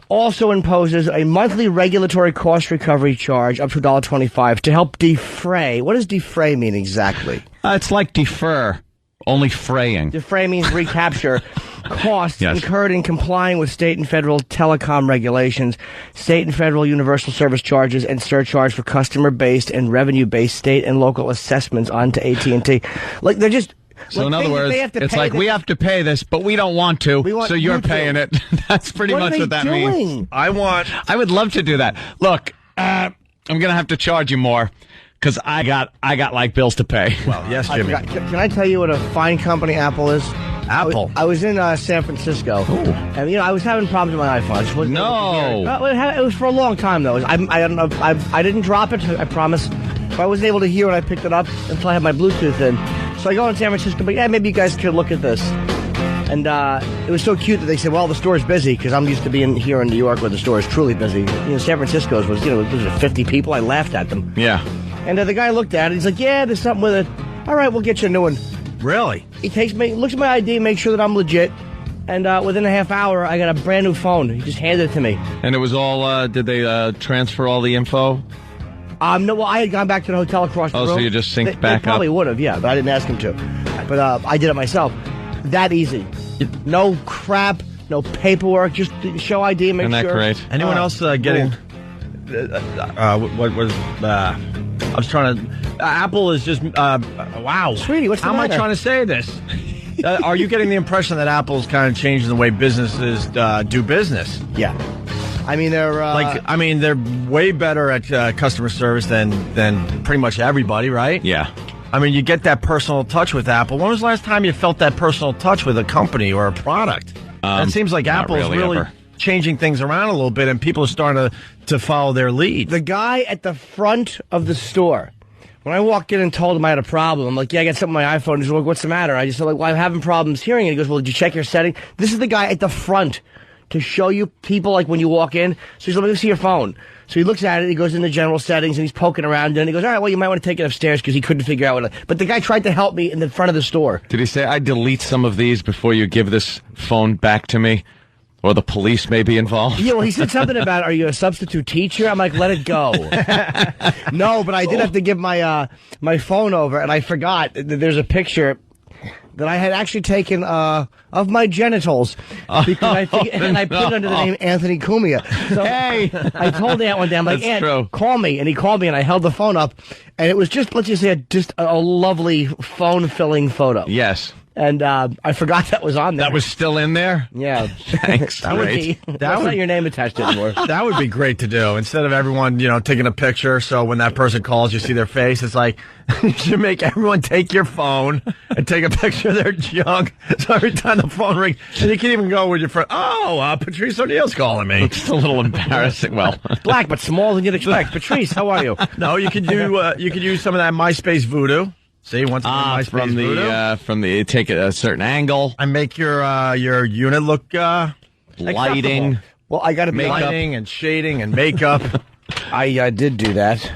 also imposes a monthly regulatory cost recovery charge up to $1.25 to help defray. What does defray mean exactly? It's like defer, only fraying. Defray means recapture costs incurred in complying with state and federal telecom regulations, state and federal universal service charges, and surcharge for customer-based and revenue-based state and local assessments onto AT&T. Like, they're just... So in other words, it's like we have to pay this, but we don't want to, so you're paying it. That's pretty much what that means. I would love to do that. Look, I'm going to have to charge you more because I got like bills to pay. Well, yes, Jimmy. Can I tell you what a fine company Apple is? Apple. I was in San Francisco, and I was having problems with my iPhone. It was for a long time though. I don't know. I didn't drop it. I promise. But I wasn't able to hear when I picked it up until I had my Bluetooth in. So I go in San Francisco, but maybe you guys could look at this. And it was so cute that they said, well, the store's busy, because I'm used to being here in New York where the store is truly busy. San Francisco's was 50 people. I laughed at them. Yeah. And the guy looked at it. He's like, yeah, there's something with it. All right, we'll get you a new one. Really? He looks at my ID, makes sure that I'm legit. And within a half hour, I got a brand new phone. He just handed it to me. And it was all, did they transfer all the info? No, well, I had gone back to the hotel across the room. Oh, so you just synced back up? They probably would have, yeah, but I didn't ask him to. But I did it myself. That easy. No crap, no paperwork, just show ID and make Isn't that sure. great? Anyone else getting... what was... I was trying to... Apple is just... wow. Sweetie, what's the How am I matter? trying to say this? Are you getting the impression that Apple's kind of changing the way businesses do business? Yeah. I mean, they're way better at customer service than pretty much everybody, right? Yeah. I mean, you get that personal touch with Apple. When was the last time you felt that personal touch with a company or a product? And it seems like not Apple's really ever. changing things around a little bit, and people are starting to follow their lead. the guy at the front of the store, when I walked in and told him I had a problem, I'm like, yeah, I got something on my iPhone. He's like, what's the matter? I just said, like, well, I'm having problems hearing it. He goes, well, did you check your setting? This is the guy at the front to show you people, like, when you walk in. So he's like, let me see your phone. So he looks at it, he goes into general settings, and he's poking around, and he goes, all right, well, you might want to take it upstairs, because he couldn't figure out what. But the guy tried to help me in the front of the store. Did he say, I delete some of these before you give this phone back to me? Or the police may be involved? Yeah, well, he said something about, are you a substitute teacher? I'm like, let it go. No, but I did have to give my my phone over, and I forgot that there's a picture that I had actually taken of my genitals, because and I put it under the name Anthony Cumia. So Hey! I told Aunt one day, I'm like, That's Aunt, true. call me. And he called me, and I held the phone up, and it was just, let's just say, just a lovely phone-filling photo. Yes. And I forgot that was on there. That was still in there? Yeah. Thanks. That would be, that's not your name attached anymore. That would be great to do. Instead of everyone, taking a picture, so when that person calls, you see their face. It's like, you should make everyone take your phone and take a picture of their junk. So every time the phone rings, and you can even go with your friend, Patrice O'Neill's calling me. It's a little embarrassing. Well, Black, but smaller than you'd expect. Patrice, how are you? No, you could use some of that MySpace voodoo. See, once again, MySpace voodoo. from the take it a certain angle And make your unit look lighting. acceptable. Well, I got to be Lighting and shading and makeup. I did do that.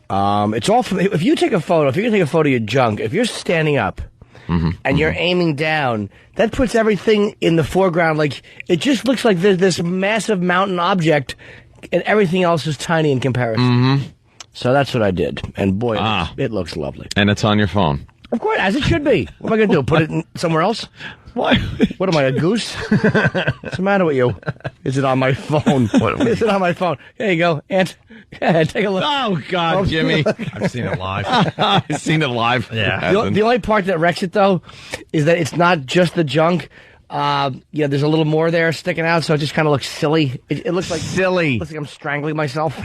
It's all from, if you take a photo, if you're going to take a photo of your junk, if you're standing up and you're aiming down, that puts everything in the foreground. Like, it just looks like there's this massive mountain object and everything else is tiny in comparison. So that's what I did. And boy, it looks lovely. And it's on your phone. Of course, as it should be. What am I going to do? Put it somewhere else? What? What am I, a goose? What's the matter with you? Is it on my phone? Is it on my phone? Here you go, Aunt. Go ahead, take a look. Oh, God, Jimmy. I've seen it live. I've seen it live. Yeah. The only part that wrecks it, though, is that it's not just the junk. There's a little more there sticking out, so it just kind of looks silly. It looks like silly. Looks like I'm strangling myself.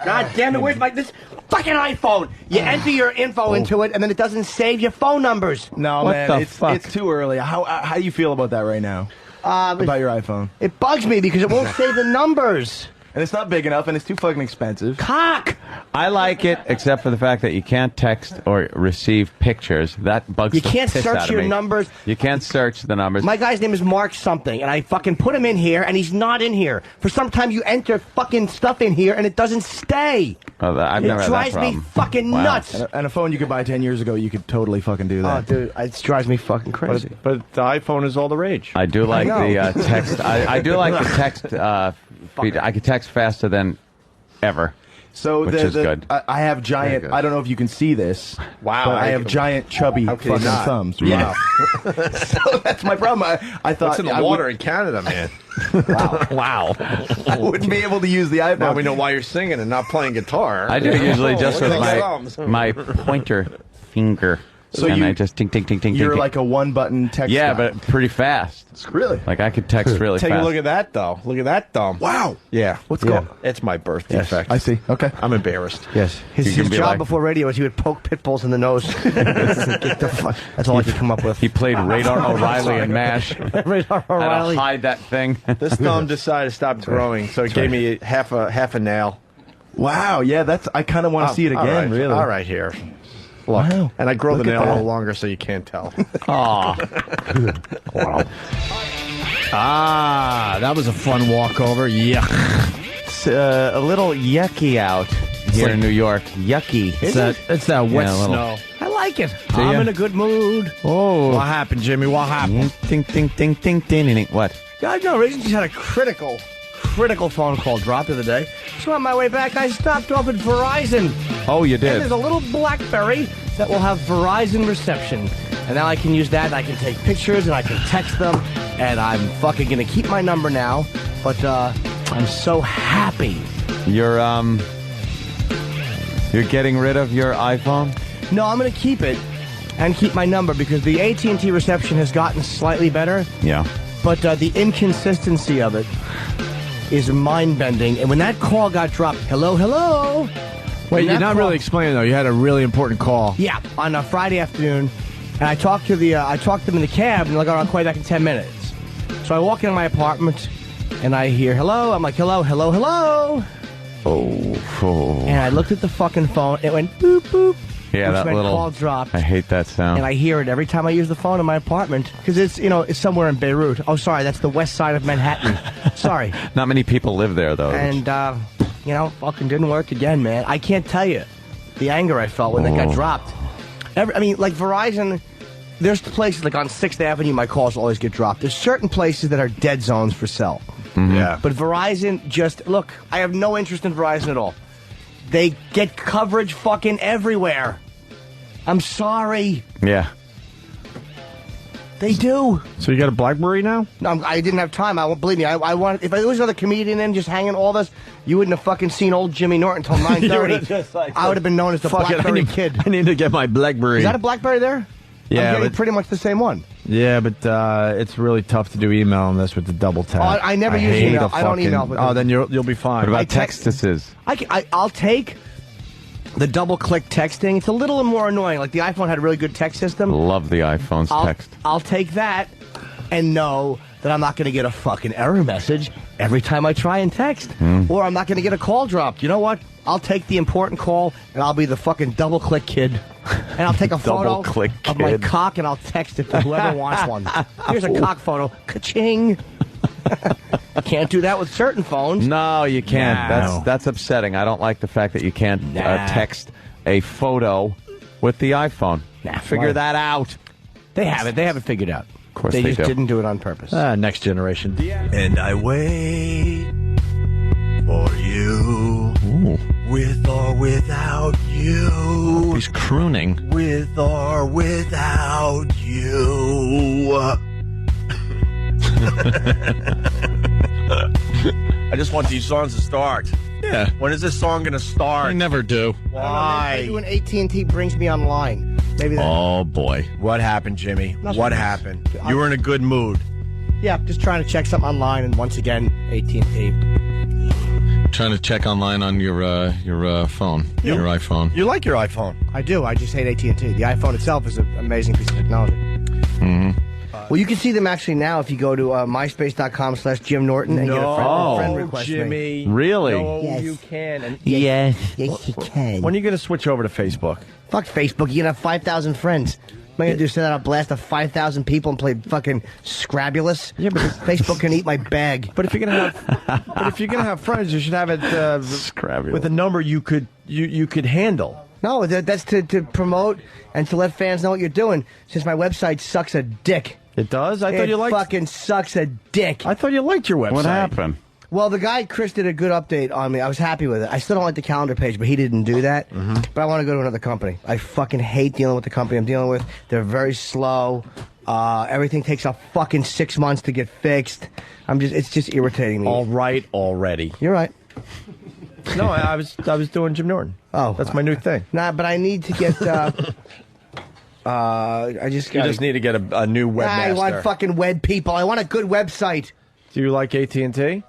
God damn it! Where's this fucking iPhone? You enter your info into it, and then it doesn't save your phone numbers. No, What man, the it's fuck? too early. How do you feel about that right now? About your iPhone? It bugs me because it won't save the numbers. And it's not big enough, and it's too fucking expensive. Cock! I like it, except for the fact that you can't text or receive pictures. That bugs You the can't piss search out of your me. numbers. You can't search the numbers. My guy's name is Mark something, and I fucking put him in here, and he's not in here. For some time, you enter fucking stuff in here, and it doesn't stay. Oh, I've never It had that drives me problem. fucking Wow. nuts. And a phone you could buy 10 years ago, you could totally fucking do that. Oh, dude, it drives me fucking crazy. But the iPhone is all the rage. I do like I know. the text. I do like the text. Feature. I could text faster than ever. So which is good. I have giant. good. I don't know if you can see this. Wow. But I have giant, chubby fucking thumbs. Yeah. So that's my problem. I thought What's in the I water in Canada, man? Wow. I wouldn't be able to use the iPhone. Now we know why you're singing and not playing guitar. I do usually just look with at those thumbs. my pointer finger. So and you- I just ting ting ting ting. You're ting, like a one-button text. yeah, guy. but pretty fast. Really? Like I could text really Take fast. a look at that, though. Look at that thumb. Wow. Yeah. What's going? It's my birth Yes, defect. I see. Okay. I'm embarrassed. Yes. His can be job like- before radio was he would poke pit bulls in the nose. Get the fuck. That's all I could come up with. He played Radar O'Reilly and MASH. Radar I'll O'Reilly. hide that thing. This thumb decided to stop growing, so it gave me half a nail. Wow. Yeah. That's. I kind of want to see it again. All right, Really. All right, here. Look. Wow. And I grow Look the at nail a that. little longer so you can't tell. Aw. Wow. That was a fun walkover. Yeah. It's a little yucky out here in New York. Yucky. It's that wet Yeah, a little. snow. I like it. Do I'm ya? in a good mood. Oh. What happened, Jimmy? What happened? Ting ting ting ting ting ting. What? God, no, Raisin just had a critical phone call drop the other day. So on my way back, I stopped off at Verizon. Oh, you And did. there's a little BlackBerry that will have Verizon reception. And now I can use that, and I can take pictures, and I can text them, and I'm fucking gonna keep my number now. But I'm so happy. You're getting rid of your iPhone? No, I'm gonna keep it and keep my number because the AT&T reception has gotten slightly better. Yeah. But the inconsistency of it is mind-bending. And when that call got dropped, hello. Wait, you're not really explaining though. You had a really important call. Yeah, on a Friday afternoon, and I talked to them in the cab, and they're like, "Oh, I'll call you back in 10 minutes." So I walk into my apartment, and I hear hello. I'm like, hello. Oh. And I looked at the fucking phone. It went boop boop. Yeah, which that meant little. call dropped. I hate that sound. And I hear it every time I use the phone in my apartment because it's somewhere in Beirut. Oh, sorry, that's the west side of Manhattan. Sorry. Not many people live there though. And fucking didn't work again, man. I can't tell you the anger I felt when that got dropped. Like Verizon, there's places like on 6th Avenue, my calls always get dropped. There's certain places that are dead zones for cell. Mm-hmm. Yeah. But Verizon look, I have no interest in Verizon at all. They get coverage fucking everywhere. I'm sorry. Yeah. They do. So you got a BlackBerry now? No, I didn't have time. Believe me, I want. If there was another comedian in just hanging all this, you wouldn't have fucking seen old Jimmy Norton until 9:30. I would have been known as the BlackBerry Kid. I need to get my BlackBerry. Is that a BlackBerry there? Yeah, I'm getting pretty much the same one. Yeah, but it's really tough to do email on this with the double tap. Oh, I never use email. I don't email with then you'll be fine. What about textuses? I'll take the double-click texting. It's a little more annoying. Like the iPhone had a really good text system. Love the iPhone's text. I'll take that and know that I'm not going to get a fucking error message every time I try and text. Or I'm not going to get a call dropped. You know what? I'll take the important call, and I'll be the fucking double-click kid. And I'll take a photo of my cock, and I'll text it to whoever wants one. Here's a cock photo. Ka-ching. Can't do that with certain phones. No, you can't. No. That's upsetting. I don't like the fact that you can't text a photo with the iPhone. Figure that out. They have it. They have it figured out. Of course they they just do. didn't do it on purpose. Next generation. And I wait for you. Ooh. With or without you. He's crooning. With or without you. I just want these songs to start. Yeah. When is this song going to start? I never do. Why? Maybe when AT&T brings me online. Maybe that. Oh, boy. What happened, Jimmy? Nothing. What happened? You were in a good mood. Yeah, just trying to check something online, and once again, AT&T. Trying to check online on your phone, your iPhone. You like your iPhone? I do. I just hate AT&T. The iPhone itself is an amazing piece of technology. Mm-hmm. Well, you can see them actually now if you go to myspace.com/Jim Norton and get a friend request. Jimmy. Really? No, Yes. you can. And Yes, you can. when are you going to switch over to Facebook? Fuck Facebook. You can have 5,000 friends. Am I going to do send out a blast of 5,000 people and play fucking Scrabulous? Yeah, but Facebook can eat my bag. But if you're gonna have friends, you should have it Scrabulous. with a number you could handle. No, that's to promote and to let fans know what you're doing. Since my website sucks a dick. It does? I thought you liked. Fucking sucks a dick. I thought you liked your website. What happened? Well, the guy, Chris, did a good update on me. I was happy with it. I still don't like the calendar page, but he didn't do that. But I want to go to another company. I fucking hate dealing with the company I'm dealing with. They're very slow. Everything takes a fucking 6 months to get fixed. It's just irritating me. All right already. You're right. No, I was doing Jim Norton. Oh. That's my new thing. Nah, but I need to get, You just need to get a new webmaster. I want fucking web people. I want a good website. Do you like AT&T?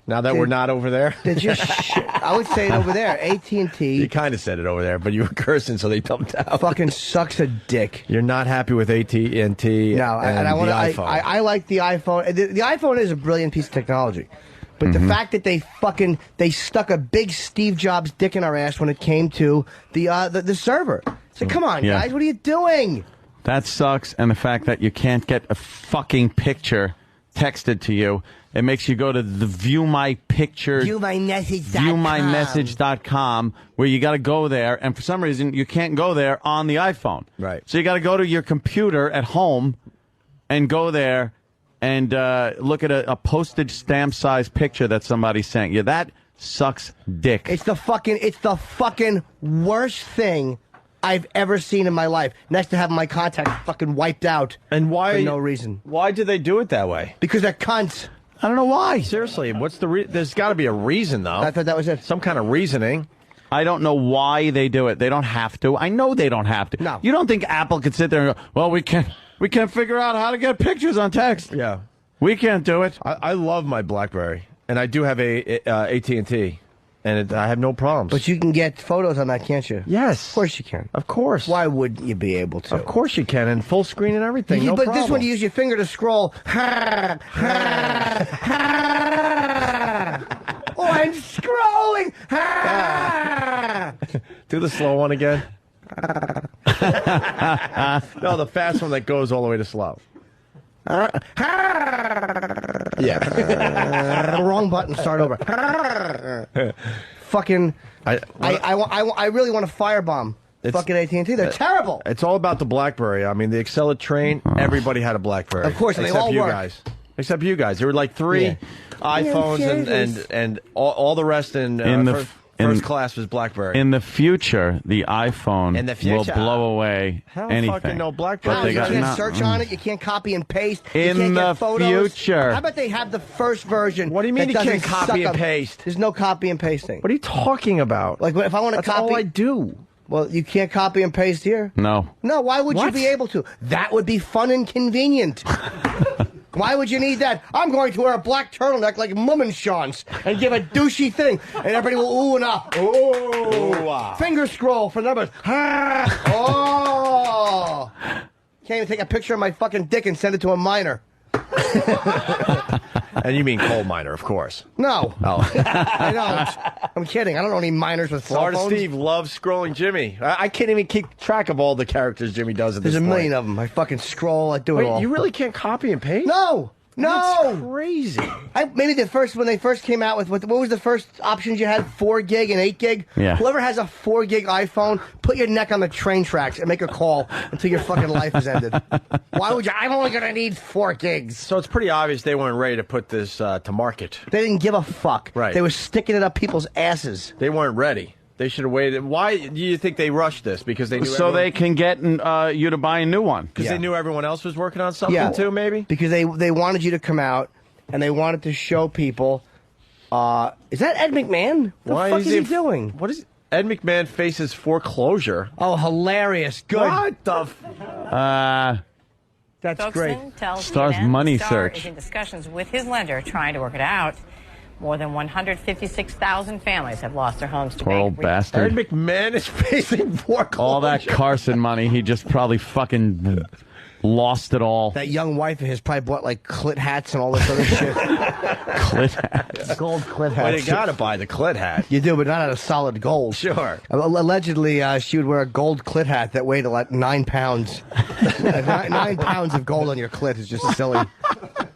Now that we're not over there? I would say it over there. AT&T. You kind of said it over there, but you were cursing, so they dumped out. Fucking sucks a dick. You're not happy with AT&T and No, and I want the iPhone. I like the iPhone. The iPhone is a brilliant piece of technology. But the fact that they stuck a big Steve Jobs dick in our ass when it came to the server. So come on, guys, what are you doing? That sucks, and the fact that you can't get a fucking picture texted to you. It makes you go to the View My Picture, viewmymessage.com, where you got to go there, and for some reason you can't go there on the iPhone. Right. So you got to go to your computer at home and go there and look at a postage stamp size picture that somebody sent you. That sucks dick. It's the fucking worst thing I've ever seen in my life. Next to having my contacts fucking wiped out. And why? For no reason. Why did they do it that way? Because they're cunts. I don't know why. Seriously, what's the there's got to be a reason, though. I thought that was it. Some kind of reasoning. I don't know why they do it. They don't have to. I know they don't have to. No. You don't think Apple could sit there and go, well, we can't figure out how to get pictures on text. Yeah. We can't do it. I love my BlackBerry, and I do have a AT&T, and I have no problems. But you can get photos on that, can't you? Yes. Of course you can. Of course. Why wouldn't you be able to? Of course you can, and full screen and everything. No but problem. this one, you use your finger to scroll. Oh, I'm scrolling. Do the slow one again. No, the fast one that goes all the way to slow. Yeah. Wrong button. Start over. Fucking. I really want to firebomb. Fucking AT&T. They're terrible. It's all about the BlackBerry. I mean, the Accelerate, everybody had a BlackBerry. Of course, and they except all you work. guys. Except you guys. There were like 3 iPhones and all the rest in first class was BlackBerry. In the future, the iPhone In the will future. blow away Hell anything. fucking no BlackBerry. But they You got can't search on it. You can't copy and paste. You In can't the get photos. future. How about they have the first version? What do you mean that you can't doesn't copy suck and up- paste? There's no copy and pasting. What are you talking about? Like if I want to That's copy, all I do. Well, you can't copy and paste here. No. No, why would you What? be able to? That would be fun and convenient. Why would you need that? I'm going to wear a black turtleneck like Mummenschanz and give a douchey thing, and everybody will ooh and ah. Ooh. Finger scroll for numbers. Oh. Can't even take a picture of my fucking dick and send it to a minor. And you mean coal miner, of course. No. Oh. I don't. I'm kidding. I don't know any minors with cell Florida phones. Steve loves scrolling Jimmy. I can't even keep track of all the characters Jimmy does at There's this a point. million of them. I fucking scroll. I do it Wait, all. you really can't copy and paste? No. That's crazy. Maybe when they first came out with what was the first options you had? 4 gig and 8 gig. Yeah. Whoever has a 4 gig iPhone, put your neck on the train tracks and make a call until your fucking life is ended. Why would you? I'm only gonna need 4 gigs. So it's pretty obvious they weren't ready to put this to market. They didn't give a fuck. Right. They were sticking it up people's asses. They weren't ready. They should have waited. Why do you think they rushed this? Because they knew So they can get you to buy a new one. because they knew everyone else was working on something too. Maybe because they wanted you to come out and they wanted to show people. Is that Ed McMahon? What the fuck is he doing? What is Ed McMahon faces foreclosure? Oh, hilarious! Good. What the? That's Spokesman great. tells Star's CNN money the Star search. is in discussions with his lender trying to work it out. More than 156,000 families have lost their homes to Poor old bank. bastard. Ed McMahon is facing foreclosure. All that Carson money, he just probably fucking lost it all. That young wife of his probably bought like clit hats and all this other shit. Clit hats. Gold clit hats. Well, you gotta buy the clit hat. You do, but not out of solid gold. Sure. Allegedly, she would wear a gold clit hat that weighed like 9 pounds. 9 pounds of gold on your clit is just silly.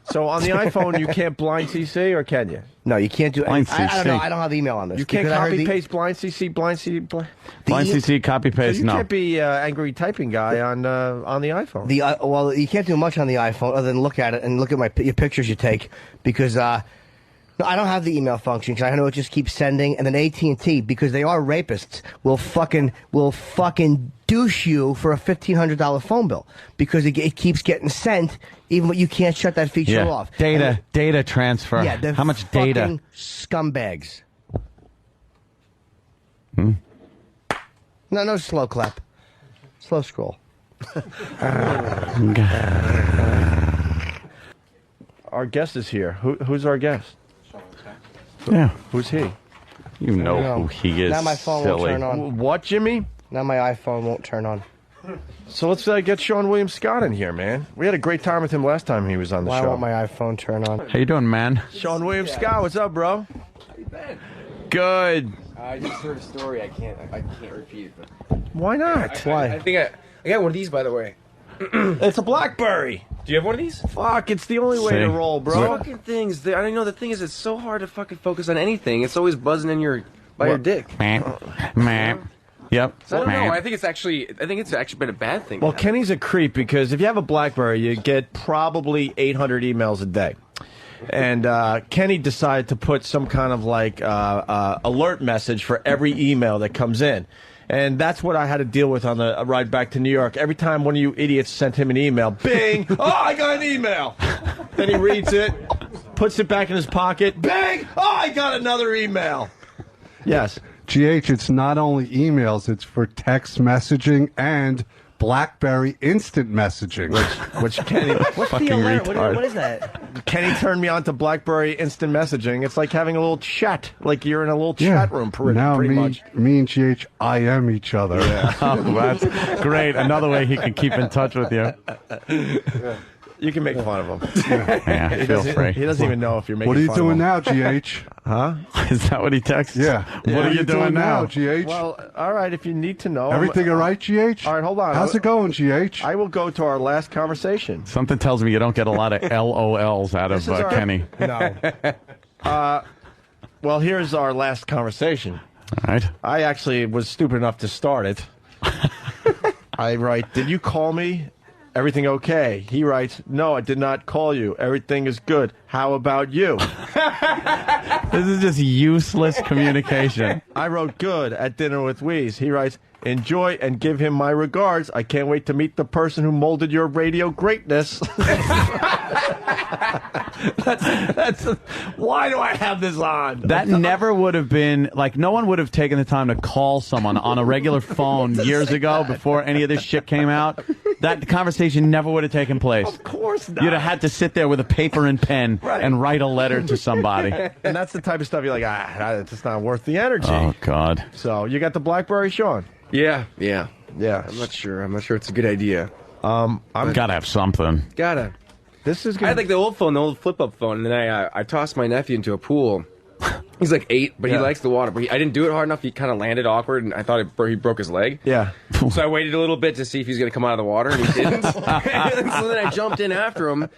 So on the iPhone, you can't blind CC, or can you? No, you can't do. Blind I don't know. CC. I don't have email on this. You can't because I heard copy paste blind CC, blind CC. Blind CC, copy So paste, you no. can't be angry typing guy on the iPhone. Well, you can't do much on the iPhone other than look at it and look at your pictures you take because no, I don't have the email function because I know it just keeps sending. And then AT&T, because they are rapists, will fucking douche you for a $1,500 phone bill because it keeps getting sent, even when you can't shut that feature Yeah. off. Data transfer. Yeah, they're How much data? fucking scumbags. No slow clap. Slow scroll. Our guest is here. Who's our guest? Yeah. Who's he? You know who he is. Now my phone silly. won't turn on. What, Jimmy? Now my iPhone won't turn on. So let's get Sean William Scott in here, man. We had a great time with him last time he was on the Why show. won't my iPhone turn on? How you doing, man? Sean William Scott, what's up, bro? How you been? Good. I just heard a story. I can't repeat. But Why not? Why? I think I got one of these, by the way. It's a BlackBerry. Do you have one of these? Fuck, it's the only way to roll, bro. Fucking things. I don't know. The thing is, it's so hard to fucking focus on anything. It's always buzzing in your dick. Yep. So I don't know. I think it's actually been a bad thing. Well, Kenny's a creep because if you have a BlackBerry, you get probably 800 emails a day. And Kenny decided to put some kind of like alert message for every email that comes in. And that's what I had to deal with on the ride back to New York. Every time one of you idiots sent him an email, bing! Oh, I got an email! Then he reads it, puts it back in his pocket, bing! Oh, I got another email! Yes. GH, it's not only emails, it's for text messaging and BlackBerry instant messaging. Which Kenny... What's the alert? What is that? Kenny turned me on to BlackBerry instant messaging. It's like having a little chat, like you're in a little chat room, pretty much. Me and GH IM each other. Yeah. Oh, that's great. Another way he can keep in touch with you. You can make fun of him. Yeah, feel free. He doesn't even know if you're making What are you fun doing of him. now, GH? Huh? Is that what he texts? Yeah. What are you doing now? GH? Well, all right, if you need to know. Everything all right, GH? All right, hold on. How's it going, GH? I will go to our last conversation. Something tells me you don't get a lot of LOLs out of Kenny. No. Well, here's our last conversation. All right. I actually was stupid enough to start it. I write, did you call me? Everything okay? He writes, no, I did not call you. Everything is good. How about you? This is just useless communication. I wrote good at dinner with Wheeze. He writes, enjoy and give him my regards. I can't wait to meet the person who molded your radio greatness. That's why do I have this on? That never would have been, like, no one would have taken the time to call someone on a regular phone years ago before any of this shit came out. That conversation never would have taken place. Of course not. You'd have had to sit there with a paper and pen and write a letter to somebody. And that's the type of stuff you're like, it's just not worth the energy. Oh, God. So, you got the BlackBerry, Sean? Yeah. I'm not sure it's a good idea. I'm gotta have something. Gotta. This is I had like the old flip-up phone, and then I tossed my nephew into a pool. He's like 8, but he likes the water. But I didn't do it hard enough. He kind of landed awkward, and I thought he broke his leg. Yeah. So I waited a little bit to see if he was going to come out of the water, and he didn't. So then I jumped in after him,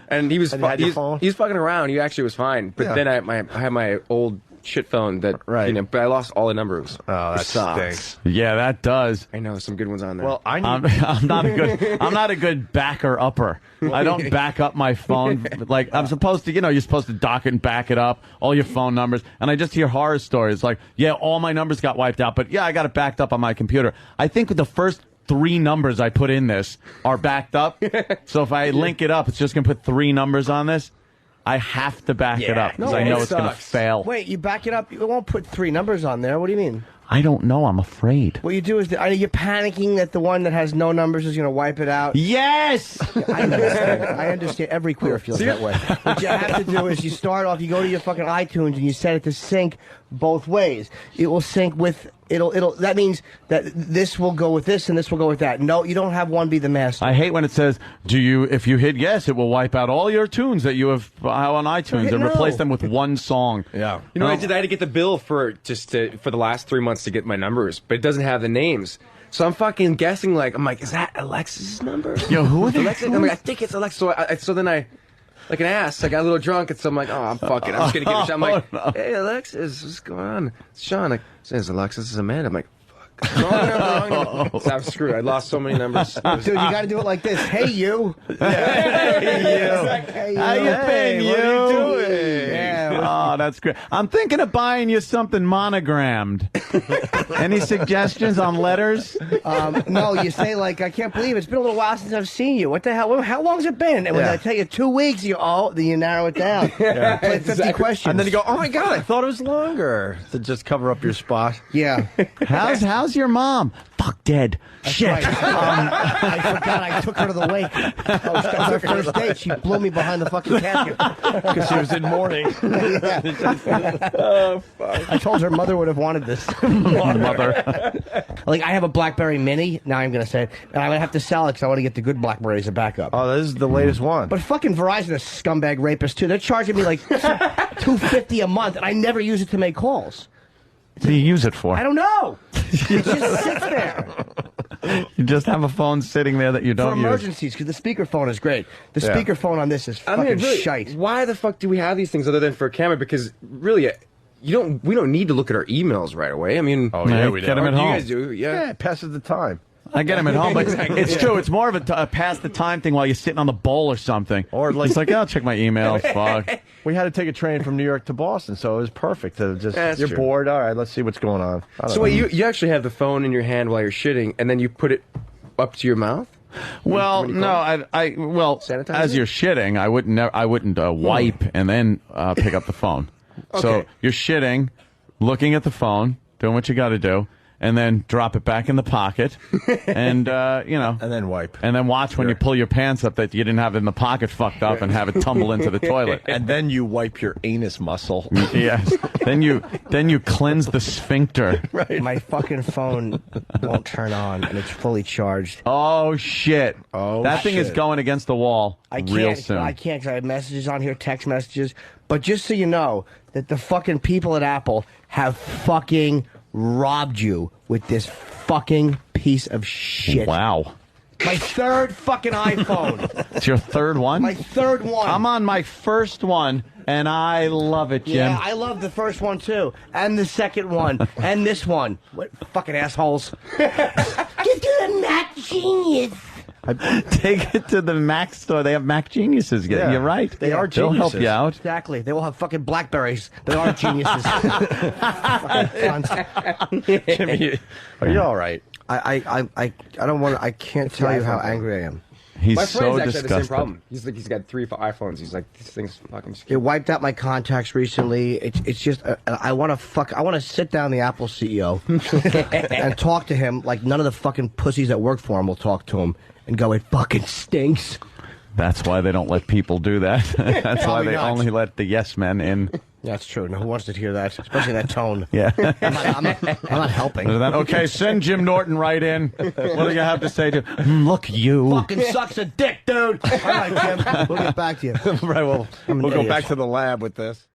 and he was fucking around. He actually was fine. But then I had my old shit phone that but I lost all the numbers. Oh, that stinks. Yeah, that does. I know there's some good ones on there. Well, I'm not a good backer upper. I don't back up my phone like I'm supposed to. You're supposed to dock it and back it up, all your phone numbers. And I just hear horror stories like, yeah, all my numbers got wiped out, but yeah, I got it backed up on my computer. I think the first 3 numbers I put in this are backed up. So if I link it up, it's just gonna put 3 numbers on this. I have to back it up because I know it's going to fail. Wait, you back it up? You won't put 3 numbers on there. What do you mean? I don't know. I'm afraid. What you do is, are you panicking that the one that has no numbers is going to wipe it out? Yes! I understand. I understand. Every queer feels that way. What you have to do is you start off, you go to your fucking iTunes and you set it to sync both ways. It will sync with, that means that this will go with this and this will go with that. No, you don't have one be the master. I hate when it says, if you hit yes, it will wipe out all your tunes that you have on iTunes and replace them with one song. Yeah. You know what I did? I had to get the bill for the last 3 months to get my numbers, but it doesn't have the names. So I'm fucking guessing, I'm like, is that Alexa's number? Yo, who are they? Alexa? I'm like, I think it's Alexa. So then I, like an ass, I got a little drunk, and so I'm like, oh, I'm fucking, I'm just gonna give it a shot. I'm like, hey, Alexis, what's going on? It's Sean. Like, says Alexis, this is Amanda. I'm like, fuck. Wrong number. So I'm screwed. I lost so many numbers. Dude, you got to do it like this. Hey, you. Hey, you. Hey, you. How you been, you? What are you doing? Yeah. Oh, that's great. I'm thinking of buying you something monogrammed. Any suggestions on letters? No, you say I can't believe it's been a little while since I've seen you. What the hell? How long's it been? And when I tell you 2 weeks, then you narrow it down. Yeah. Play 50 questions. And then you go, oh my God, I thought it was longer. To just cover up your spot. Yeah. How's your mom? Fuck, dead. That's Shit. right. I forgot I took her to the wake. That was our first date. She blew me behind the fucking casket. Because she was in mourning. Oh, fuck. I told her mother would have wanted this. Mother. I have a BlackBerry Mini. Now I'm going to say it. And I'm going to have to sell it because I want to get the good BlackBerry as a backup. Oh, this is the latest one. But fucking Verizon is scumbag rapist, too. They're charging me $250 a month, and I never use it to make calls. What do you use it for? I don't know. It just sits there. You just have a phone sitting there that you don't For use. emergencies, because the speakerphone is great. The speakerphone on this is fucking shite. Why the fuck do we have these things other than for a camera? Because really, we don't need to look at our emails right away. I mean, we do. Get them at home. You guys do, Yeah, it passes the time. I get them at home, but it's true. It's more of a pass the time thing while you're sitting on the bowl or something. Or like, it's like, I'll check my emails. Fuck. We had to take a train from New York to Boston, so it was perfect to just. That's you're true. bored. All right, let's see what's going on. So wait, you actually have the phone in your hand while you're shitting, and then you put it up to your mouth? Well, no, well, Sanitize as it? you're shitting, I wouldn't wipe and then pick up the phone. So Okay. you're shitting, looking at the phone, doing what you got to do, and then drop it back in the pocket, and and then wipe, and then watch when you pull your pants up that you didn't have it in the pocket fucked up and have it tumble into the toilet. And then you wipe your anus muscle. Yes. Then you cleanse the sphincter. Right. My fucking phone won't turn on, and it's fully charged. Oh shit! Oh, that thing is going against the wall real soon. I can't. 'Cause I have messages on here, text messages. But just so you know, that the fucking people at Apple have fucking robbed you with this fucking piece of shit. Wow. My third fucking iPhone. It's your third one? My third one. I'm on my first one, and I love it, Jim. Yeah, I love the first one too, and the second one, and this one. What fucking assholes? Get to the Mac Genius. Take it to the Mac store. They have Mac Geniuses. Yeah. You're right. They are They'll help geniuses. you out. Exactly. They will have fucking Blackberries. They are geniuses. Fucking cunts. Jimmy, are you all right? I don't want. I can't tell you how angry I am. He's My so friend's actually had the same disgusted. problem. He's got 3 iPhones. He's like, these things fucking. It wiped out my contacts recently. It's just I want to sit down the Apple CEO and talk to him like none of the fucking pussies that work for him will talk to him and go, it fucking stinks. That's why they don't let people do that. That's why Probably they not. only let the yes men in. That's true. No, who wants to hear that? Especially that tone. Yeah. I'm not helping. Okay, send Jim Norton right in. What do you have to say to look, you. Fucking sucks a dick, dude. All right, Jim. We'll get back to you. Right, well, I'm an we'll go idiot. back to the lab with this.